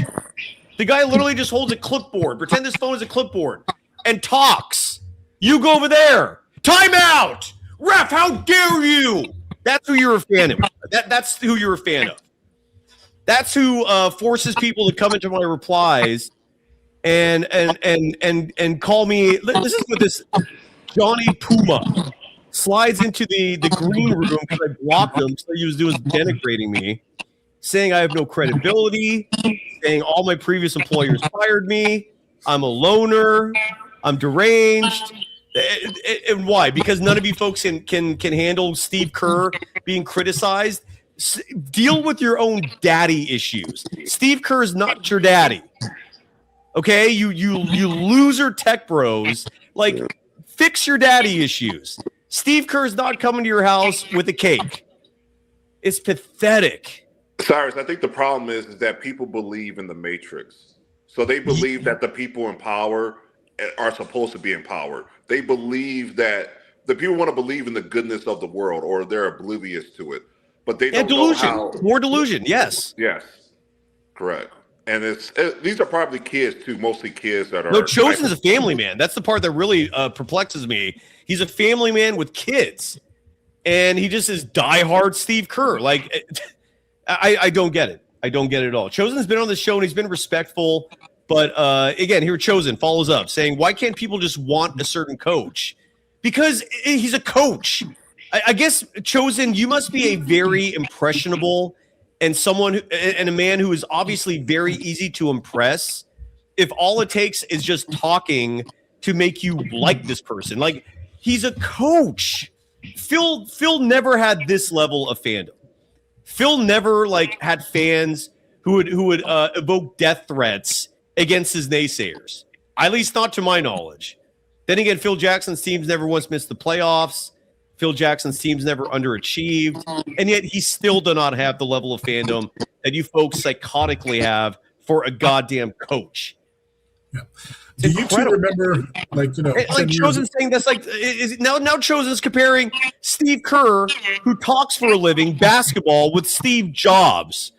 the guy literally just holds a clipboard, pretend this phone is a clipboard, and talks. You go over there. Timeout. Ref, how dare you? That's who you're a fan of. That's who you're a fan of. That's who forces people to come into my replies and call me. This is what this Johnny Puma slides into the green room because I blocked him, so he was denigrating me, saying I have no credibility, saying all my previous employers fired me, I'm a loner, I'm deranged. And why? Because none of you folks can handle Steve Kerr being criticized. Deal with your own daddy issues. Steve Kerr is not your daddy. Okay, you loser tech bros. Like, fix your daddy issues. Steve Kerr is not coming to your house with a cake. It's pathetic. Cyrus, I think the problem is that people believe in the Matrix. So they believe that the people in power are supposed to be in power. They believe that the people want to believe in the goodness of the world, or they're oblivious to it. But they don't know how. More delusion, yes. Yes, correct. And these are probably kids too, mostly kids that are. No, Chosen's a family man. That's the part that really perplexes me. He's a family man with kids, and he just is diehard Steve Kerr. Like, I don't get it. I don't get it at all. Chosen's been on the show and he's been respectful. But again, here Chosen follows up saying, why can't people just want a certain coach? Because he's a coach. I guess, Chosen, you must be a very impressionable and a man who is obviously very easy to impress, if all it takes is just talking to make you like this person. Like, he's a coach. Phil never had this level of fandom. Phil never had fans who would evoke death threats against his naysayers. At least not to my knowledge. Then again, Phil Jackson's teams never once missed the playoffs. Phil Jackson's teams never underachieved. And yet he still does not have the level of fandom that you folks psychotically have for a goddamn coach. Yeah. Do you two remember, Chosen's saying that's now Chosen's comparing Steve Kerr, who talks for a living basketball, with Steve Jobs,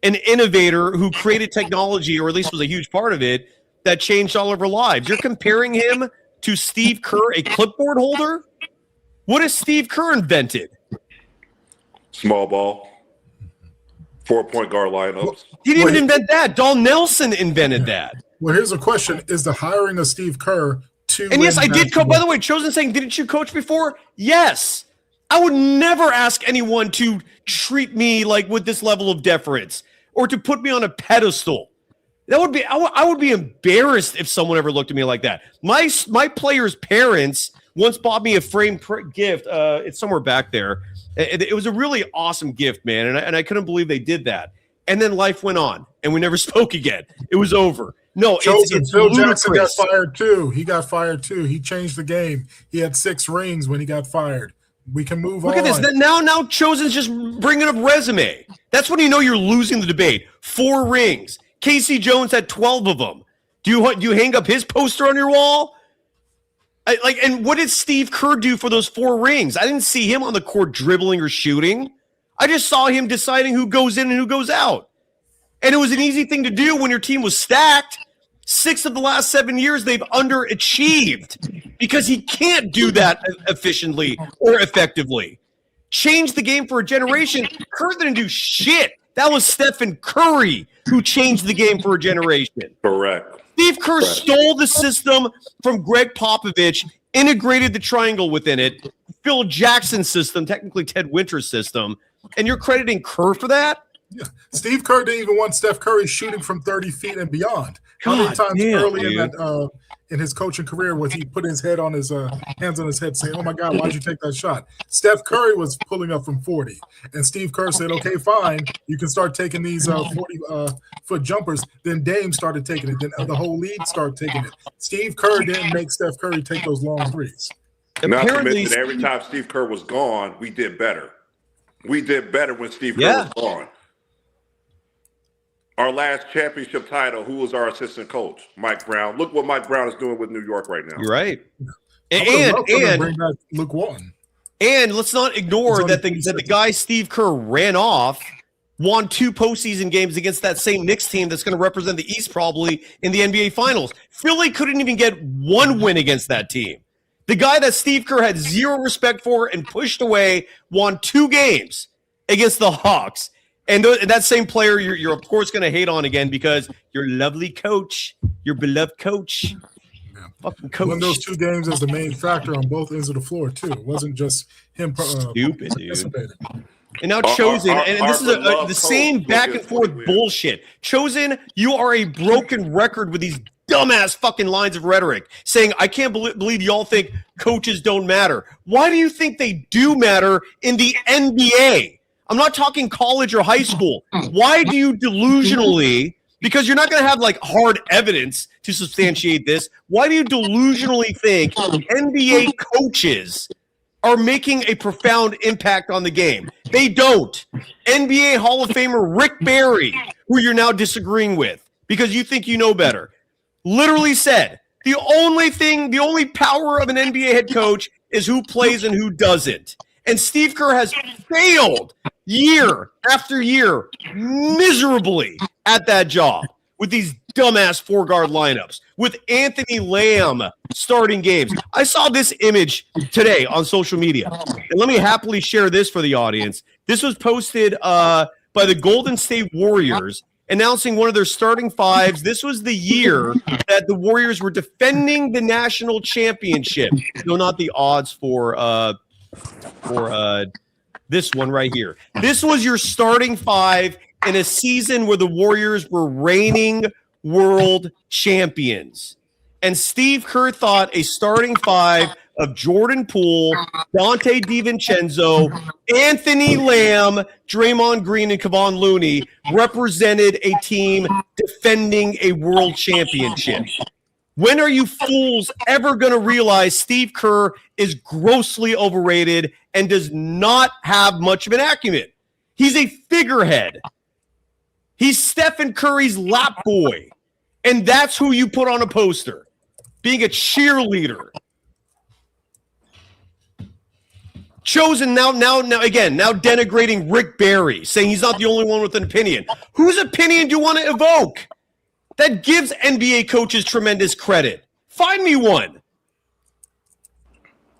an innovator who created technology, or at least was a huge part of it, that changed all of our lives. You're comparing him to Steve Kerr, a clipboard holder? What has Steve Kerr invented? Small ball. 4-point guard lineups. He didn't even invent that. Don Nelson invented that. Well, here's a question. Is the hiring of Steve Kerr to... And yes, I did coach. By the way, Chosen saying, didn't you coach before? Yes. I would never ask anyone to treat me with this level of deference or to put me on a pedestal. That would be... I would be embarrassed if someone ever looked at me like that. My players' parents once bought me a framed gift. It's somewhere back there. It was a really awesome gift, man, and I couldn't believe they did that. And then life went on, and we never spoke again. It was over. No, it's Phil ludicrous. Jackson got fired too. He got fired too. He changed the game. He had 6 rings when he got fired. We can move on. Look at this. Now Chosen's just bringing up resume. That's when you know you're losing the debate. 4 rings. Casey Jones had 12 of them. Do you hang up his poster on your wall? And what did Steve Kerr do for those 4 rings? I didn't see him on the court dribbling or shooting. I just saw him deciding who goes in and who goes out. And it was an easy thing to do when your team was stacked. 6 of the last 7 years, they've underachieved because he can't do that efficiently or effectively. Change the game for a generation. Kerr didn't do shit. That was Stephen Curry who changed the game for a generation. Correct. Steve Kerr stole the system from Greg Popovich, integrated the triangle within it, Phil Jackson's system, technically Ted Winter's system, and you're crediting Kerr for that? Yeah. Steve Kerr didn't even want Steph Curry shooting from 30 feet and beyond. How many times early in his coaching career was he put his head on his hands on his head saying, "Oh my God, why'd you take that shot?" Steph Curry was pulling up from 40, and Steve Kerr said, "Okay, fine, you can start taking these 40-foot jumpers." Then Dame started taking it. Then the whole league started taking it. Steve Kerr didn't make Steph Curry take those long threes. Not to mention every time Steve Kerr was gone, we did better. We did better when Steve Kerr was gone. Our last championship title, who was our assistant coach? Mike Brown. Look what Mike Brown is doing with New York right now. You're right. And bring back Luke Walton. And let's not ignore that the guy Steve Kerr ran off won 2 postseason games against that same Knicks team that's going to represent the East probably in the NBA Finals. Philly couldn't even get 1 win against that team. The guy that Steve Kerr had 0 respect for and pushed away won 2 games against the Hawks. And that same player you're of course going to hate on again because your lovely coach, your beloved coach. Yeah. Fucking coach. Won those 2 games as the main factor on both ends of the floor, too. It wasn't just him stupid, participating. Dude. And now Chosen, and this is the same back and forth bullshit. Chosen, you are a broken record with these dumbass fucking lines of rhetoric saying, I can't believe y'all think coaches don't matter. Why do you think they do matter in the NBA? I'm not talking college or high school. Why do you delusionally, because you're not going to have hard evidence to substantiate this, why do you delusionally think NBA coaches are making a profound impact on the game? They don't. NBA Hall of Famer Rick Barry, who you're now disagreeing with because you think you know better, literally said, the only power of an NBA head coach is who plays and who doesn't. And Steve Kerr has failed year after year miserably at that job with these dumbass 4-guard lineups, with Anthony Lamb starting games. I saw this image today on social media, and let me happily share this for the audience. This was posted by the Golden State Warriors announcing one of their starting 5s. This was the year that the Warriors were defending the national championship. No, not the odds for This one right here. This was your starting five in a season where the Warriors were reigning world champions. And Steve Kerr thought a starting five of Jordan Poole, Dante DiVincenzo, Anthony Lamb, Draymond Green, and Kevon Looney represented a team defending a world championship. When are you fools ever going to realize Steve Kerr is grossly overrated and does not have much of an acumen? He's a figurehead. He's Stephen Curry's lap boy. And that's who you put on a poster, being a cheerleader. Chosen now denigrating Rick Barry, saying he's not the only one with an opinion. Whose opinion do you want to evoke? That gives NBA coaches tremendous credit. Find me one.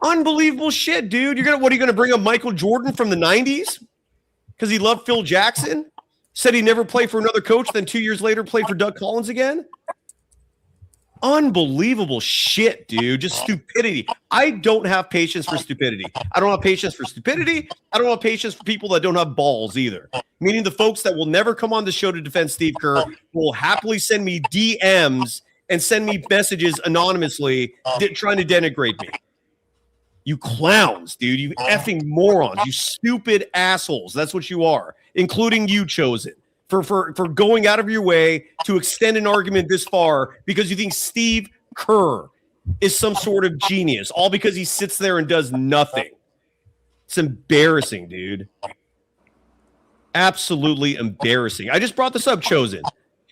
Unbelievable shit, dude. What are you gonna bring up Michael Jordan from the 90s? Because he loved Phil Jackson? Said he'd never play for another coach, then 2 years later played for Doug Collins again? Unbelievable shit, dude. Just stupidity. I don't have patience for stupidity. I don't have patience for stupidity. I don't have patience for people that don't have balls either. Meaning the folks that will never come on the show to defend Steve Kerr will happily send me DMs and send me messages anonymously trying to denigrate me. You clowns, dude. You effing morons. You stupid assholes. That's what you are, including you, Chosen. For going out of your way to extend an argument this far because you think Steve Kerr is some sort of genius, all because he sits there and does nothing. It's embarrassing, dude. Absolutely embarrassing. I just brought this up, Chosen.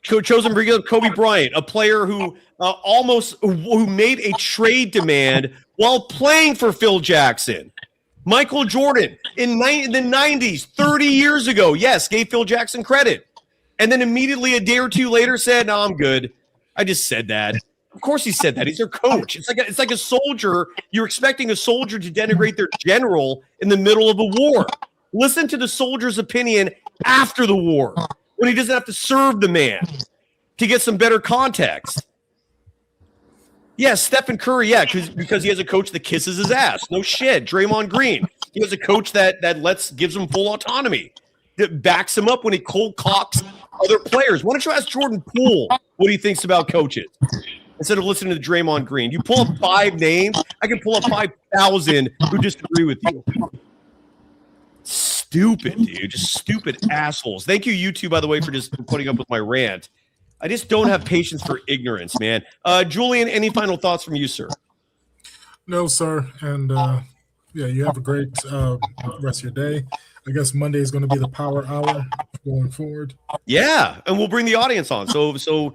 Chosen bringing up Kobe Bryant, a player who who made a trade demand while playing for Phil Jackson. Michael Jordan in the 90s, 30 years ago, yes, gave Phil Jackson credit. And then immediately a day or two later said, no, I'm good. I just said that. Of course he said that. He's their coach. It's like a soldier. You're expecting a soldier to denigrate their general in the middle of a war. Listen to the soldier's opinion after the war when he doesn't have to serve the man to get some better context. Yeah, Stephen Curry, yeah, because he has a coach that kisses his ass. No shit. Draymond Green. He has a coach that gives him full autonomy, that backs him up when he cold cocks other players. Why don't you ask Jordan Poole what he thinks about coaches instead of listening to Draymond Green? You pull up 5 names, I can pull up 5,000 who disagree with you. Stupid, dude. Just stupid assholes. Thank you, YouTube, by the way, for just putting up with my rant. I just don't have patience for ignorance, man. Julian, any final thoughts from you, sir? No, sir. And yeah, you have a great rest of your day. I guess Monday is going to be the power hour going forward. Yeah, and we'll bring the audience on. So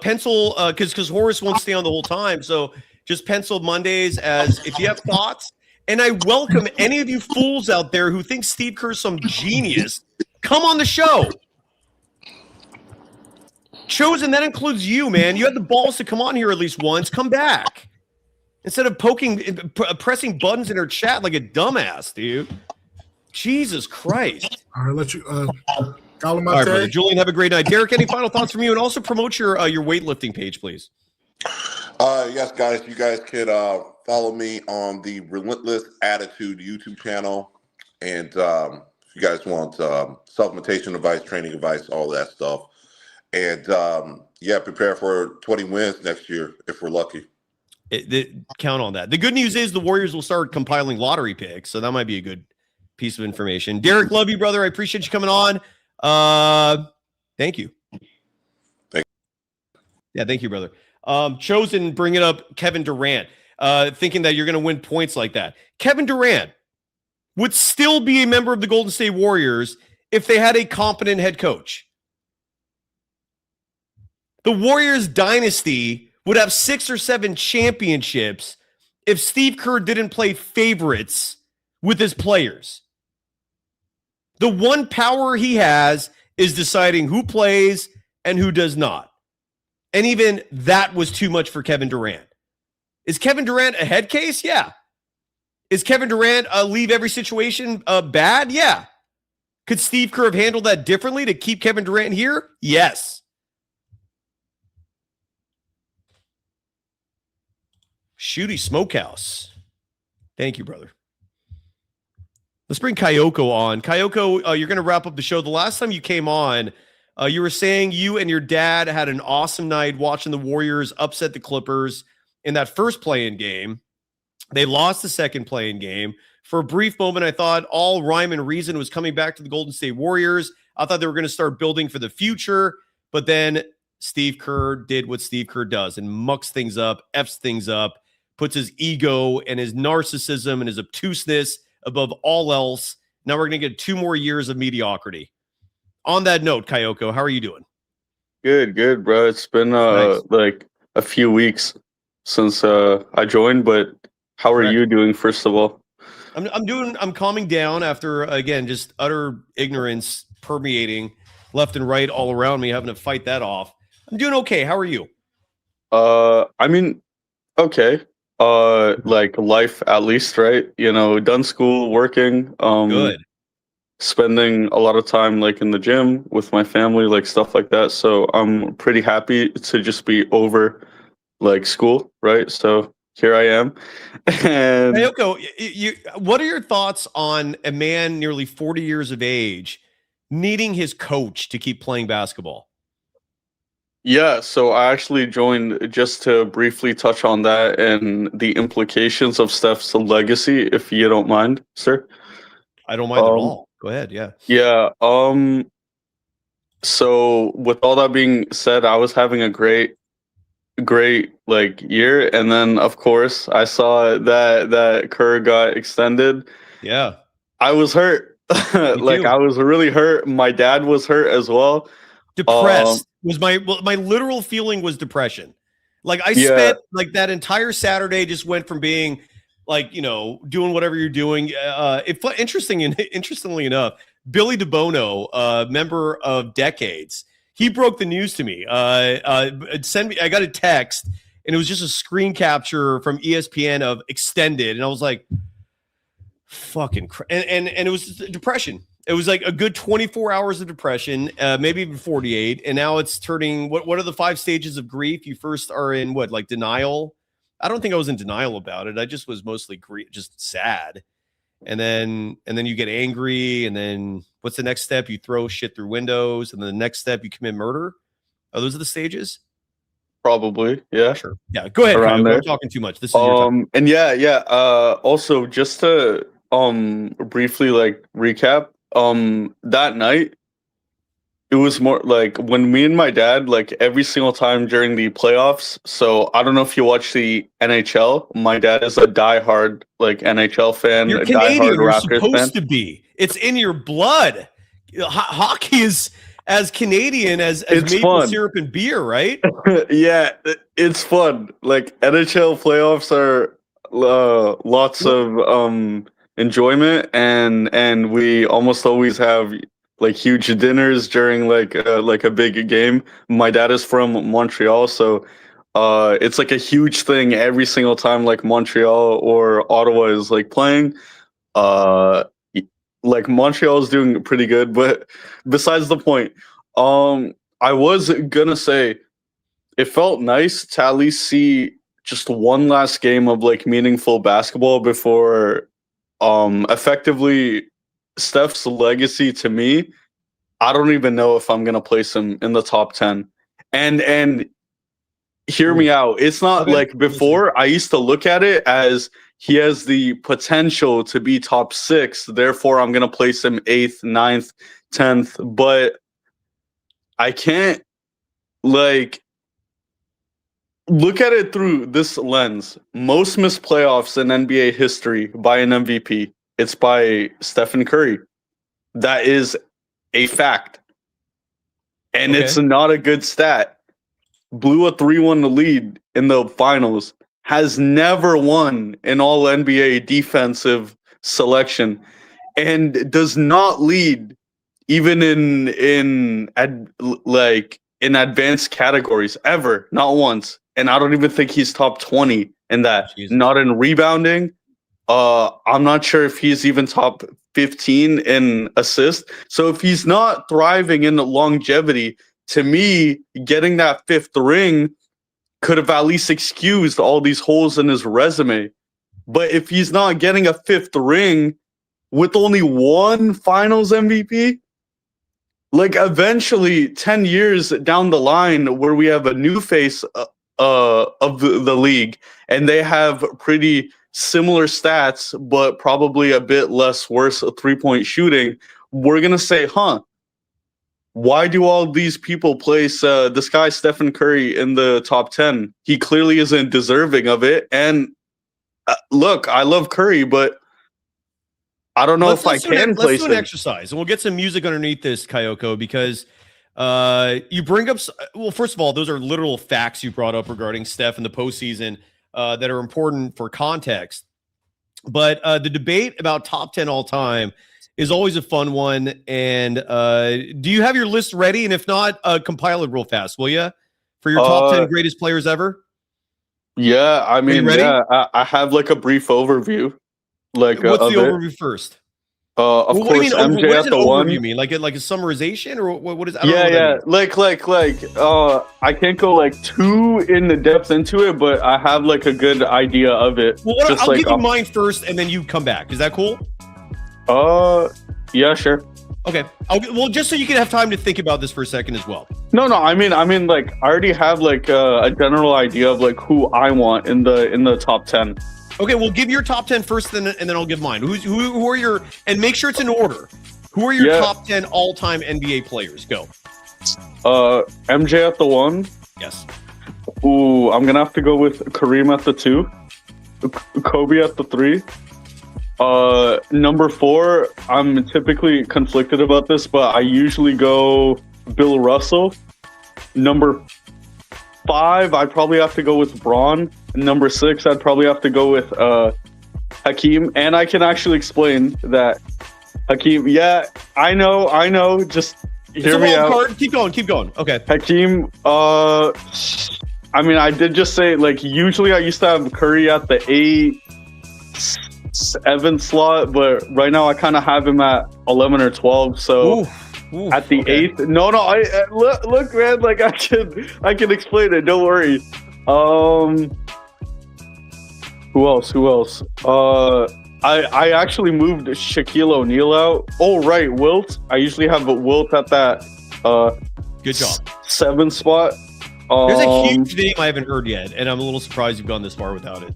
pencil, because Horace won't stay on the whole time. So just pencil Mondays as if you have thoughts. And I welcome any of you fools out there who think Steve Kerr's some genius. Come on the show. Chosen, that includes you, man. You had the balls to come on here at least once. Come back. Instead of pressing buttons in her chat like a dumbass, dude. Jesus Christ. All right, let you all right, brother. Julian, have a great night. Derek, any final thoughts from you? And also promote your weightlifting page, please. Yes, guys. You guys can follow me on the Relentless Attitude YouTube channel. And if you guys want supplementation advice, training advice, all that stuff. And, yeah, prepare for 20 wins next year if we're lucky. Count on that. The good news is the Warriors will start compiling lottery picks, so that might be a good piece of information. Derek, love you, brother. I appreciate you coming on. Thank you. Yeah, thank you, brother. Chosen bringing up Kevin Durant, thinking that you're going to win points like that. Kevin Durant would still be a member of the Golden State Warriors if they had a competent head coach. The Warriors dynasty would have 6 or 7 championships if Steve Kerr didn't play favorites with his players. The one power he has is deciding who plays and who does not. And even that was too much for Kevin Durant. Is Kevin Durant a head case? Yeah. Is Kevin Durant leave every situation bad? Yeah. Could Steve Kerr have handled that differently to keep Kevin Durant here? Yes. Shooty Smokehouse. Thank you, brother. Let's bring Kayoko on. Kayoko, you're going to wrap up the show. The last time you came on, you were saying you and your dad had an awesome night watching the Warriors upset the Clippers in that first play-in game. They lost the second play-in game. For a brief moment, I thought all rhyme and reason was coming back to the Golden State Warriors. I thought they were going to start building for the future, but then Steve Kerr did what Steve Kerr does and mucks things up, F's things up, puts his ego and his narcissism and his obtuseness above all else. Now we're going to get 2 more years of mediocrity. On that note, Kayoko, how are you doing? Good, bro. It's been Nice. like a few weeks since I joined, but how are you doing, first of all? I'm calming down after, again, just utter ignorance permeating left and right all around me, having to fight that off. I'm doing okay. How are you? I mean, okay. Like life at least, right? You know, done school, working. Good. Spending a lot of time like in the gym with my family, like stuff like that. So I'm pretty happy to just be over like school, right? So here I am. And Kayoko, what are your thoughts on a man nearly 40 years of age needing his coach to keep playing basketball? yeah, so I actually joined just to briefly touch on that and the implications of Steph's legacy, if you don't mind, sir. I don't mind at all. Go ahead. Yeah. Yeah. So with all that being said, I was having a great like year, and then of course I saw that Kerr got extended. Yeah. I was hurt. Like too. I was really hurt. My dad was hurt as well. Depressed was my literal feeling was depression. Like I spent like that entire Saturday just went from being like, you know, doing whatever you're doing. Interestingly enough, Billy DeBono, member of Decades, he broke the news to me. I got a text, and it was just a screen capture from ESPN of extended, and I was like, "Fucking!" And it was depression. It was like a good 24 hours of depression, maybe even 48, and now it's turning. What are the 5 stages of grief? You first are in what, like denial. I don't think I was in denial about it. I just was mostly just sad. And then you get angry. And then what's the next step? You throw shit through windows. And then the next step, you commit murder. Oh, those are the stages? Probably. Yeah. Sure. Yeah. Go ahead. Around there. I'm talking too much. This is your time. And yeah. Also, just to briefly like recap, that night, it was more like when me and my dad, like every single time during the playoffs. So I don't know if you watch the NHL. My dad is a diehard like NHL fan. You're Canadian. You're supposed to be. It's in your blood. Hockey is as Canadian as maple syrup and beer, right? Yeah, it's fun. Like NHL playoffs are lots of enjoyment, and we almost always have like huge dinners during like a big game. My dad is from Montreal, so it's like a huge thing every single time like Montreal or Ottawa is like playing. Like Montreal is doing pretty good, but besides the point, I was gonna say it felt nice to at least see just one last game of like meaningful basketball before effectively Steph's legacy. To me, I don't even know if I'm gonna place him in the top 10. And hear me out. It's not like before. I used to look at it as he has the potential to be top 6. Therefore, I'm gonna place him 8th, 9th, 10th. But I can't like look at it through this lens. Most missed playoffs in NBA history by an MVP. It's by Stephen Curry. That is a fact. And it's not a good stat. Blew a 3-1 lead in the finals. Has never won an all-NBA defensive selection. And does not lead even in advanced categories ever. Not once. And I don't even think he's top 20 in that. Jesus. Not in rebounding. I'm not sure if he's even top 15 in assists. So if he's not thriving in the longevity, to me, getting that 5th ring could have at least excused all these holes in his resume. But if he's not getting a 5th ring, with only one Finals MVP? Like eventually, 10 years down the line, where we have a new face of the league, and they have pretty similar stats, but probably a bit less worse 3-point shooting, we're gonna say, why do all these people place this guy Stephen Curry in the top 10? He clearly isn't deserving of it. And look, I love Curry, but I don't know if I can place him. Let's do an exercise, and we'll get some music underneath this, Kayoko, because you bring up. Well, first of all, those are literal facts you brought up regarding Steph in the postseason that are important for context. But the debate about top 10 all time is always a fun one. And do you have your list ready? And if not, compile it real fast, will you? For your top 10 greatest players ever? Yeah, I mean, I have like a brief overview. Like, what's the overview first? Of course, MJ at the one. You mean like a summarization, or what is? Like I can't go like too in the depth into it, but I have like a good idea of it. Well, I'll give you mine first, and then you come back. Is that cool? Yeah, sure. Okay. Well, just so you can have time to think about this for a second as well. No. I mean, like I already have like a general idea of like who I want in the top 10. Okay, well, give your top 10 first, and then I'll give mine. Who are your, and make sure it's in order. Who are your top 10 all-time NBA players? Go. MJ at the 1. Yes. Ooh, I'm gonna have to go with Kareem at the 2. Kobe at the 3. Number 4, I'm typically conflicted about this, but I usually go Bill Russell. Number 5, I'd probably have to go with Braun. Number 6, I'd probably have to go with Hakeem. And I can actually explain that Hakeem, I know. Just hear me out. Card. Keep going. Okay. Hakeem, I mean, I did just say, like, usually I used to have Curry at the 8-7 slot, but right now I kind of have him at 11 or 12. So at the 8th, no, I look, man, like I can explain it. Don't worry. Who else? I actually moved Shaquille O'Neal out. Oh, right, Wilt. I usually have a Wilt at that. Good job. 7 spot. There's a huge name I haven't heard yet, and I'm a little surprised you've gone this far without it.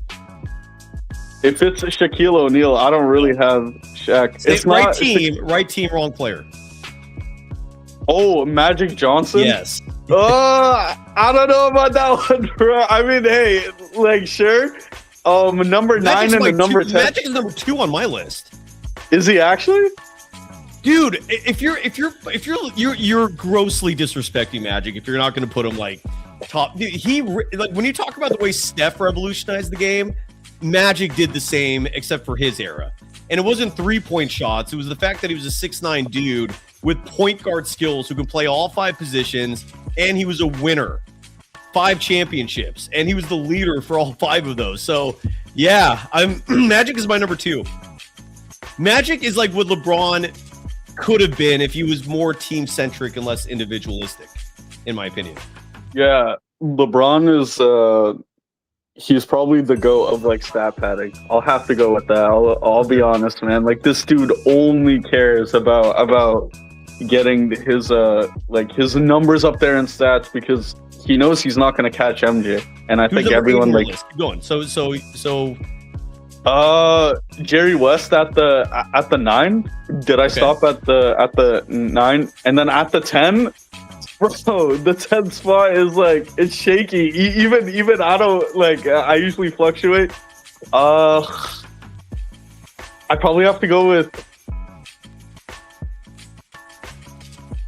If it's Shaquille O'Neal, I don't really have Shaq. It's right team, wrong player. Oh, Magic Johnson? Yes. I don't know about that one, bro. I mean, hey, like, sure. Number 9 and the number 10. Magic is number 2 on my list. Is he actually? Dude, if you're grossly disrespecting Magic if you're not going to put him like top. Dude, like when you talk about the way Steph revolutionized the game, Magic did the same except for his era. And it wasn't 3-point shots. It was the fact that he was a 6'9" dude with point guard skills who can play all 5 positions, and he was a winner. 5 championships, and he was the leader for all 5 of those. So, yeah, Magic is my number 2. Magic is like what LeBron could have been if he was more team-centric and less individualistic, in my opinion. Yeah, LeBron is he's probably the GOAT of like stat padding. I'll have to go with that. I'll be honest, man. Like this dude only cares about getting his his numbers up there in stats because he knows he's not going to catch MJ. And I think everyone like keep going. So Jerry West at the 9. Did I stop at the 9 and then at the 10? Bro, the 10th spot is like it's shaky. Even I don't like. I usually fluctuate. I probably have to go with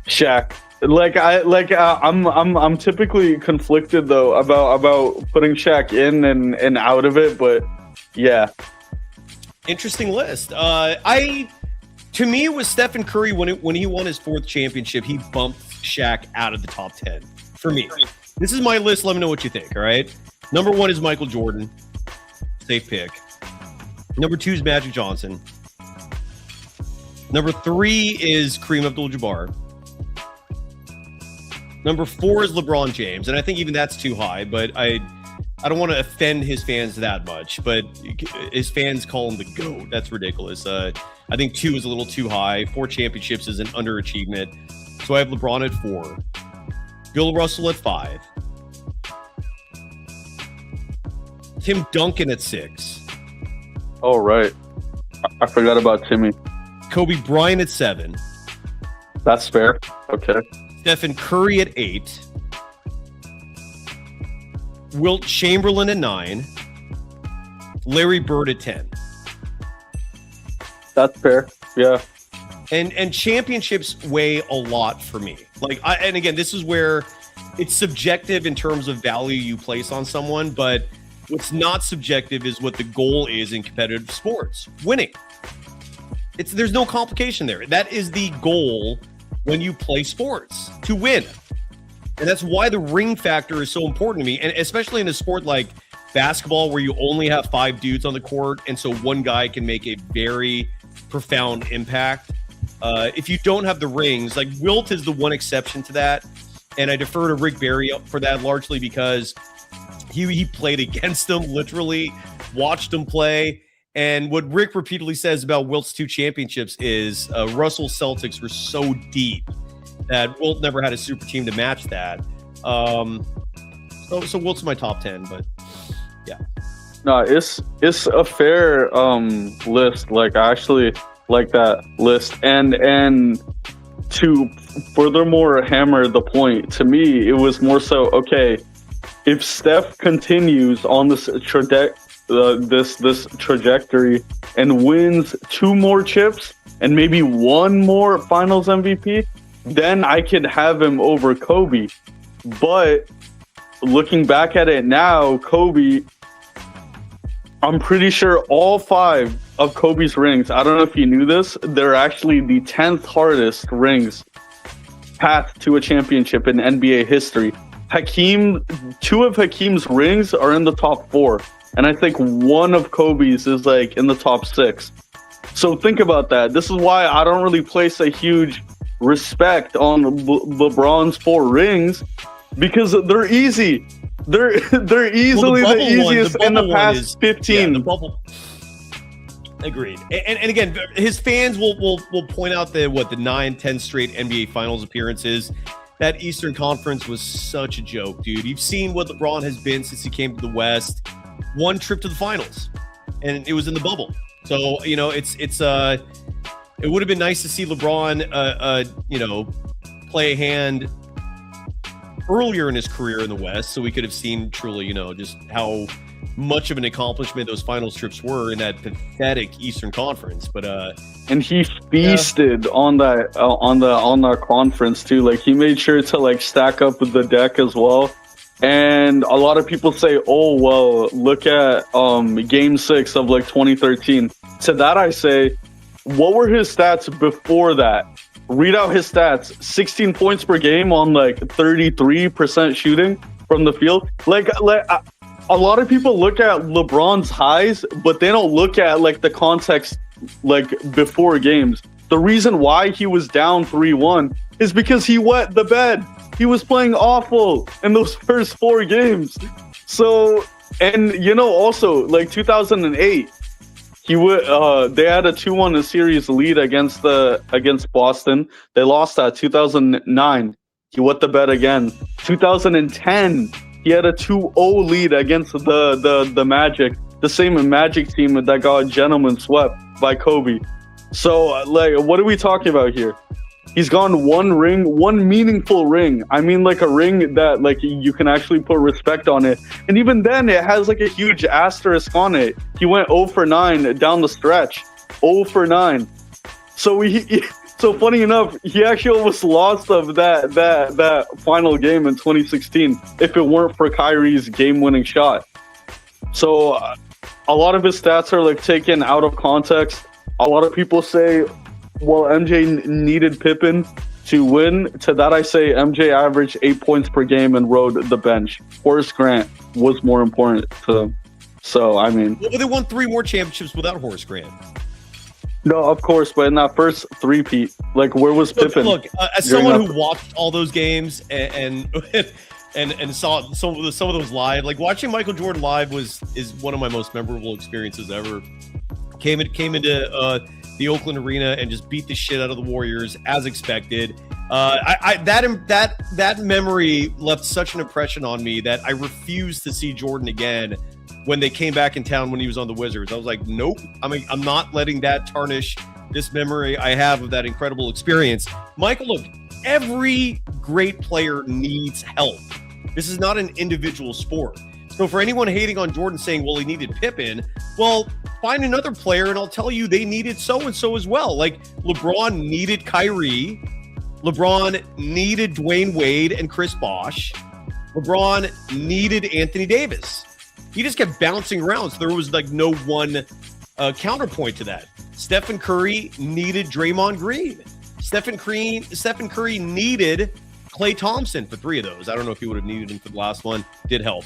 Shaq. I'm typically conflicted though about putting Shaq in and out of it, but yeah. Interesting list. To me, it was Stephen Curry when he won his 4th championship. He bumped Shaq out of the top 10 for me. This is my list. Let me know what you think. All right. Number 1 is Michael Jordan. Safe pick. Number 2 is Magic Johnson. Number 3 is Kareem Abdul-Jabbar. Number 4 is LeBron James, and I think even that's too high. But I don't want to offend his fans that much. But his fans call him the GOAT. That's ridiculous. I I think 2 is a little too high. 4 championships is an underachievement. So I have LeBron at 4, Bill Russell at 5, Tim Duncan at 6. Oh, right. I forgot about Timmy. Kobe Bryant at 7. That's fair. Okay. Stephen Curry at 8. Wilt Chamberlain at 9. Larry Bird at 10. That's fair. Yeah. And championships weigh a lot for me. And again, this is where it's subjective in terms of value you place on someone, but what's not subjective is what the goal is in competitive sports: winning. There's no complication there. That is the goal when you play sports, to win. And that's why the ring factor is so important to me, and especially in a sport like basketball where you only have 5 dudes on the court, and so one guy can make a very profound impact. If you don't have the rings, like Wilt is the one exception to that, and I defer to Rick Barry for that largely because he played against them, literally watched him play. And what Rick repeatedly says about Wilt's 2 championships is Russell's Celtics were so deep that Wilt never had a super team to match that. So Wilt's my top 10, but yeah. No, it's a fair list. Like, I actually like that list. And to furthermore hammer the point, to me, it was more so, okay, if Steph continues on this trajectory and wins 2 more chips and maybe 1 more Finals MVP, then I could have him over Kobe. But looking back at it now, Kobe, I'm pretty sure all 5 of Kobe's rings, I don't know if you knew this, they're actually the 10th hardest rings path to a championship in NBA history. 2 of Hakeem's rings are in the top 4. And I think 1 of Kobe's is like in the top 6. So think about that. This is why I don't really place a huge respect on LeBron's 4 rings, because they're easy. They're easily the easiest in the past 15. Yeah, the bubble. Agreed. And again, his fans will point out the 9-10 straight NBA Finals appearances. That Eastern Conference was such a joke, dude. You've seen what LeBron has been since he came to the West. 1 trip to the finals, and it was in the bubble. So it would have been nice to see LeBron, play a hand earlier in his career in the West, so we could have seen truly, just how much of an accomplishment those finals trips were in that pathetic Eastern Conference. But and he feasted on that conference too. Like, he made sure to stack up with the deck as well. And a lot of people say, oh, well, look at game 6 of 2013. To that I say, what were his stats before that? Read out his stats. 16 points per game on 33% shooting from the field. A lot of people look at LeBron's highs, but they don't look at the context before games. The reason why he was down 3-1 is because he wet the bed. He was playing awful in those first 4 games. So, and also 2008, they had a 2-1 series lead against Boston. They lost that. 2009, he wet the bed again. 2010, he had a 2-0 lead against the Magic, the same Magic team that got gentleman swept by Kobe. So, what are we talking about here? He's gone 1 ring, 1 meaningful ring. I mean, a ring that you can actually put respect on it. And even then, it has a huge asterisk on it. He went 0 for 9 down the stretch. 0 for 9. So so funny enough, he actually almost lost of that final game in 2016 if it weren't for Kyrie's game-winning shot. So a lot of his stats are taken out of context. A lot of people say, well, MJ needed Pippen to win. To that I say MJ averaged 8 points per game and rode the bench. Horace Grant was more important to them. So, I mean... Well, they won 3 more championships without Horace Grant. No, of course, but in that first 3-peat, where was Pippen? Look, as someone who watched all those games and saw some of those live, watching Michael Jordan live is one of my most memorable experiences ever. Came into the Oakland Arena and just beat the shit out of the Warriors as expected. That memory left such an impression on me that I refused to see Jordan again when they came back in town when he was on the Wizards. I was like, nope, I'm not letting that tarnish this memory I have of that incredible experience. Michael, look, every great player needs help. This is not an individual sport. So for anyone hating on Jordan saying, well, he needed Pippen, well, find another player and I'll tell you they needed so-and-so as well. Like LeBron needed Kyrie. LeBron needed Dwayne Wade and Chris Bosh. LeBron needed Anthony Davis. He just kept bouncing around. So there was like no one counterpoint to that. Stephen Curry needed Draymond Green. Stephen Curry needed Klay Thompson for 3 of those. I don't know if he would have needed him for the last one. Did help.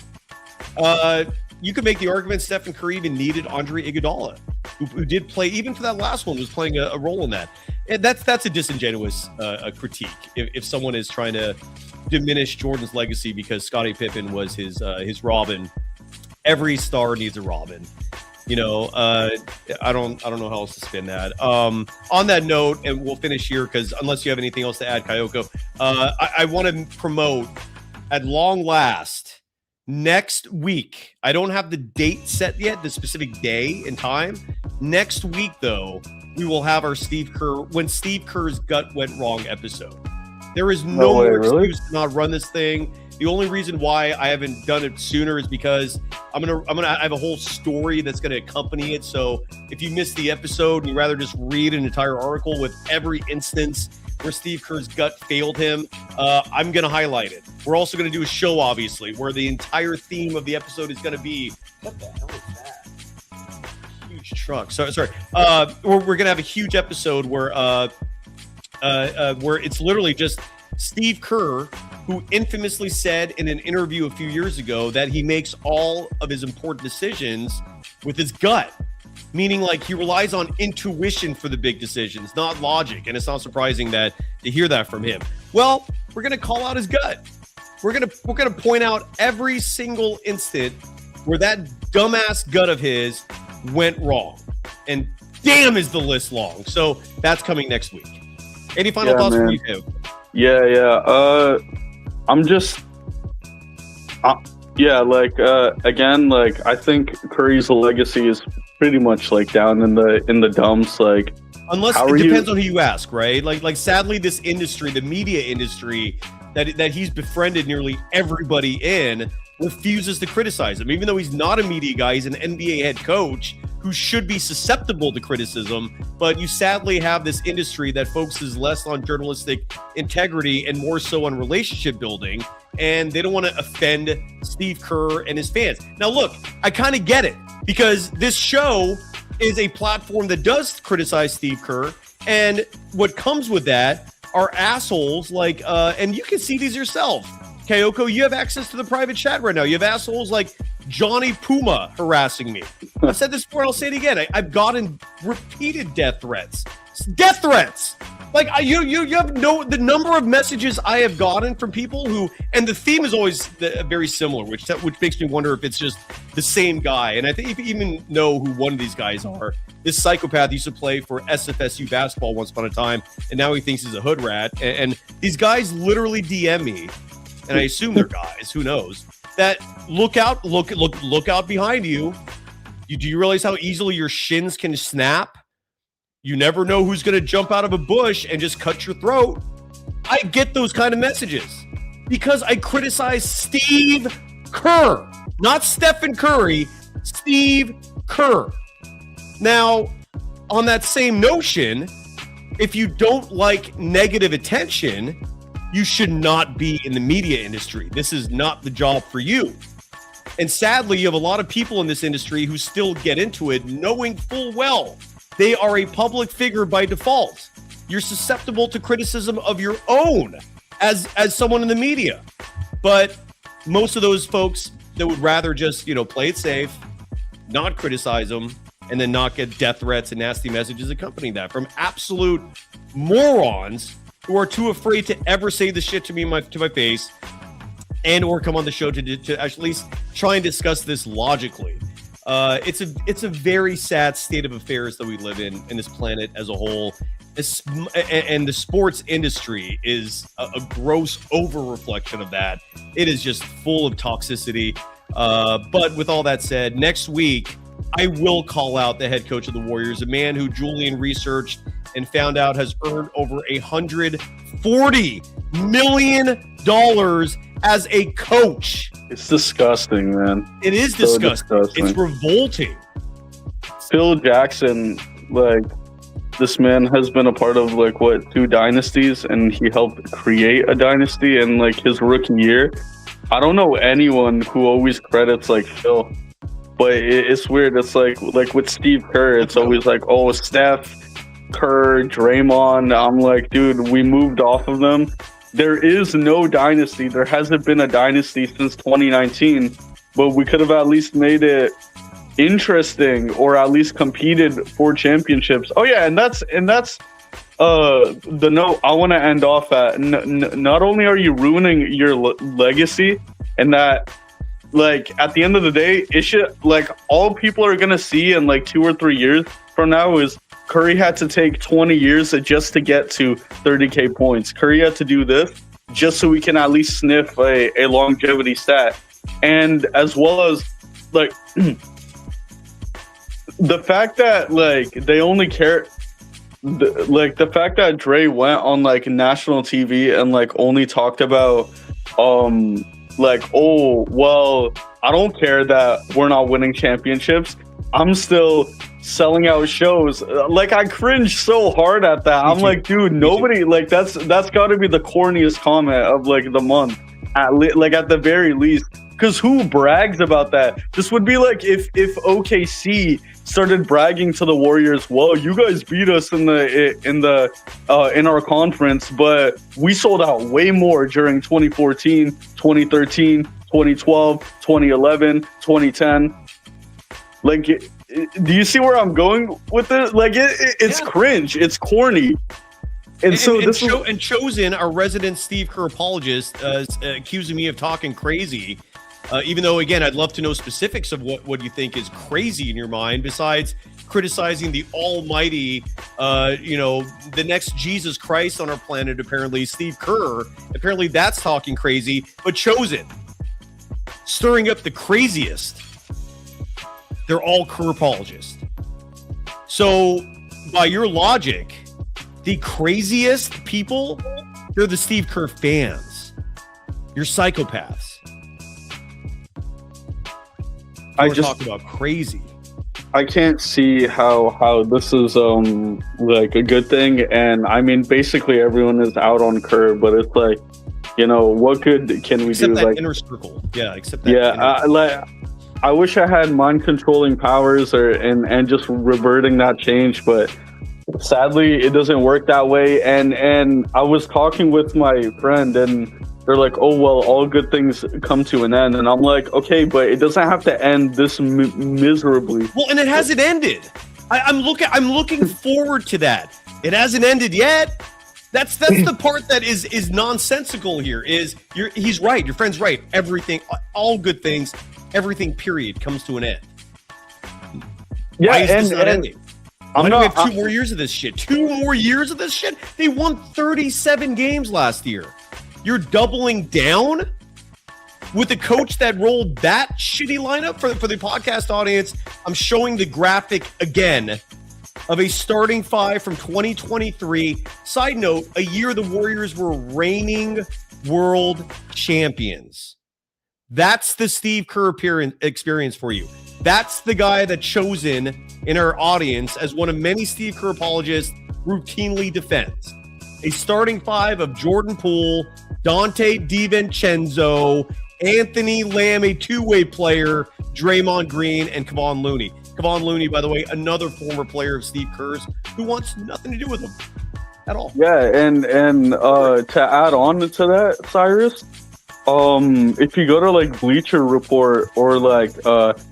You could make the argument Stephen Curry even needed Andre Iguodala, who did play, even for that last one, was playing a role in that. And that's a disingenuous critique if someone is trying to diminish Jordan's legacy because Scottie Pippen was his Robin. Every star needs a Robin. You know, I don't know how else to spin that. On that note, and we'll finish here because unless you have anything else to add, Kayoko, I want to promote at long last next week. I don't have the date set yet, the specific day and time. Next week, though, we will have our when Steve Kerr's gut went wrong episode. There is no more excuse to not run this thing. The only reason why I haven't done it sooner is because I have a whole story that's gonna accompany it. So if you missed the episode and you'd rather just read an entire article with every instance where Steve Kerr's gut failed him, I'm gonna highlight it. We're also gonna do a show, obviously, where the entire theme of the episode is gonna be what the hell is that? Huge truck. Sorry. We're gonna have a huge episode where it's literally just Steve Kerr, who infamously said in an interview a few years ago that he makes all of his important decisions with his gut, meaning like he relies on intuition for the big decisions, not logic. And it's not surprising to hear that from him. Well, we're going to call out his gut. We're going to point out every single instant where that dumbass gut of his went wrong. And damn, is the list long. So that's coming next week. Any final thoughts from you, Kev? Yeah. I'm just, again, like I think Curry's legacy is pretty much like down in the dumps. Like, unless it depends on who you ask, right? Like sadly, this industry, the media industry that he's befriended nearly everybody in, refuses to criticize him, even though he's not a media guy. He's an NBA head coach who should be susceptible to criticism. But you sadly have this industry that focuses less on journalistic integrity and more so on relationship building. And they don't want to offend Steve Kerr and his fans. Now, look, I kind of get it because this show is a platform that does criticize Steve Kerr. And what comes with that are assholes like, and you can see these yourself. Kayoko, you have access to the private chat right now. You have assholes like Johnny Puma harassing me. I said this before, and I'll say it again. I've gotten repeated death threats. Death threats! Like, you have the number of messages I have gotten from people who, and the theme is always very similar, which makes me wonder if it's just the same guy. And I think if you even know who one of these guys are, this psychopath used to play for SFSU basketball once upon a time, and now he thinks he's a hood rat. And these guys literally DM me, and I assume they're guys, who knows, that look out behind you. Do you realize how easily your shins can snap? You never know who's going to jump out of a bush and just cut your throat. I get those kind of messages because I criticize Steve Kerr, not Stephen Curry, Steve Kerr. Now, on that same notion, if you don't like negative attention, you should not be in the media industry. This is not the job for you. And sadly, you have a lot of people in this industry who still get into it knowing full well they are a public figure by default. You're susceptible to criticism of your own as someone in the media. But most of those folks that would rather just, play it safe, not criticize them, and then not get death threats and nasty messages accompanying that from absolute morons who are too afraid to ever say the shit to me to my face and or come on the show to at least try and discuss this logically. It's a very sad state of affairs that we live in this planet as a whole. And the sports industry is a gross over reflection of that. It is just full of toxicity. But with all that said, next week, I will call out the head coach of the Warriors, a man who Julian researched and found out has earned over $140 million as a coach. It's disgusting, man. It is disgusting. It's revolting. Phil Jackson, like, this man has been a part of, like, what, 2 dynasties, and he helped create a dynasty in, like, his rookie year. I don't know anyone who always credits, like, Phil, but it's weird. It's like with Steve Kerr, it's always like, oh, Steph, Kerr, Draymond. I'm like, dude, we moved off of them. There is no dynasty. There hasn't been a dynasty since 2019, but we could have at least made it interesting or at least competed for championships. Oh yeah, and that's the note I want to end off at. Not only are you ruining your legacy, and that, like, at the end of the day, it should, like, all people are gonna see in like 2 or 3 years from now is Curry had to take 20 years just to get to 30K points. Curry had to do this just so we can at least sniff a longevity stat. And as well as, like, the fact that, like, they only care, the fact that Dre went on, like, national TV and, like, only talked about, like, oh, well, I don't care that we're not winning championships. I'm still selling out shows. Like, I cringe so hard at that. I'm like, dude, nobody, like, that's got to be the corniest comment of, like, the month, at the very least. Because who brags about that? This would be like if OKC started bragging to the Warriors, well, you guys beat us in our conference, but we sold out way more during 2014, 2013, 2012, 2011, 2010. Like, do you see where I'm going with this? Like, it's cringe. It's corny. And Chosen, our resident Steve Kerr apologist, accusing me of talking crazy. Even though, again, I'd love to know specifics of what you think is crazy in your mind, besides criticizing the almighty, the next Jesus Christ on our planet, apparently, Steve Kerr. Apparently that's talking crazy, but Chosen, stirring up the craziest. They're all Kerr apologists. So, by your logic, the craziest people, they're the Steve Kerr fans. You're psychopaths. I just talk about crazy. I can't see how this is like a good thing, and I mean, basically everyone is out on Kerr, but it's like, what good can we do? That like inner circle, except that. I wish I had mind controlling powers and just reverting that change, but sadly it doesn't work that way. And I was talking with my friend, and they're like, oh, well, all good things come to an end. And I'm like, okay, but it doesn't have to end this miserably. Well, and it hasn't ended. I'm looking forward to that. It hasn't ended yet. That's the part that is nonsensical here. He's right. Your friend's right. Everything, all good things, everything, period, comes to an end. Yeah, why is this not ending? We have 2 more years of this shit. 2 more years of this shit? They won 37 games last year. You're doubling down with a coach that rolled that shitty lineup? For the podcast audience, I'm showing the graphic again of a starting 5 from 2023. Side note, a year the Warriors were reigning world champions. That's the Steve Kerr experience for you. That's the guy that Chosen in our audience, as one of many Steve Kerr apologists, routinely defends. A starting 5 of Jordan Poole, Dante DiVincenzo, Anthony Lamb, a two-way player, Draymond Green, and Kevon Looney. Kevon Looney, by the way, another former player of Steve Kerr's who wants nothing to do with him at all. Yeah, and to add on to that, Cyrus, if you go to like Bleacher Report or like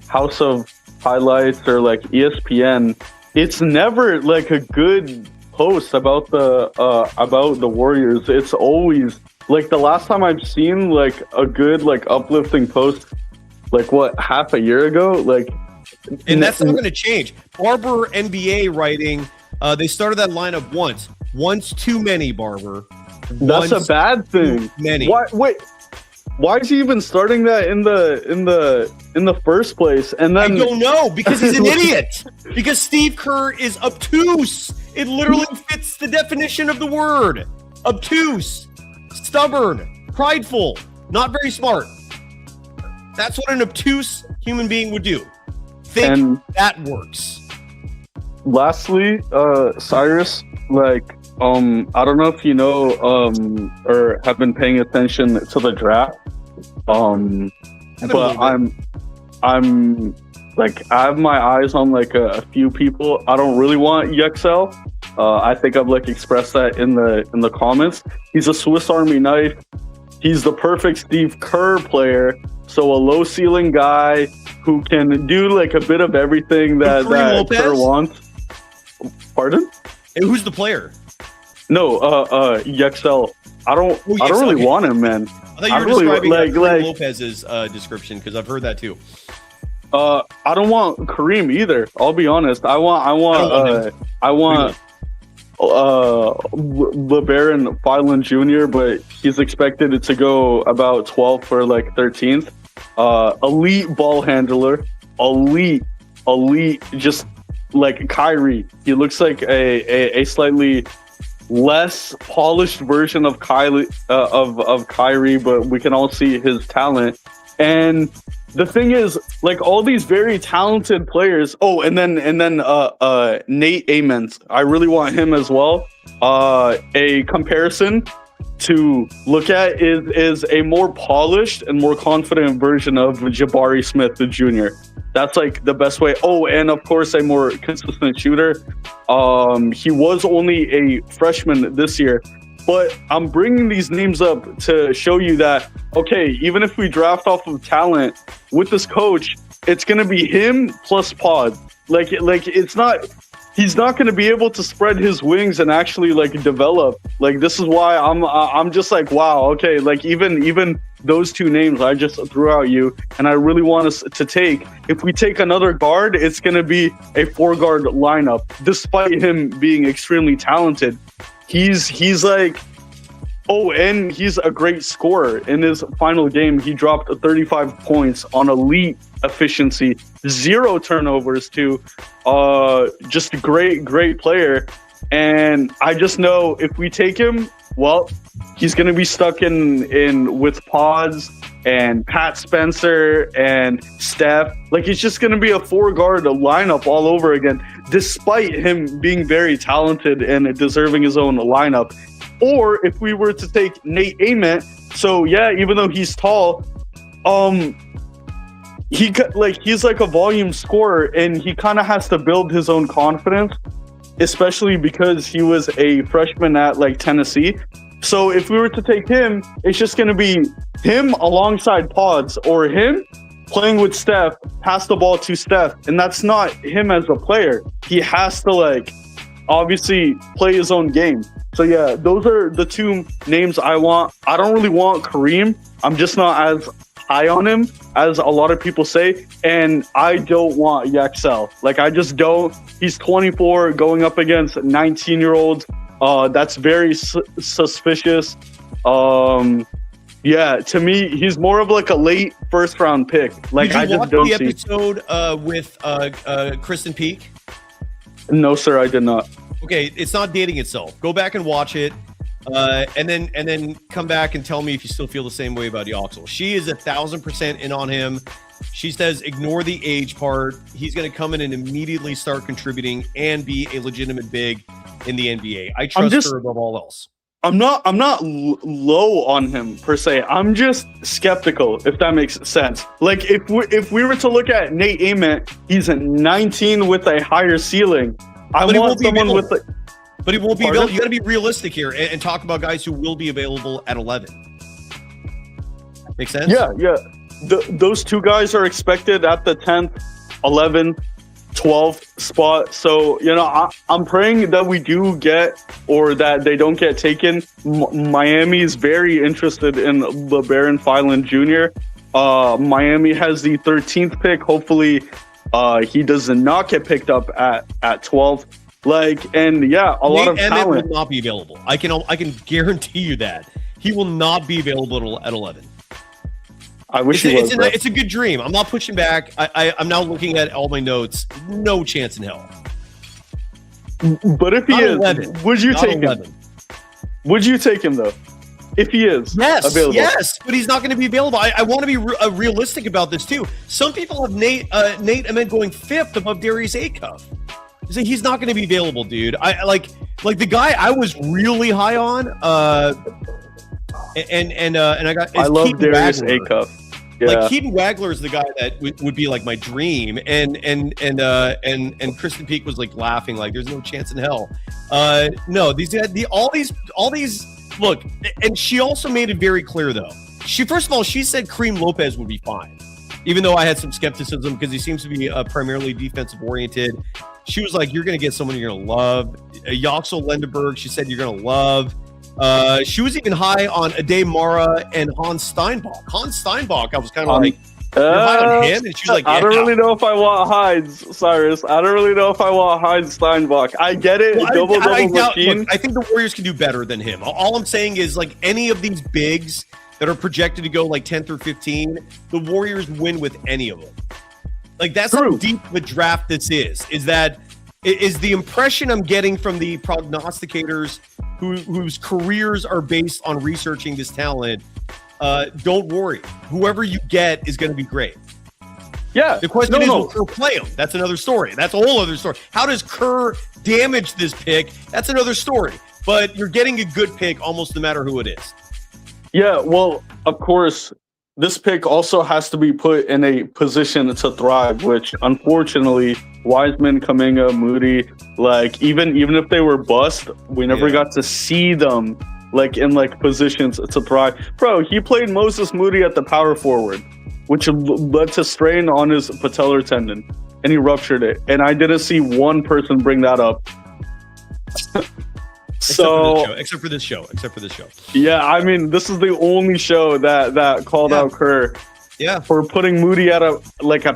House of Highlights or like ESPN, it's never like a good post about the Warriors. It's always like the last time I've seen like a good like uplifting post, like what, half a year ago, like And that's not going to change. Barber NBA writing, they started that lineup once. Once too many, Barber. That's a bad thing. Many. Why is he even starting that in the first place? And then I don't know, because he's an idiot. Because Steve Kerr is obtuse. It literally fits the definition of the word. Obtuse, stubborn, prideful, not very smart. That's what an obtuse human being would do. Think that works. Lastly, Cyrus, like, I don't know if you know or have been paying attention to the draft. But I'm like, I have my eyes on like a few people. I don't really want EXL. I think I've like expressed that in the comments. He's a Swiss Army knife. He's the perfect Steve Kerr player. So a low ceiling guy who can do like a bit of everything that Kerr wants. Pardon? Hey, who's the player? No, EXL. I don't really want him, man. I thought you were describing Kareem Lopez's description, because I've heard that too. I don't want Kareem either. I'll be honest. I want LeBaron Filan Jr., but he's expected to go about 12th or like 13th. Elite ball handler, elite, just like Kyrie. He looks like a slightly less polished version of Kyrie, but we can all see his talent. And the thing is, like, all these very talented players. Oh, and then Nate Amens. I really want him as well. A comparison to look at is a more polished and more confident version of Jabari Smith Jr. That's like the best way. Oh, and of course, a more consistent shooter. He was only a freshman this year, but I'm bringing these names up to show you that, okay, even if we draft off of talent with this coach, it's going to be him plus Pod. Like it's not, he's not going to be able to spread his wings and actually like develop. Like, this is why I'm just like, wow, okay, like even those two names I just threw out you, and I really want us to take, if we take another guard, it's going to be a 4-guard lineup, despite him being extremely talented. He's like, oh, and he's a great scorer. In his final game, he dropped 35 points on elite efficiency, 0 turnovers too. Just a great player. And I just know if we take him, well, he's going to be stuck in with Pods and Pat Spencer and Steph. Like, it's just going to be a 4-guard lineup all over again, despite him being very talented and deserving his own lineup. Or if we were to take Nate Ament, so yeah, even though he's tall, he's like a volume scorer, and he kind of has to build his own confidence, especially because he was a freshman at like Tennessee. So if we were to take him, it's just going to be him alongside Pods, or him playing with Steph, pass the ball to Steph. And that's not him as a player. He has to like obviously play his own game. So yeah, those are the two names I want. I don't really want Kareem. I'm just not as high on him as a lot of people say. And I don't want Yaxel. Like, I just don't. He's 24 going up against 19-year-olds. That's very suspicious. Yeah, to me, he's more of like a late first-round pick. Like, Did you I watch just don't the see. episode with Kristen Peak? No, sir, I did not. Okay, it's not dating itself. Go back and watch it, and then come back and tell me if you still feel the same way about Yoxel. She is 1,000% in on him. She says ignore the age part. He's going to come in and immediately start contributing and be a legitimate big in the NBA. I trust her above all else. I'm not low on him per se. I'm just skeptical, if that makes sense. Like, if we were to look at Nate Ament, he's a 19 with a higher ceiling. I want someone with like, but he won't be available. You got to be realistic here and talk about guys who will be available at 11. Make sense? Yeah. Those two guys are expected at the 10th, 11th, 12th spot. So, you know, I'm praying that we do get, or that they don't get taken. Miami is very interested in LeBaron Filan Jr. Miami has the 13th pick. Hopefully He does not get picked up at 12. Like, and yeah, a lot of talent will not be available. I can guarantee you that he will not be available at 11. I wish he was. It's a good dream. I'm not pushing back. I'm now looking at all my notes. No chance in hell. But if he is, 11. would you Not take 11. him? Would you take him though? If he is available. Yes, but he's not going to be available. I want to be realistic about this too. Some people have Nate Ahmed going 5th above Darius Acuff. So he's not going to be available, dude. I like the guy I was really high on. And I love Keaton Darius Acuff. Yeah. Like Keaton Wagler is the guy that would be like my dream, and Kristen Peak was like laughing, like there's no chance in hell. No, all these look, and she also made it very clear though. She said Kareem Lopez would be fine, even though I had some skepticism because he seems to be primarily defensive oriented. She was like, you're going to get someone you're going to love. Yoxel Lendeberg, she said you're going to love. She was even high on Ade Mara and Hans Steinbach. Hans Steinbach, I was kind of like, you're high on him? And she was like, I don't really know if I want Hines, Cyrus. I don't really know if I want Hines Steinbach. I get it. Well, double machine. Look, I think the Warriors can do better than him. All I'm saying is, like, any of these bigs that are projected to go like 10th or 15, the Warriors win with any of them. Like, that's how deep of a draft this is that is the impression I'm getting from the prognosticators whose careers are based on researching this talent. Don't worry. Whoever you get is going to be great. Yeah. The question is, will Kerr play him? That's another story. That's a whole other story. How does Kerr damage this pick? That's another story. But you're getting a good pick almost no matter who it is. Yeah, well, of course, this pick also has to be put in a position to thrive, which unfortunately, Wiseman, Kuminga, Moody, like even if they were bust, we never got to see them like in like positions to thrive. Bro, he played Moses Moody at the power forward, which led to strain on his patellar tendon, and he ruptured it. And I didn't see one person bring that up. Except for this show. Yeah, I mean, this is the only show that called out Kerr. Yeah. For putting Moody at a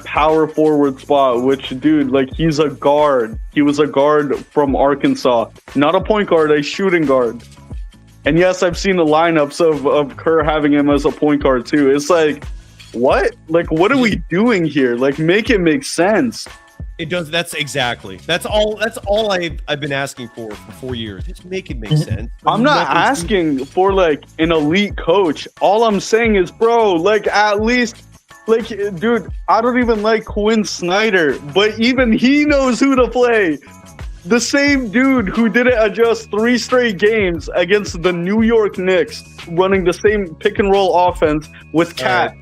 power forward spot, which, dude, like, he's a guard. He was a guard from Arkansas. Not a point guard, a shooting guard. And yes, I've seen the lineups of Kerr having him as a point guard too. It's like, what? Like, what are we doing here? Like, make it make sense. It does. That's all I've been asking for 4 years. Just make it make sense. I'm not asking for like an elite coach. All I'm saying is, bro, like at least, like, dude, I don't even like Quinn Snyder, but even he knows who to play. The same dude who didn't adjust 3 straight games against the New York Knicks, running the same pick and roll offense with Cat.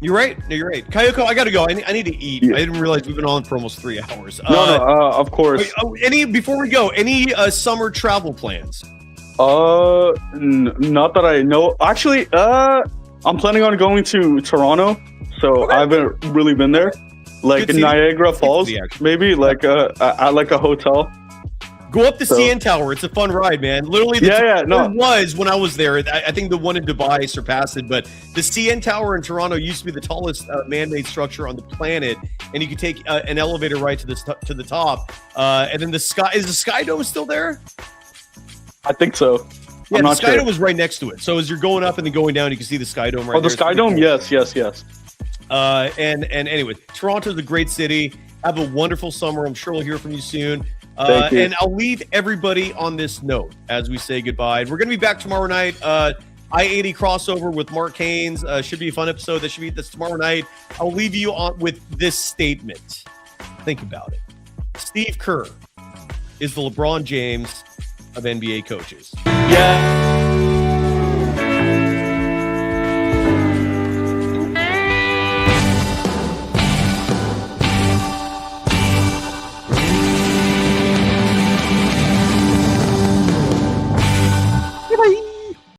You're right. No, you're right. Kayoko, I gotta go. I need to eat. Yeah. I didn't realize we've been on for almost 3 hours. Of course. Before we go, any summer travel plans? Not that I know. Actually, I'm planning on going to Toronto, so I haven't really been there. Like in Niagara Falls, maybe like at like a hotel. Go up the CN Tower. It's a fun ride, man. Literally, was when I was there. I think the one in Dubai surpassed it, but the CN Tower in Toronto used to be the tallest man-made structure on the planet, and you could take an elevator right to the top. And then the sky is the Sky Dome still there? I think so. Yeah, the Sky Dome was right next to it. So as you're going up and then going down, you can see the Sky Dome right there. Oh, the Sky Dome? Cool. Yes. And anyway, Toronto's a great city. Have a wonderful summer. I'm sure we'll hear from you soon. And I'll leave everybody on this note as we say goodbye. We're going to be back tomorrow night. I-80 crossover with Mark Haynes. Should be a fun episode. That's tomorrow night. I'll leave you on with this statement. Think about it. Steve Kerr is the LeBron James of NBA coaches. Yeah.